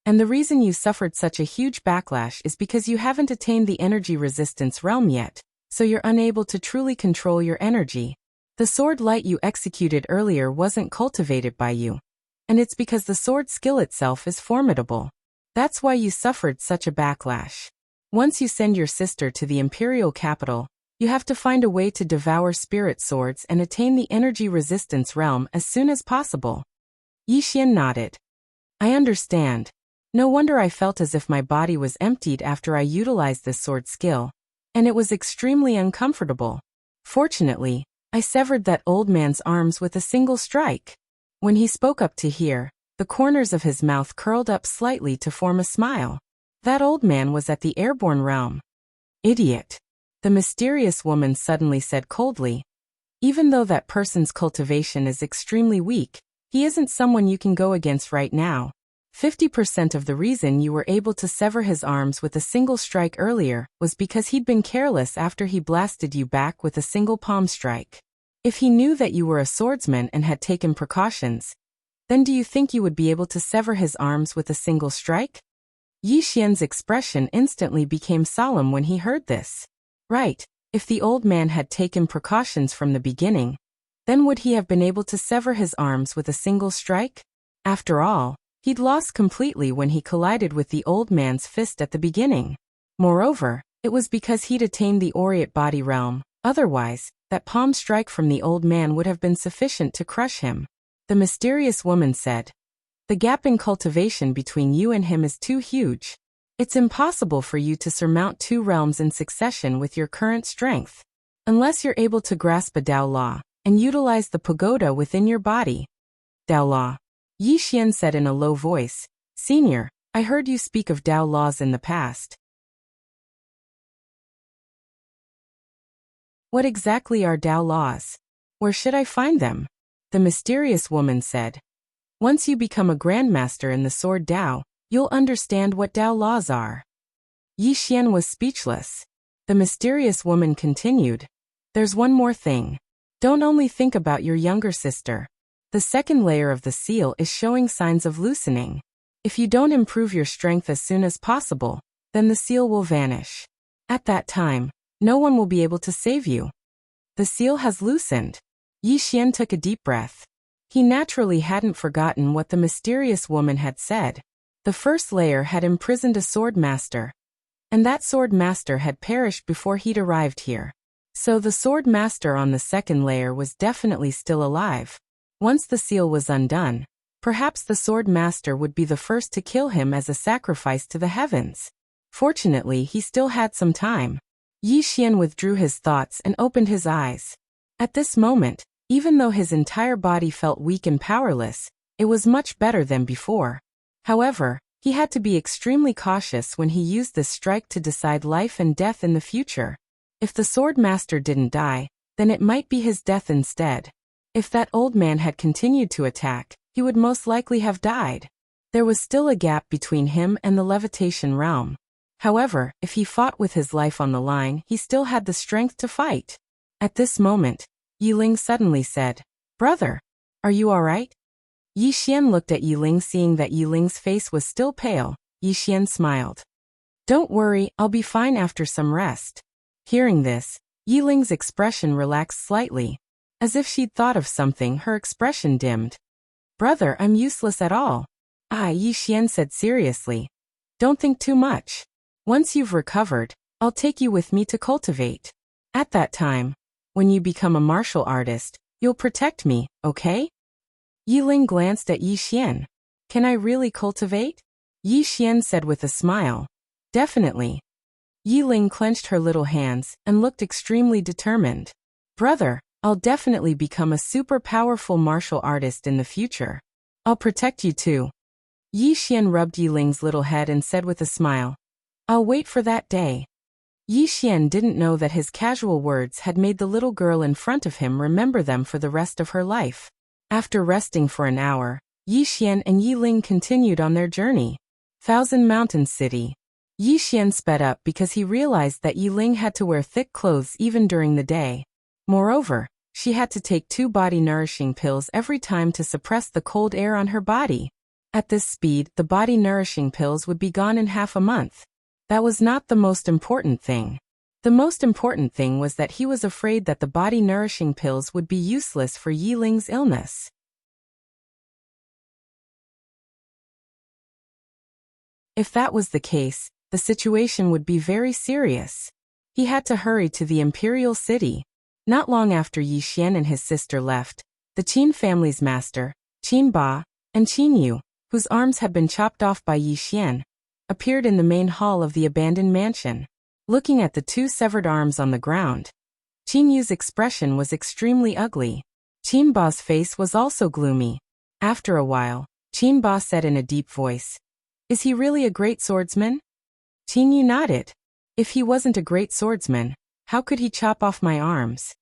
And the reason you suffered such a huge backlash is because you haven't attained the energy resistance realm yet, so you're unable to truly control your energy. The sword light you executed earlier wasn't cultivated by you. And it's because the sword skill itself is formidable. That's why you suffered such a backlash. Once you send your sister to the imperial capital, you have to find a way to devour spirit swords and attain the energy resistance realm as soon as possible." Yi Xian nodded. "I understand. No wonder I felt as if my body was emptied after I utilized this sword skill, and it was extremely uncomfortable. Fortunately, I severed that old man's arms with a single strike." When he spoke up to hear, the corners of his mouth curled up slightly to form a smile. That old man was at the airborne realm. "Idiot," the mysterious woman suddenly said coldly. "Even though that person's cultivation is extremely weak, he isn't someone you can go against right now. 50% of the reason you were able to sever his arms with a single strike earlier was because he'd been careless after he blasted you back with a single palm strike. If he knew that you were a swordsman and had taken precautions, then do you think you would be able to sever his arms with a single strike?" Yi Xian's expression instantly became solemn when he heard this. Right, if the old man had taken precautions from the beginning, then would he have been able to sever his arms with a single strike? After all, he'd lost completely when he collided with the old man's fist at the beginning. Moreover, it was because he'd attained the Aureate body realm. Otherwise, that palm strike from the old man would have been sufficient to crush him. The mysterious woman said, "The gap in cultivation between you and him is too huge. It's impossible for you to surmount 2 realms in succession with your current strength, unless you're able to grasp a Dao law and utilize the pagoda within your body." "Dao law," Yi Xian said in a low voice. "Senior, I heard you speak of Dao laws in the past. What exactly are Dao laws? Where should I find them?" The mysterious woman said, "Once you become a grandmaster in the sword Dao, you'll understand what Dao laws are." Yi Xian was speechless. The mysterious woman continued, "There's one more thing. Don't only think about your younger sister. The second layer of the seal is showing signs of loosening. If you don't improve your strength as soon as possible, then the seal will vanish. At that time, no one will be able to save you." The seal has loosened. Yi Xian took a deep breath. He naturally hadn't forgotten what the mysterious woman had said. The first layer had imprisoned a swordmaster, and that swordmaster had perished before he'd arrived here. So the swordmaster on the second layer was definitely still alive. Once the seal was undone, perhaps the swordmaster would be the first to kill him as a sacrifice to the heavens. Fortunately, he still had some time. Yi Xian withdrew his thoughts and opened his eyes. At this moment, even though his entire body felt weak and powerless, it was much better than before. However, he had to be extremely cautious when he used this strike to decide life and death in the future. If the Swordmaster didn't die, then it might be his death instead. If that old man had continued to attack, he would most likely have died. There was still a gap between him and the levitation realm. However, if he fought with his life on the line, he still had the strength to fight. At this moment, Yi Ling suddenly said, "Brother, are you all right?" Yi Xian looked at Yi Ling. Seeing that Yi Ling's face was still pale, Yi Xian smiled. "Don't worry, I'll be fine after some rest." Hearing this, Yi Ling's expression relaxed slightly. As if she'd thought of something, her expression dimmed. "Brother, I'm useless at all." Yi Xian said seriously. "Don't think too much. Once you've recovered, I'll take you with me to cultivate. At that time, when you become a martial artist, you'll protect me, okay?" Yi Ling glanced at Yi Xian. "Can I really cultivate?" Yi Xian said with a smile. "Definitely." Yi Ling clenched her little hands and looked extremely determined. "Brother, I'll definitely become a super powerful martial artist in the future. I'll protect you too." Yi Xian rubbed Yi Ling's little head and said with a smile, "I'll wait for that day." Yi Xian didn't know that his casual words had made the little girl in front of him remember them for the rest of her life. After resting for an hour, Yi Xian and Yi Ling continued on their journey. Thousand Mountain City. Yi Xian sped up because he realized that Yi Ling had to wear thick clothes even during the day. Moreover, she had to take 2 body-nourishing pills every time to suppress the cold air on her body. At this speed, the body-nourishing pills would be gone in half a month. That was not the most important thing. The most important thing was that he was afraid that the body-nourishing pills would be useless for Yi Ling's illness. If that was the case, the situation would be very serious. He had to hurry to the imperial city. Not long after Yi Xian and his sister left, the Qin family's master, Qin Ba, and Qin Yu, whose arms had been chopped off by Yi Xian, appeared in the main hall of the abandoned mansion. Looking at the 2 severed arms on the ground, Qin Yu's expression was extremely ugly. Qin Ba's face was also gloomy. After a while, Qin Ba said in a deep voice, "Is he really a great swordsman?" Qin Yu nodded. "If he wasn't a great swordsman, how could he chop off my arms?"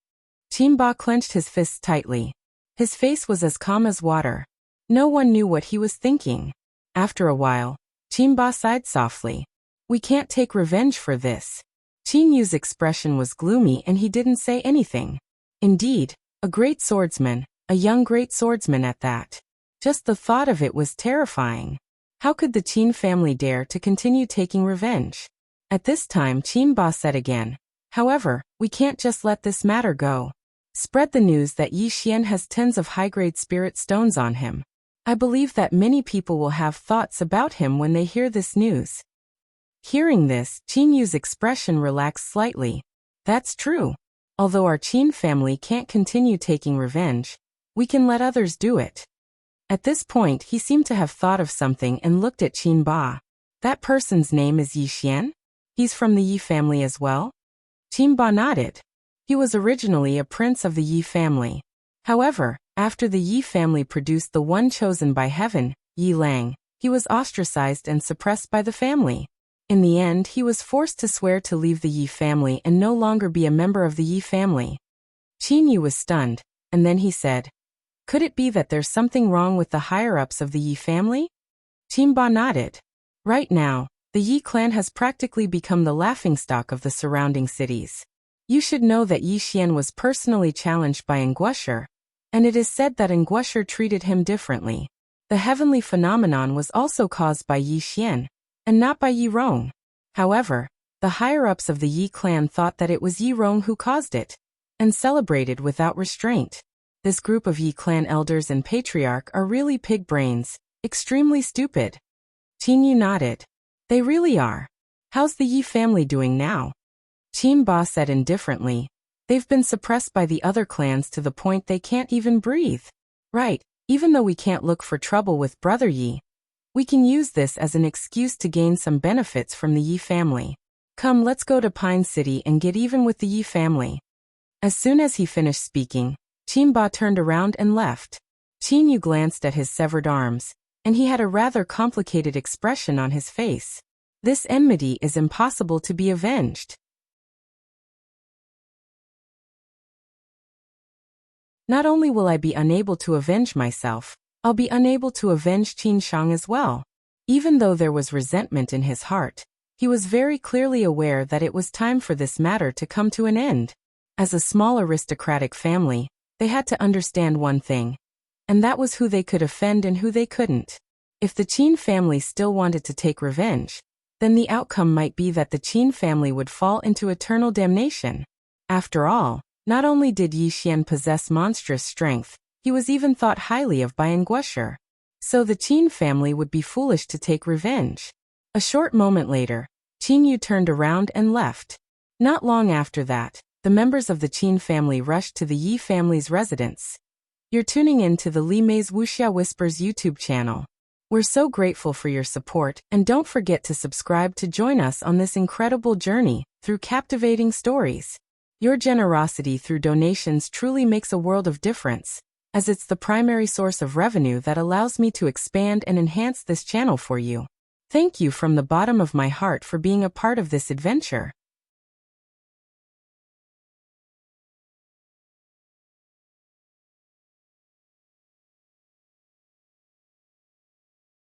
Qin Ba clenched his fists tightly. His face was as calm as water. No one knew what he was thinking. After a while, Qin Ba sighed softly. "We can't take revenge for this." Qin Yu's expression was gloomy and he didn't say anything. Indeed, a great swordsman, a young great swordsman at that. Just the thought of it was terrifying. How could the Qin family dare to continue taking revenge? At this time Qin Ba said again, "However, we can't just let this matter go. Spread the news that Yi Xian has tens of high-grade spirit stones on him. I believe that many people will have thoughts about him when they hear this news." Hearing this, Qin Yu's expression relaxed slightly. "That's true. Although our Qin family can't continue taking revenge, we can let others do it." At this point he seemed to have thought of something and looked at Qin Ba. "That person's name is Yi Xian? He's from the Yi family as well?" Qin Ba nodded. He was originally a prince of the Yi family. However, after the Yi family produced the one chosen by heaven, Yi Lang, he was ostracized and suppressed by the family. In the end, he was forced to swear to leave the Yi family and no longer be a member of the Yi family. Qin Yu was stunned, and then he said, "Could it be that there's something wrong with the higher-ups of the Yi family?" Qin Ba nodded. Right now, the Yi clan has practically become the laughingstock of the surrounding cities. You should know that Yi Xian was personally challenged by Nguasher, and it is said that Nguasher treated him differently. The heavenly phenomenon was also caused by Yi Xian, and not by Yi Rong. However, the higher-ups of the Yi clan thought that it was Yi Rong who caused it, and celebrated without restraint. This group of Yi clan elders and patriarch are really pig brains, extremely stupid. Qin Yu nodded. They really are. How's the Yi family doing now? Qin Ba said indifferently. They've been suppressed by the other clans to the point they can't even breathe. Right, even though we can't look for trouble with Brother Yi, we can use this as an excuse to gain some benefits from the Yi family. Come, let's go to Pine City and get even with the Yi family. As soon as he finished speaking, Qin Ba turned around and left. Qin Yu glanced at his severed arms, and he had a rather complicated expression on his face. This enmity is impossible to be avenged. Not only will I be unable to avenge myself, I'll be unable to avenge Qin Shang as well. Even though there was resentment in his heart, he was very clearly aware that it was time for this matter to come to an end. As a small aristocratic family, they had to understand one thing, and that was who they could offend and who they couldn't. If the Qin family still wanted to take revenge, then the outcome might be that the Qin family would fall into eternal damnation. After all, not only did Yi Xian possess monstrous strength, he was even thought highly of by Guosher. So the Qin family would be foolish to take revenge. A short moment later, Qin Yu turned around and left. Not long after that, the members of the Qin family rushed to the Yi family's residence. You're tuning in to the Li Mei's Wuxia Whispers YouTube channel. We're so grateful for your support, and don't forget to subscribe to join us on this incredible journey through captivating stories. Your generosity through donations truly makes a world of difference, as it's the primary source of revenue that allows me to expand and enhance this channel for you. Thank you from the bottom of my heart for being a part of this adventure.